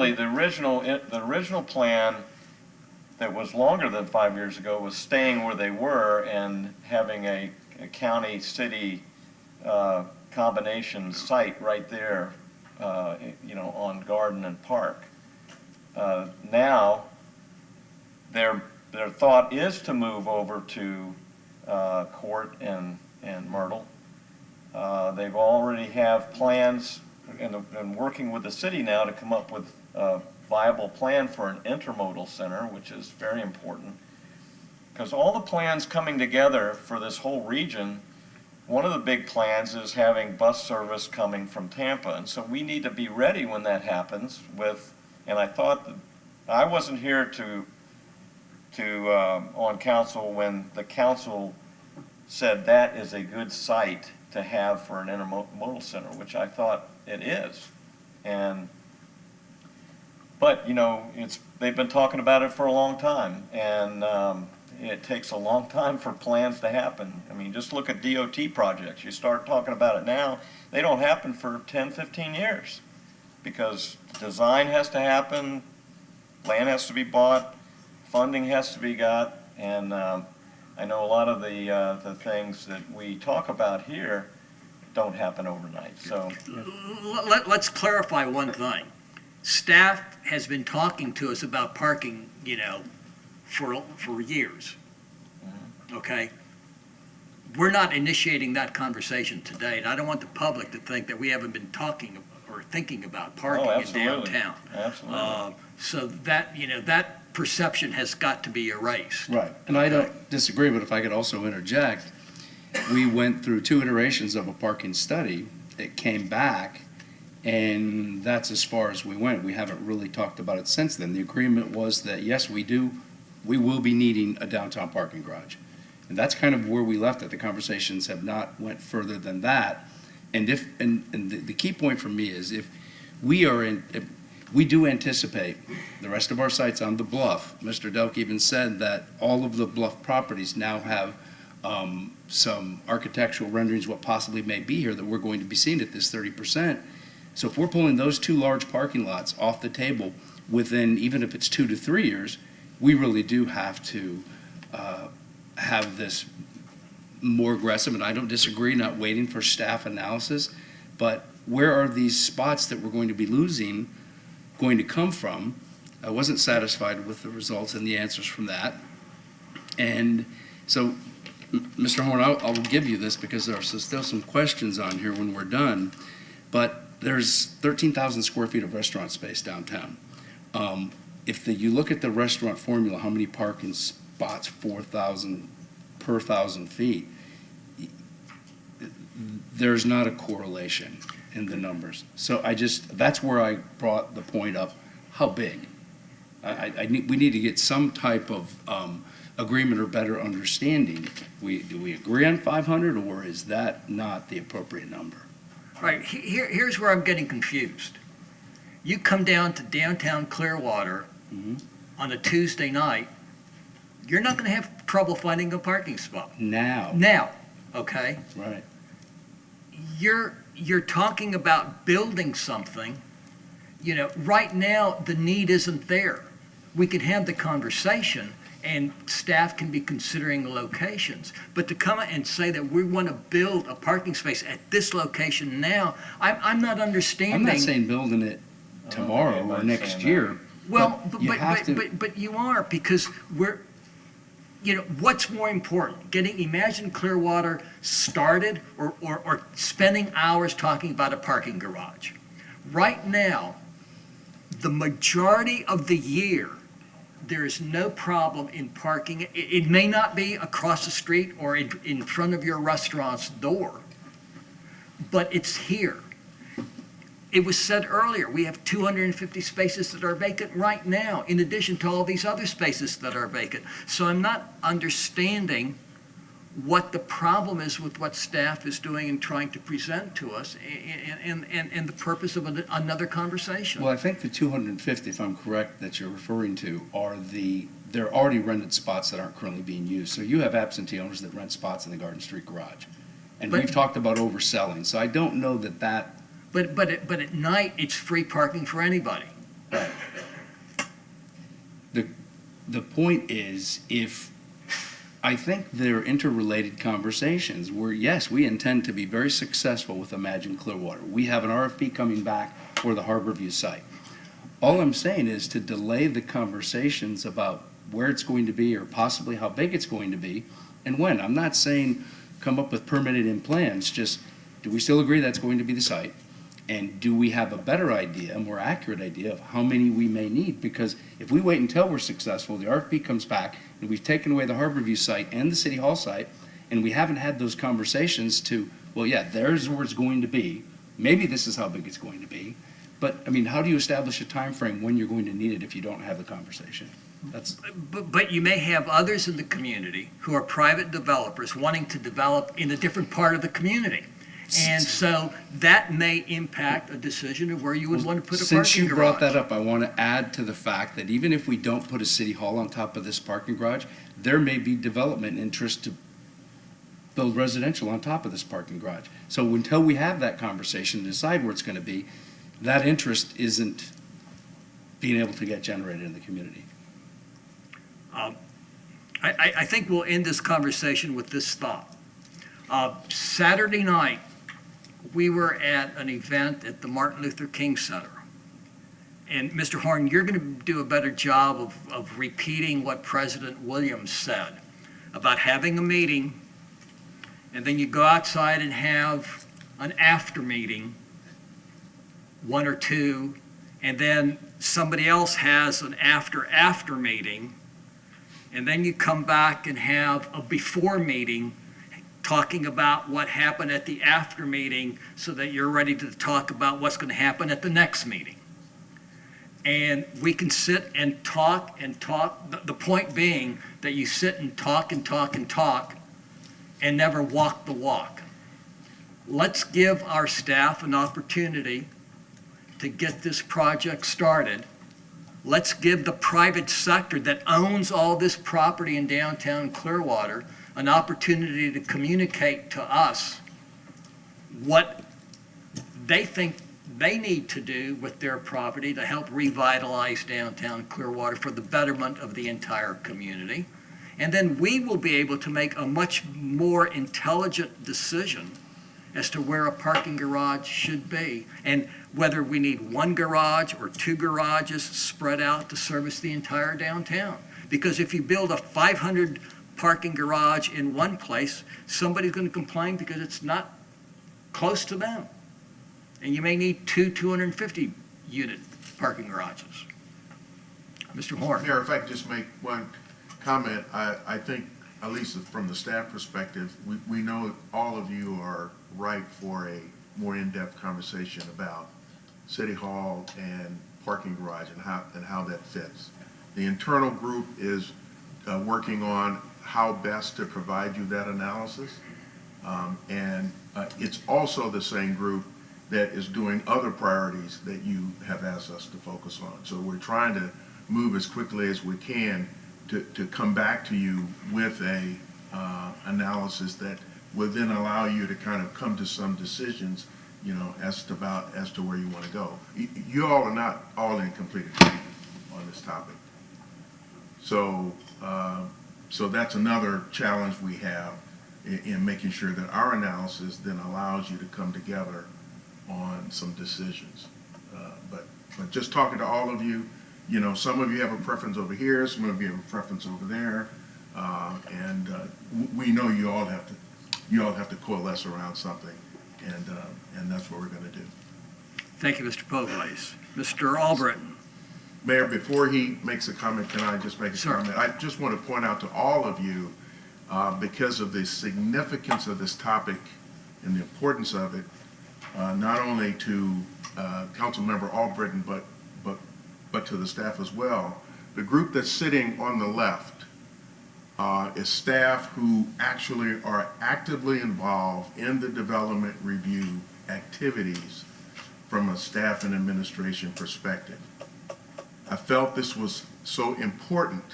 plan that was longer than 5 years ago was staying where they were and having a county-city combination site right there, on Garden and Park. Now, their thought is to move over to Court and Myrtle. They've already have plans and working with the city now to come up with a viable plan for an intermodal center, which is very important. Because all the plans coming together for this whole region, one of the big plans is having bus service coming from Tampa. And so we need to be ready when that happens and I thought that I wasn't here on council when the council said that is a good site to have for an intermodal center, which I thought it is. But they've been talking about it for a long time, and it takes a long time for plans to happen. I mean, just look at DOT projects. You start talking about it now, they don't happen for 10, 15 years. Because design has to happen, land has to be bought, funding has to be got, and I know a lot of the things that we talk about here don't happen overnight. So let's clarify one thing. Staff has been talking to us about parking, for years. Okay? We're not initiating that conversation today, and I don't want the public to think that we haven't been talking or thinking about parking in downtown. Absolutely. So that, that perception has got to be erased. Right. And I don't disagree, but if I could also interject, we went through 2 iterations of a parking study. It came back, and that's as far as we went. We haven't really talked about it since then. The agreement was that, yes, we will be needing a downtown parking garage. And that's kind of where we left it. The conversations have not went further than that. And the key point for me is if we do anticipate the rest of our sites on the bluff. Mr. Delk even said that all of the bluff properties now have some architectural renderings, what possibly may be here, that we're going to be seeing at this 30%. So if we're pulling those 2 large parking lots off the table within, even if it's 2 to 3 years, we really do have to have this more aggressive, and I don't disagree, not waiting for staff analysis, but where are these spots that we're going to be losing going to come from? I wasn't satisfied with the results and the answers from that. And so, Mr. Horn, I'll give you this because there are still some questions on here when we're done, but there's 13,000 square feet of restaurant space downtown. If you look at the restaurant formula, how many parking spots? 4,000 per 1,000 feet, there's not a correlation in the numbers. So that's where I brought the point up, how big? We need to get some type of agreement or better understanding. Do we agree on 500, or is that not the appropriate number? Right, here's where I'm getting confused. You come down to downtown Clearwater on a Tuesday night, you're not going to have trouble finding a parking spot. Now, okay? Right. You're talking about building something. You know, right now, the need isn't there. We can have the conversation, and staff can be considering the locations. But to come and say that we want to build a parking space at this location now, I'm not understanding. I'm not saying building it tomorrow or next year. Well, but you are, because what's more important? Imagine Clearwater started or spending hours talking about a parking garage. Right now, the majority of the year, there is no problem in parking. It may not be across the street or in front of your restaurant's door, but it's here. It was said earlier, we have 250 spaces that are vacant right now, in addition to all these other spaces that are vacant. So I'm not understanding what the problem is with what staff is doing and trying to present to us, and the purpose of another conversation. Well, I think the 250, if I'm correct, that you're referring to they're already rented spots that aren't currently being used. So you have absentee owners that rent spots in the Garden Street garage. And we've talked about overselling, so I don't know that. But at night, it's free parking for anybody. Right. The point is, I think they're interrelated conversations where, yes, we intend to be very successful with Imagine Clearwater. We have an RFP coming back for the Harborview site. All I'm saying is to delay the conversations about where it's going to be or possibly how big it's going to be and when. I'm not saying come up with permitted in plans, just do we still agree that's going to be the site? And do we have a better idea, a more accurate idea of how many we may need? Because if we wait until we're successful, the RFP comes back, and we've taken away the Harborview site and the City Hall site, and we haven't had those conversations well, yeah, there's where it's going to be. Maybe this is how big it's going to be. But, I mean, how do you establish a time frame when you're going to need it if you don't have the conversation? But you may have others in the community who are private developers wanting to develop in a different part of the community. And so that may impact a decision of where you would want to put a parking garage. Since you brought that up, I want to add to the fact that even if we don't put a city hall on top of this parking garage, there may be development interest to build residential on top of this parking garage. So until we have that conversation and decide where it's going to be, that interest isn't being able to get generated in the community. I think we'll end this conversation with this thought. Saturday night, we were at an event at the Martin Luther King Center. And Mr. Horn, you're going to do a better job of repeating what President Williams said about having a meeting, and then you go outside and have an after meeting, one or two, and then somebody else has an after meeting, and then you come back and have a before meeting talking about what happened at the after meeting so that you're ready to talk about what's going to happen at the next meeting. And we can sit and talk and talk, the point being that you sit and talk and talk and talk and never walk the walk. Let's give our staff an opportunity to get this project started. Let's give the private sector that owns all this property in downtown Clearwater an opportunity to communicate to us what they think they need to do with their property to help revitalize downtown Clearwater for the betterment of the entire community. And then we will be able to make a much more intelligent decision as to where a parking garage should be, and whether we need one garage or two garages spread out to service the entire downtown. Because if you build a 500 parking garage in one place, somebody's going to complain because it's not close to them. And you may need 250 unit parking garages. Mr. Horn. Mayor, if I could just make one comment, I think at least from the staff perspective, we know all of you are ripe for a more in-depth conversation about City Hall and parking garage and how that fits. The internal group is working on how best to provide you that analysis. And it's also the same group that is doing other priorities that you have asked us to focus on. So we're trying to move as quickly as we can to come back to you with a analysis that will then allow you to kind of come to some decisions, as to where you want to go. You all are not all in complete agreement on this topic. So that's another challenge we have in making sure that our analysis then allows you to come together on some decisions. But just talking to all of you, some of you have a preference over here, some of you have a preference over there, and we know you all have to coalesce around something, and that's what we're going to do. Thank you, Mr. Povlace. Mr. Albritton. Mayor, before he makes a comment, can I just make a comment? I just want to point out to all of you, because of the significance of this topic and the importance of it, not only to Councilmember Albritton, but to the staff as well. The group that's sitting on the left is staff who actually are actively involved in the development review activities from a staff and administration perspective. I felt this was so important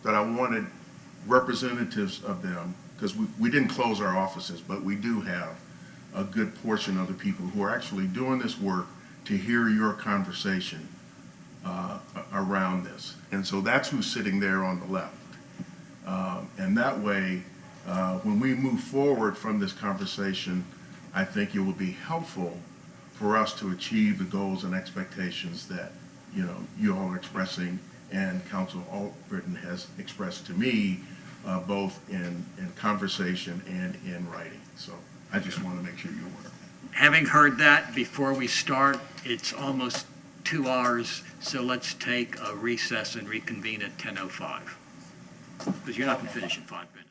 that I wanted representatives of them, because we didn't close our offices, but we do have a good portion of the people who are actually doing this work to hear your conversation around this. And so that's who's sitting there on the left. And that way, when we move forward from this conversation, I think it will be helpful for us to achieve the goals and expectations that you all are expressing, and Council Albritton has expressed to me, both in conversation and in writing. So I just want to make sure you're aware. Having heard that, before we start, it's almost 2 hours, so let's take a recess and reconvene at 10:05, because you're not going to finish in 5 minutes.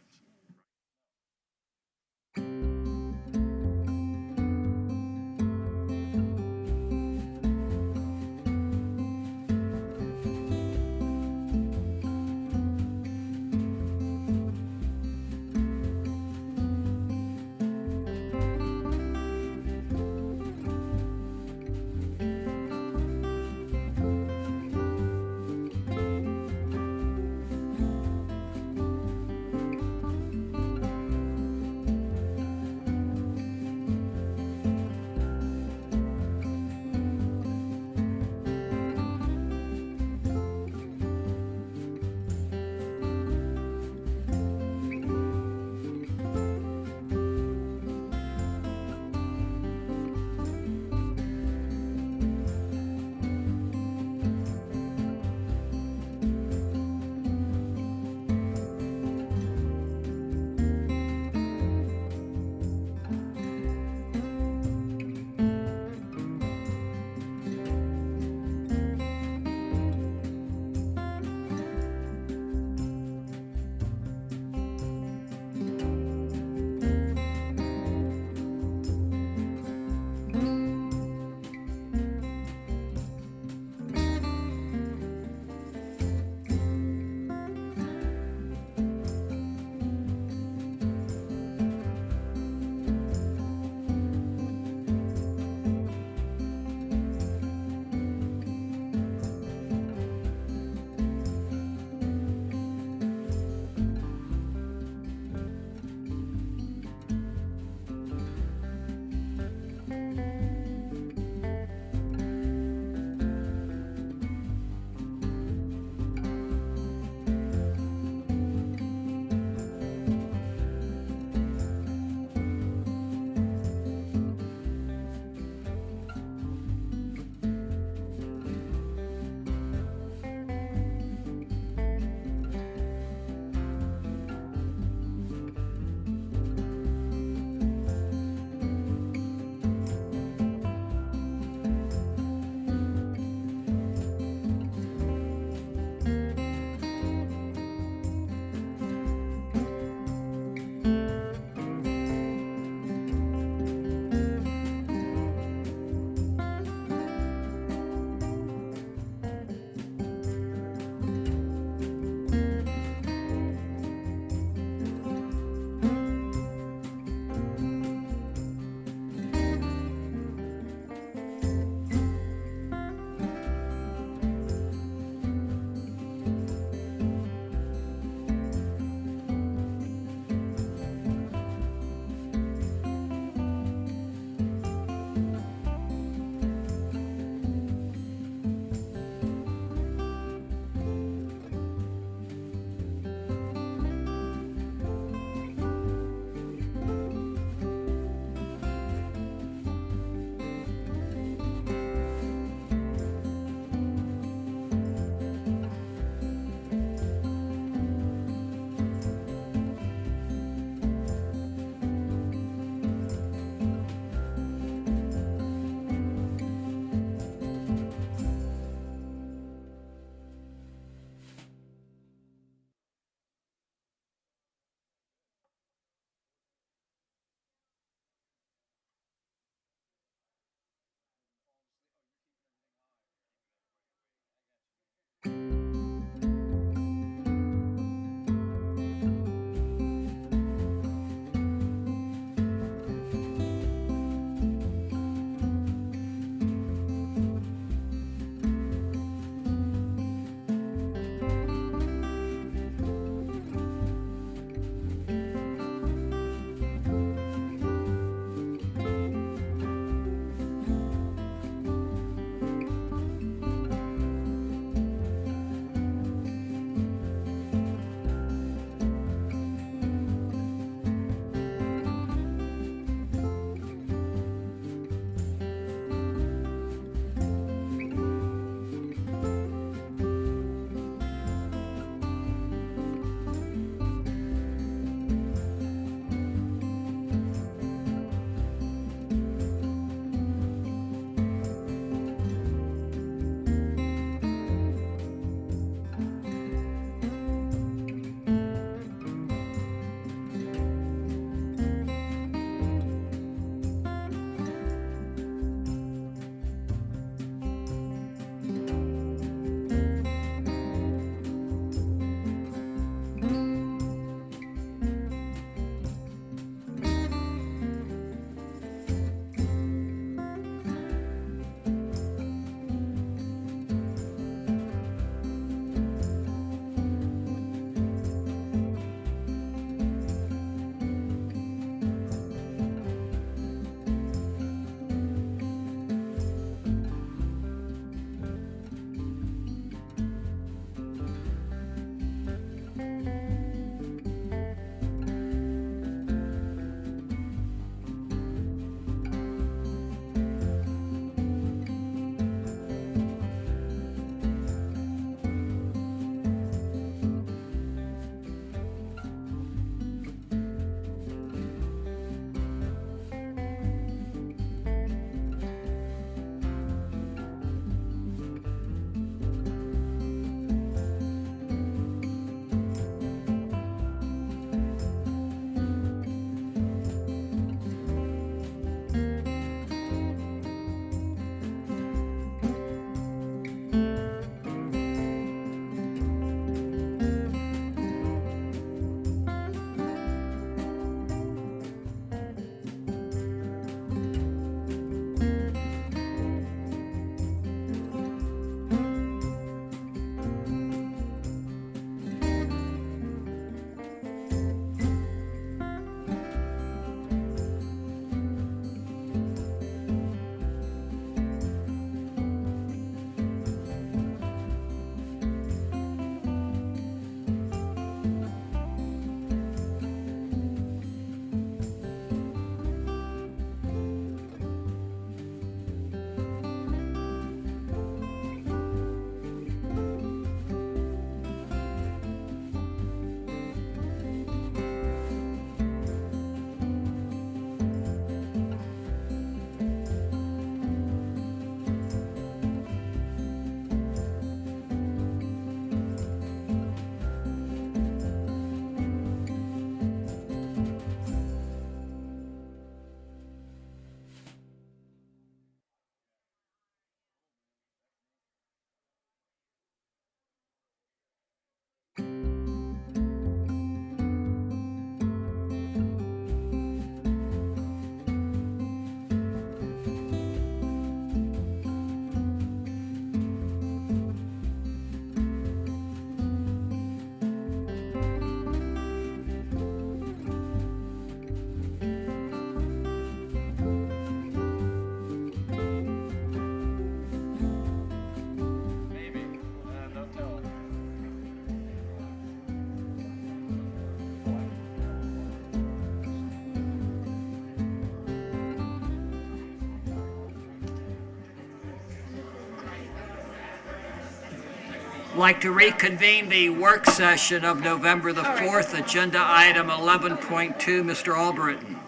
Like to reconvene the work session of November the 4th, agenda item 11.2, Mr. Albritton.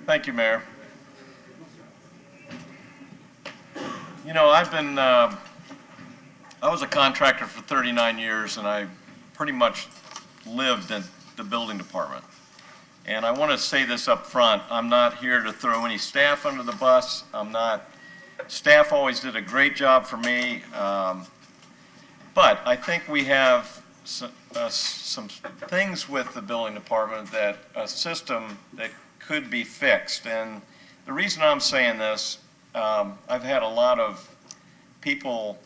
Thank you, Mayor. You know, I was a contractor for 39 years, and I pretty much lived in the building department. And I want to say this up front, I'm not here to throw any staff under the bus. Staff always did a great job for me, but I think we have some things with the building department that a system that could be fixed. And the reason I'm saying this, I've had a lot of people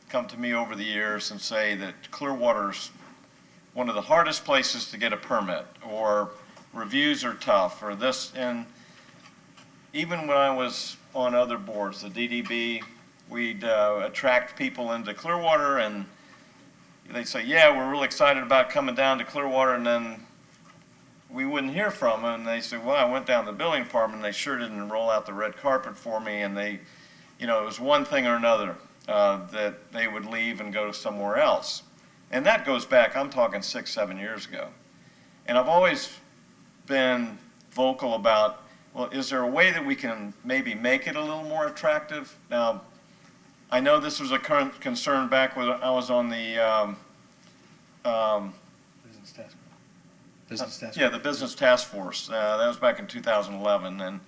come to me over the years and say that Clearwater's one of the hardest places to get a permit, or reviews are tough, or this. And even when I was on other boards, the DDB, we'd attract people into Clearwater, and they'd say, yeah, we're really excited about coming down to Clearwater, and then we wouldn't hear from them, and they said, well, I went down to the building department, and they sure didn't roll out the red carpet for me, and they, you know, it was one thing or another that they would leave and go somewhere else. And that goes back, I'm talking 6, 7 years ago. And I've always been vocal about, well, is there a way that we can maybe make it a little more attractive? Now, I know this was a current concern back when I was on the Business task. Yeah, the business task force. That was back in 2011, and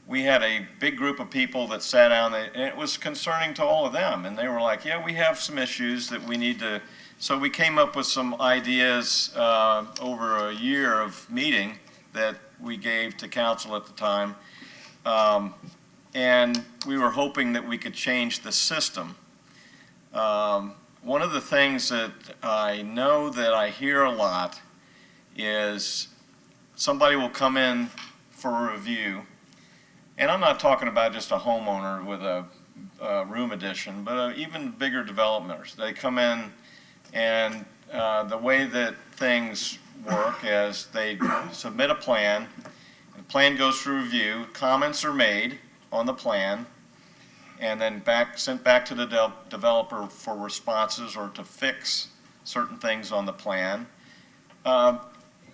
we had a big group of people that sat down, and it was concerning to all of them. And they were like, yeah, we have some issues that we need to. So we came up with some ideas over a year of meeting that we gave to council at the time. And we were hoping that we could change the system. One of the things that I know that I hear a lot is somebody will come in for a review, and I'm not talking about just a homeowner with a room addition, but even bigger developers. They come in, and the way that things work is they submit a plan, the plan goes through review, comments are made on the plan, and then sent back to the developer for responses or to fix certain things on the plan.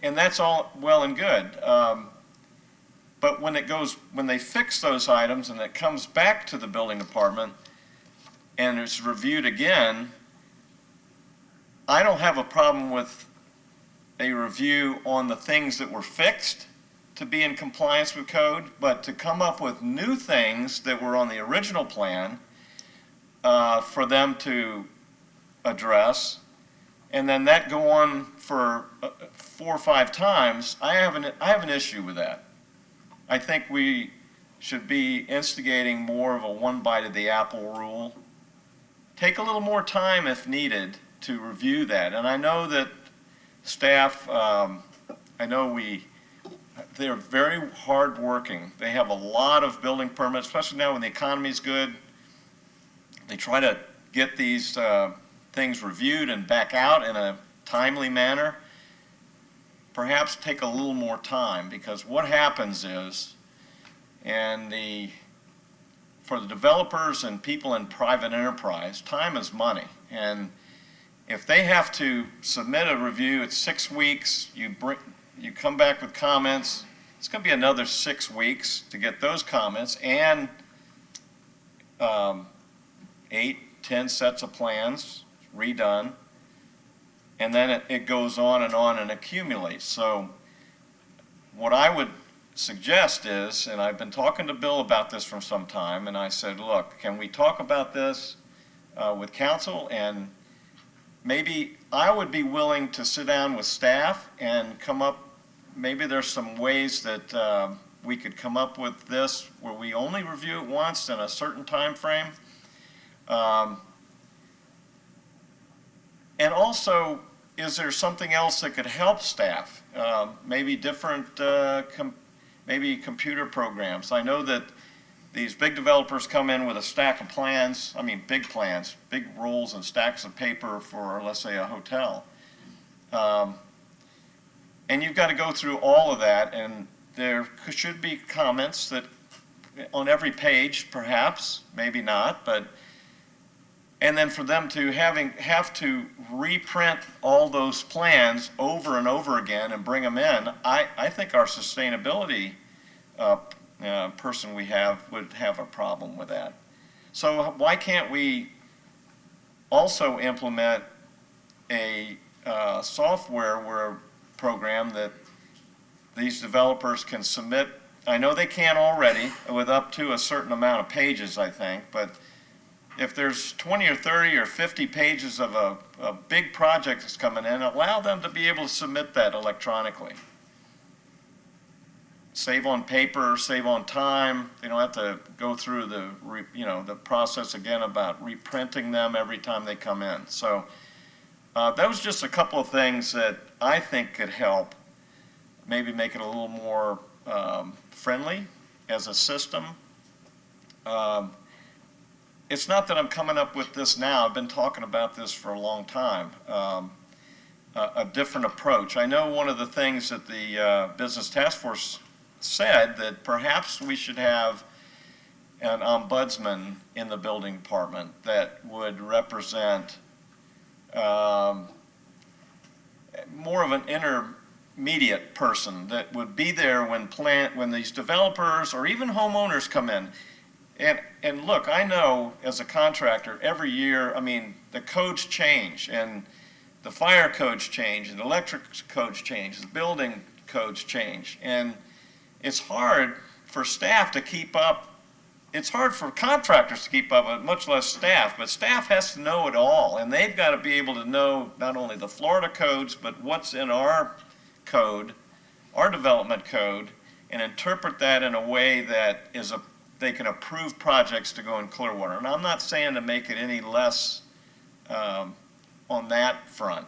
And that's all well and good. But when they fix those items and it comes back to the building department and it's reviewed again, I don't have a problem with a review on the things that were fixed to be in compliance with code, but to come up with new things that were on the original plan for them to address, and then that go on for 4 or 5 times, I have an issue with that. I think we should be instigating more of a one bite of the apple rule. Take a little more time if needed to review that. And I know that staff, they're very hardworking. They have a lot of building permits, especially now when the economy's good. They try to get these things reviewed and back out in a timely manner. Perhaps take a little more time, because what happens is, for the developers and people in private enterprise, time is money. And if they have to submit a review, it's 6 weeks, you come back with comments, it's going to be another 6 weeks to get those comments, and 8, 10 sets of plans redone, and then it goes on and accumulates. So what I would suggest is, and I've been talking to Bill about this for some time, and I said, look, can we talk about this with council? And maybe I would be willing to sit down with staff and come up, maybe there's some ways that we could come up with this where we only review it once in a certain time frame. And also, is there something else that could help staff? Maybe different, maybe computer programs. I know that these big developers come in with a stack of plans, I mean big plans, big rolls and stacks of paper for, let's say, a hotel. And you've got to go through all of that, and there should be comments that on every page, perhaps, maybe not, but, and then for them to have to reprint all those plans over and over again and bring them in, I think our sustainability person we have would have a problem with that. So why can't we also implement a software program that these developers can submit? I know they can already with up to a certain amount of pages, I think, but if there's 20 or 30 or 50 pages of a big project that's coming in, allow them to be able to submit that electronically. Save on paper, save on time. They don't have to go through the process again about reprinting them every time they come in. So that was just a couple of things that I think could help maybe make it a little more friendly as a system. It's not that I'm coming up with this now. I've been talking about this for a long time. A different approach. I know one of the things that the Business Task Force said that perhaps we should have an ombudsman in the building department that would represent more of an intermediate person that would be there when these developers or even homeowners come in. And look, I know as a contractor, every year, I mean, the codes change, and the fire codes change, and the electric codes change, the building codes change, and it's hard for staff to keep up. It's hard for contractors to keep up, much less staff, but staff has to know it all, and they've got to be able to know not only the Florida codes, but what's in our code, our development code, and interpret that in a way that they can approve projects to go in Clearwater. And I'm not saying to make it any less on that front,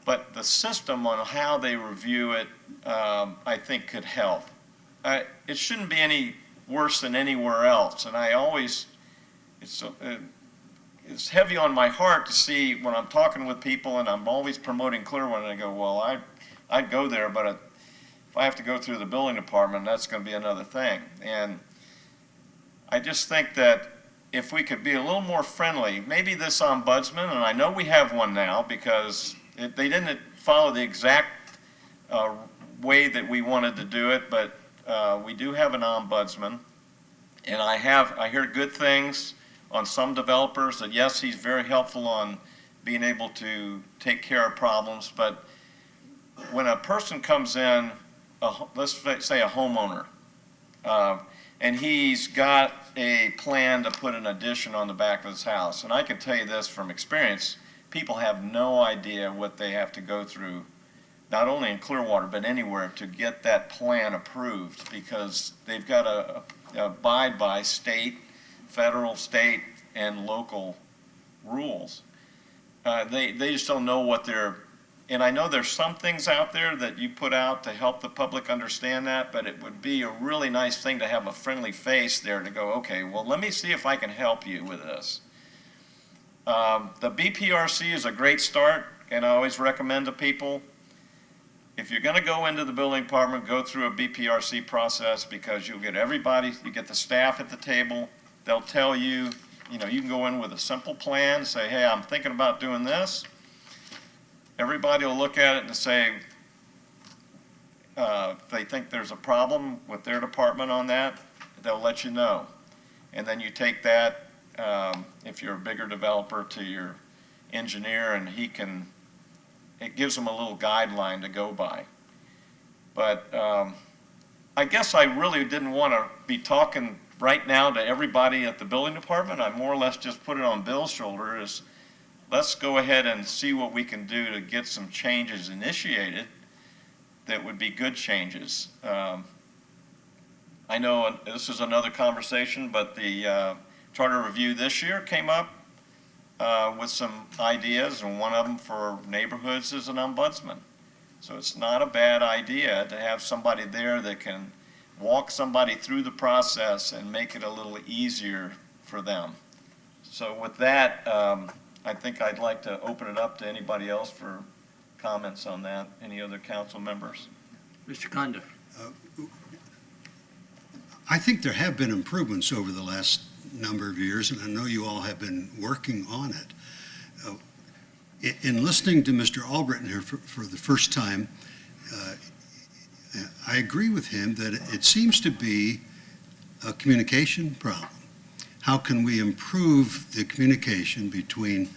but the system on how they review it, I think could help. It shouldn't be any worse than anywhere else. And it's heavy on my heart to see when I'm talking with people and I'm always promoting Clearwater, and I go, well, I'd go there, but if I have to go through the building department, that's going to be another thing. And I just think that if we could be a little more friendly, maybe this ombudsman, and I know we have one now because they didn't follow the exact way that we wanted to do it, but we do have an ombudsman, and I hear good things on some developers that yes, he's very helpful on being able to take care of problems, but when a person comes in, let's say a homeowner, and he's got a plan to put an addition on the back of his house, and I can tell you this from experience, people have no idea what they have to go through, not only in Clearwater, but anywhere, to get that plan approved, because they've got to abide by federal, state, and local rules. They just don't know what and I know there's some things out there that you put out to help the public understand that, but it would be a really nice thing to have a friendly face there to go, okay, well, let me see if I can help you with this. The BPRC is a great start, and I always recommend to people, if you're going to go into the building department, go through a BPRC process, because you'll get everybody, you get the staff at the table, they'll tell you, you can go in with a simple plan, say, hey, I'm thinking about doing this. Everybody will look at it and say, if they think there's a problem with their department on that, they'll let you know. And then you take that, if you're a bigger developer, to your engineer, and it gives them a little guideline to go by. But I guess I really didn't want to be talking right now to everybody at the building department. I more or less just put it on Bill's shoulder is, let's go ahead and see what we can do to get some changes initiated that would be good changes. I know this is another conversation, but the charter review this year came up with some ideas, and one of them for neighborhoods is an ombudsman. So it's not a bad idea to have somebody there that can walk somebody through the process and make it a little easier for them. So with that, I think I'd like to open it up to anybody else for comments on that. Any other council members? Mr. Conda. I think there have been improvements over the last number of years, and I know you all have been working on it. In listening to Mr. Albritton here for the first time, I agree with him that it seems to be a communication problem. How can we improve the communication between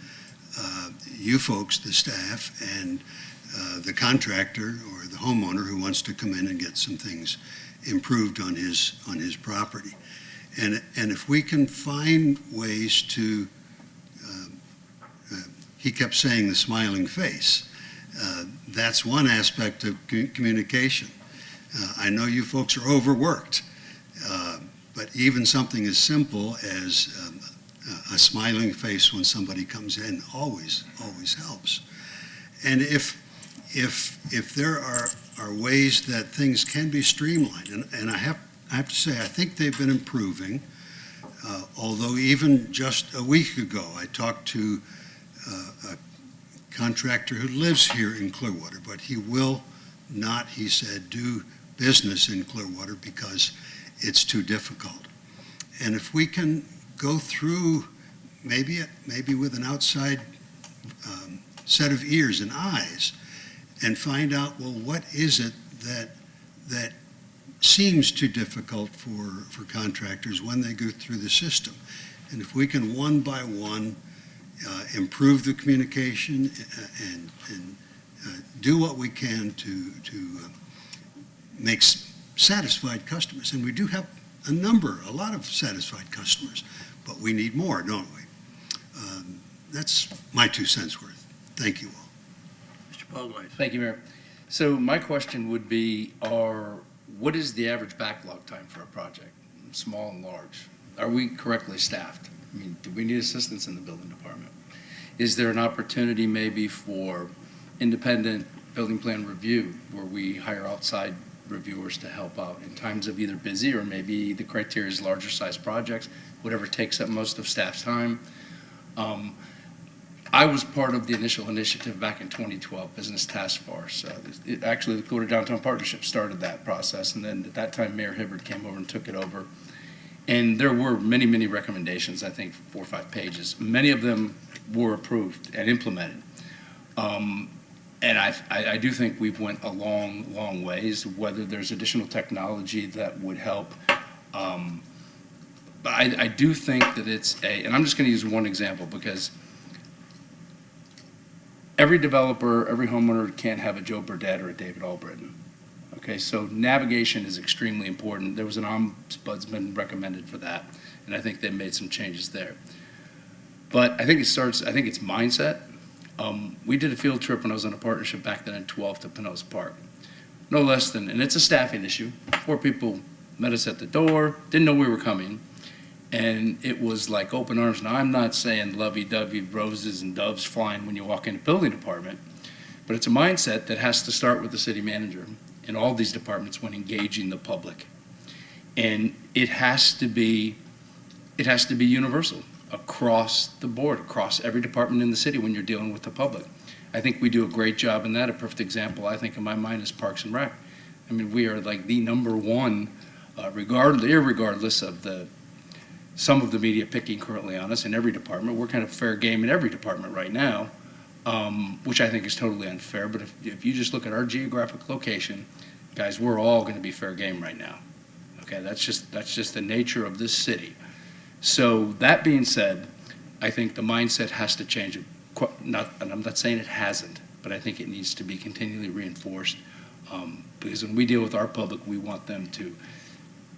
you folks, the staff, and the contractor or the homeowner who wants to come in and get some things improved on his property? And if we can find ways to, he kept saying the smiling face. That's one aspect of communication. I know you folks are overworked, but even something as simple as a smiling face when somebody comes in always helps. And if there are ways that things can be streamlined, and I have to say, I think they've been improving, although even just a week ago, I talked to a contractor who lives here in Clearwater, but he will not, he said, do business in Clearwater because it's too difficult. And if we can go through, maybe with an outside set of ears and eyes, and find out, well, what is it that seems too difficult for contractors when they go through the system? And if we can one by one improve the communication and do what we can to make satisfied customers, and we do have a lot of satisfied customers, but we need more, don't we? That's my 2 cents worth. Thank you all. Mr. Pogwise. Thank you, Mayor. So my question would be, what is the average backlog time for a project, small and large? Are we correctly staffed? I mean, do we need assistance in the building department? Is there an opportunity maybe for independent building plan review where we hire outside reviewers to help out in times of either busy or maybe the criteria is larger size projects, whatever takes up most of staff's time? I was part of the initial initiative back in 2012, Business Task Force. Actually, the Clearwater Downtown Partnership started that process, and then at that time, Mayor Hibbard came over and took it over. And there were many, many recommendations, I think 4 or 5 pages. Many of them were approved and implemented. And I do think we've went a long ways, whether there's additional technology that would help. But I do think that and I'm just going to use one example because every developer, every homeowner can't have a Joe Burdette or a David Albritton. Okay, so navigation is extremely important. There was an ombudsman recommended for that, and I think they made some changes there. But I think it's mindset. We did a field trip when I was on a partnership back then in 12 to Pinellas Park. No less than, and it's a staffing issue, 4 people met us at the door, didn't know we were coming, and it was like open arms. Now, I'm not saying lovey-dovey roses and doves flying when you walk in the building department, but it's a mindset that has to start with the city manager in all these departments when engaging the public. And it has to be universal across the board, across every department in the city when you're dealing with the public. I think we do a great job in that. A perfect example, I think, in my mind, is Parks and Rec. I mean, we are like the #1, irregardless of some of the media picking currently on us in every department. We're kind of fair game in every department right now, which I think is totally unfair. But if you just look at our geographic location, guys, we're all going to be fair game right now. Okay, that's just the nature of this city. So that being said, I think the mindset has to change. And I'm not saying it hasn't, but I think it needs to be continually reinforced because when we deal with our public, we want them to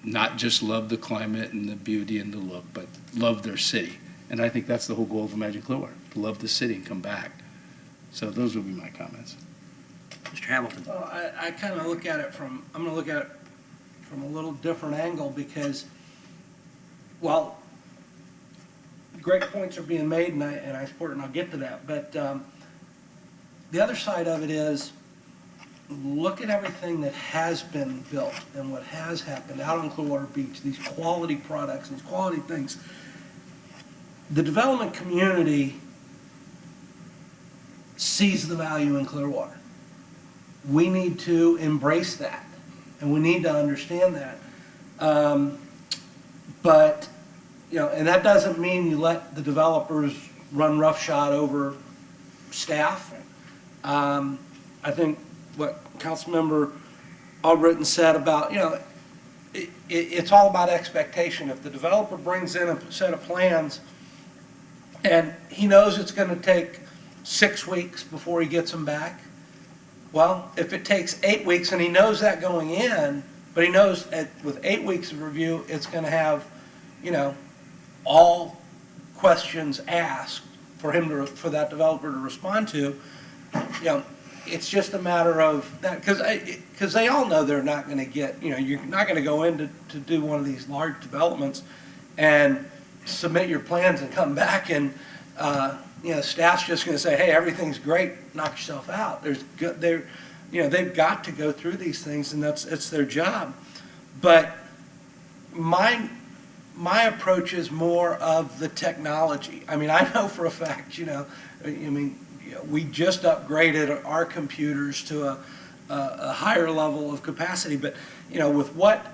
not just love the climate and the beauty and the look, but love their city. And I think that's the whole goal of Imagine Clearwater, to love the city and come back. So those would be my comments. Mr. Hamilton. Well, I kind of look at it from a little different angle because, well, great points are being made, and I support it, and I'll get to that. But the other side of it is, look at everything that has been built and what has happened out on Clearwater Beach, these quality products, these quality things. The development community sees the value in Clearwater. We need to embrace that, and we need to understand that. But, you know, and that doesn't mean you let the developers run roughshod over staff. I think what Councilmember Albritton said about, you know, it's all about expectation. If the developer brings in a set of plans and he knows it's going to take 6 weeks before he gets them back, well, if it takes 8 weeks and he knows that going in, but he knows with 8 weeks of review, it's going to have, you know, all questions asked for for that developer to respond to, you know, it's just a matter of that, because they all know they're not going to get, you know, you're not going to go in to do one of these large developments and submit your plans and come back and, you know, staff's just going to say, hey, everything's great, knock yourself out. You know, they've got to go through these things, and it's their job. But my approach is more of the technology. I mean, I know for a fact, you know, we just upgraded our computers to a higher level of capacity, but, you know, with what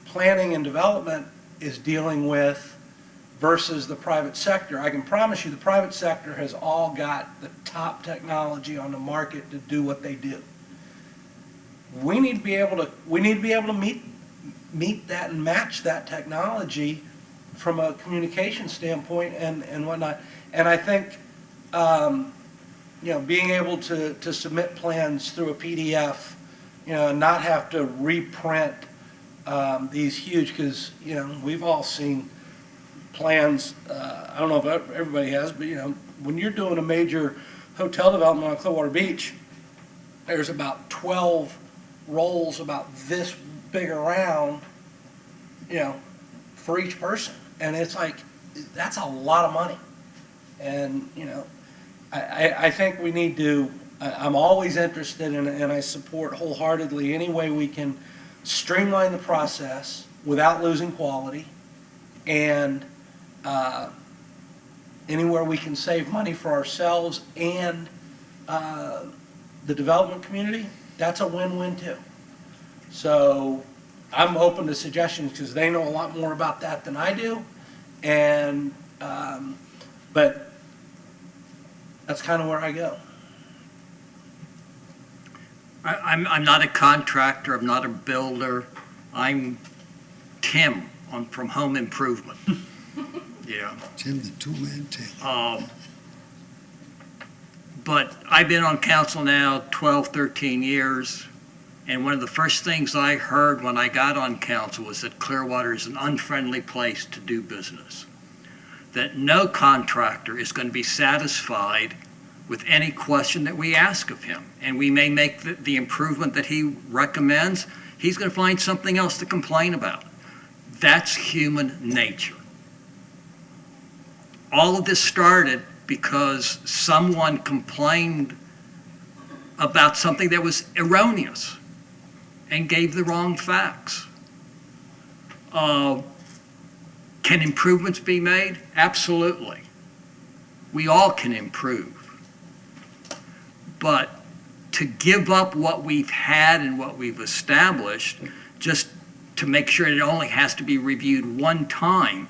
planning and development is dealing with versus the private sector, I can promise you the private sector has all got the top technology on the market to do what they do. We need to be able to meet that and match that technology from a communication standpoint and whatnot. And I think, you know, being able to submit plans through a PDF, you know, and not have to reprint these huge, because, you know, we've all seen plans, I don't know if everybody has, but, you know, when you're doing a major hotel development on Clearwater Beach, there's about 12 rolls about this big around, you know, for each person. And it's like, that's a lot of money. And, you know, I think we need to, I'm always interested in, and I support wholeheartedly any way we can streamline the process without losing quality, and anywhere we can save money for ourselves and the development community, that's a win-win too. So I'm open to suggestions because they know a lot more about that than I do, and but that's kind of where I go. I'm not a contractor, I'm not a builder, I'm Tim from Home Improvement. Yeah. Tim, the two-man Tim. But I've been on council now 12, 13 years, and one of the first things I heard when I got on council was that Clearwater is an unfriendly place to do business. That no contractor is going to be satisfied with any question that we ask of him. And we may make the improvement that he recommends, he's going to find something else to complain about. That's human nature. All of this started because someone complained about something that was erroneous and gave the wrong facts. Can improvements be made? Absolutely. We all can improve. But to give up what we've had and what we've established just to make sure it only has to be reviewed one time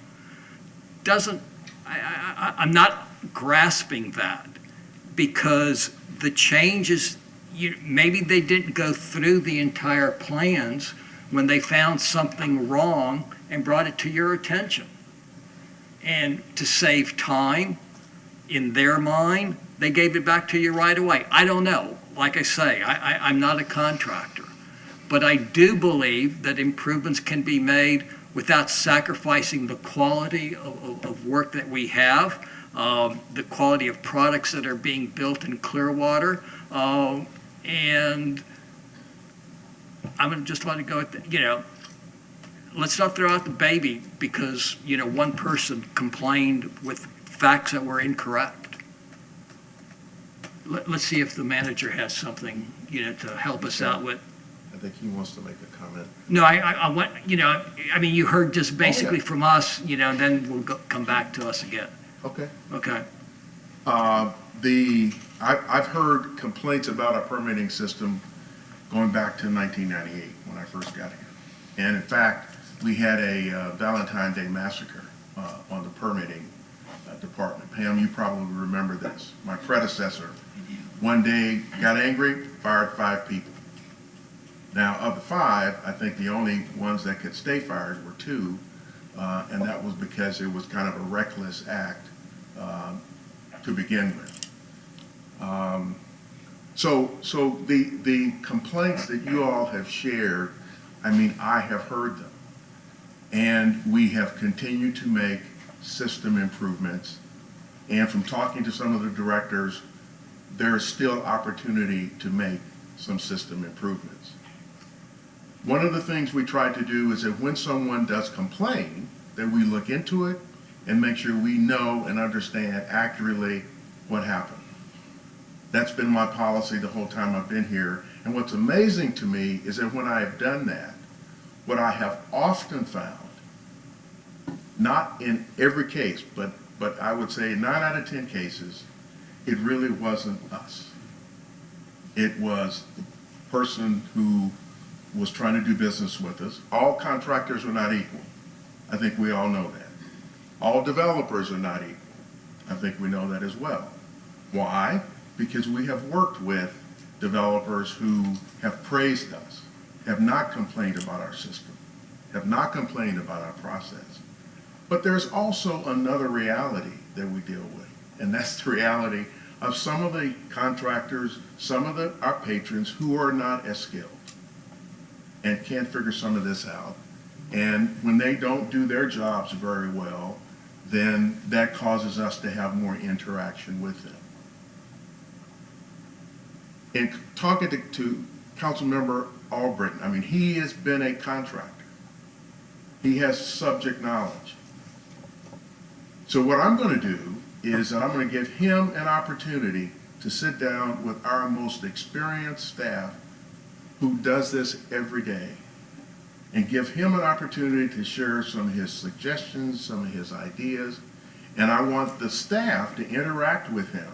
doesn't, I'm not grasping that, because the changes, maybe they didn't go through the entire plans when they found something wrong and brought it to your attention. And to save time, in their mind, they gave it back to you right away. I don't know. Like I say, I'm not a contractor. But I do believe that improvements can be made without sacrificing the quality of work that we have, the quality of products that are being built in Clearwater, and I'm going to just let it go at that. You know, let's not throw out the baby because, you know, one person complained with facts that were incorrect. Let's see if the manager has something, you know, to help us out with. I think he wants to make a comment. No, I want, you know, I mean, you heard just basically from us, you know, and then we'll come back to us again. Okay. Okay. I've heard complaints about our permitting system going back to 1998 when I first got here. And in fact, we had a Valentine's Day massacre on the permitting department. Pam, you probably remember this. My predecessor one day got angry, fired 5 people. Now, of the 5, I think the only ones that could stay fired were 2, and that was because it was kind of a reckless act to begin with. So the complaints that you all have shared, I mean, I have heard them. And we have continued to make system improvements. And from talking to some of the directors, there is still opportunity to make some system improvements. One of the things we try to do is that when someone does complain, that we look into it and make sure we know and understand accurately what happened. That's been my policy the whole time I've been here. And what's amazing to me is that when I have done that, what I have often found, not in every case, but I would say 9 out of 10 cases, it really wasn't us. It was the person who was trying to do business with us. All contractors are not equal. I think we all know that. All developers are not equal. I think we know that as well. Why? Because we have worked with developers who have praised us, have not complained about our system, have not complained about our process. But there's also another reality that we deal with, and that's the reality of some of the contractors, some of our patrons who are not as skilled and can't figure some of this out. And when they don't do their jobs very well, then that causes us to have more interaction with them. In talking to Councilmember Albritton, I mean, he has been a contractor. He has subject knowledge. So what I'm going to do is that I'm going to give him an opportunity to sit down with our most experienced staff who does this every day and give him an opportunity to share some of his suggestions, some of his ideas. And I want the staff to interact with him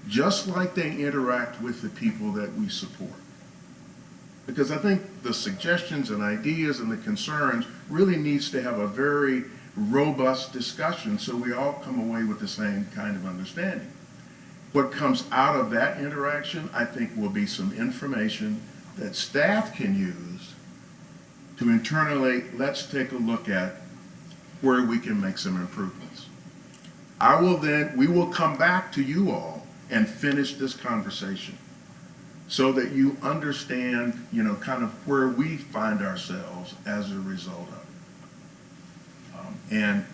just like they interact with the people that we support. Because I think the suggestions and ideas and the concerns really needs to have a very robust discussion so we all come away with the same kind of understanding. What comes out of that interaction, I think, will be some information that staff can use to internally, let's take a look at where we can make some improvements. We will come back to you all and finish this conversation so that you understand, kind of where we find ourselves as a result of it. And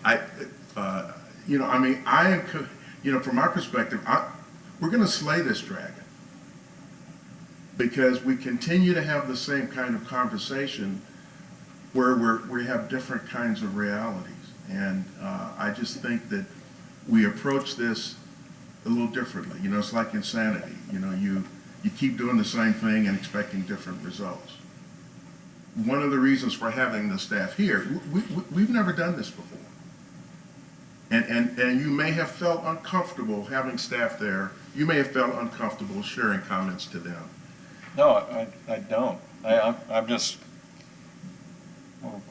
from our perspective, we're going to slay this dragon because we continue to have the same kind of conversation where we have different kinds of realities. And I just think that we approach this a little differently. It's like insanity. You keep doing the same thing and expecting different results. One of the reasons for having the staff here, we've never done this before. And you may have felt uncomfortable having staff there. You may have felt uncomfortable sharing comments to them. No, I don't. I'm just,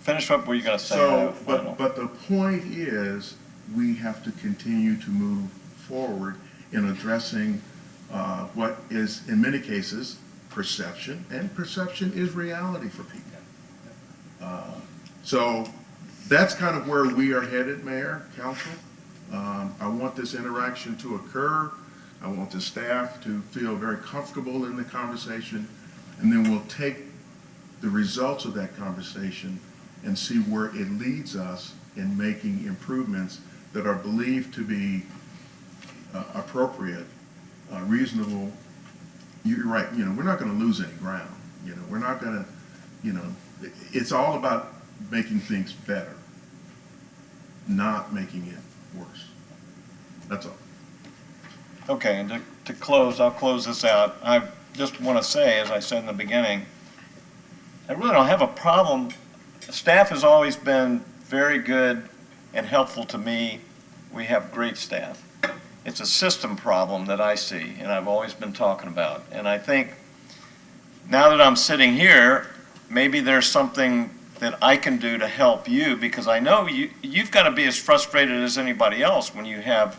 finish up what you're going to say. So, but the point is, we have to continue to move forward in addressing what is, in many cases, perception, and perception is reality for people. So that's kind of where we are headed, Mayor, Council. I want this interaction to occur. I want the staff to feel very comfortable in the conversation, and then we'll take the results of that conversation and see where it leads us in making improvements that are believed to be appropriate, reasonable. You're right, we're not going to lose any ground. We're not going to, it's all about making things better, not making it worse. That's all. Okay, and to close, I'll close this out. I just want to say, as I said in the beginning, I really don't have a problem. Staff has always been very good and helpful to me. We have great staff. It's a system problem that I see, and I've always been talking about. And I think now that I'm sitting here, maybe there's things that I can do to help you, because I know you've got to be as frustrated as anybody else when you have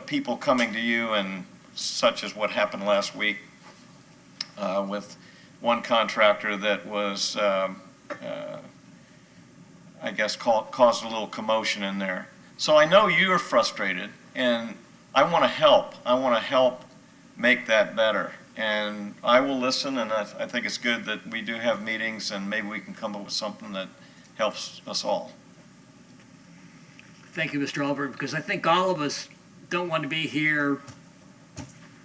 people coming to you, and such as what happened last week with one contractor that was, I guess, caused a little commotion in there. So I know you're frustrated, and I want to help. I want to help make that better. And I will listen, and I think it's good that we do have meetings, and maybe we can come up with something that helps us all. Thank you, Mr. Albert, because I think all of us don't want to be here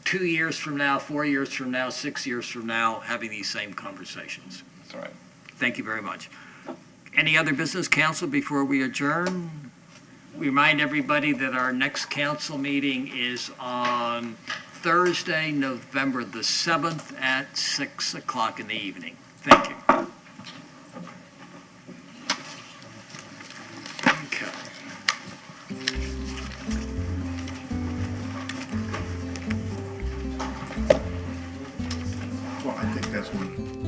2 years from now, 4 years from now, 6 years from now, having these same conversations. That's right. Thank you very much. Any other business, council, before we adjourn? We remind everybody that our next council meeting is on Thursday, November the 7th at 6 o'clock in the evening. Thank you. Okay. Well, I think that's what.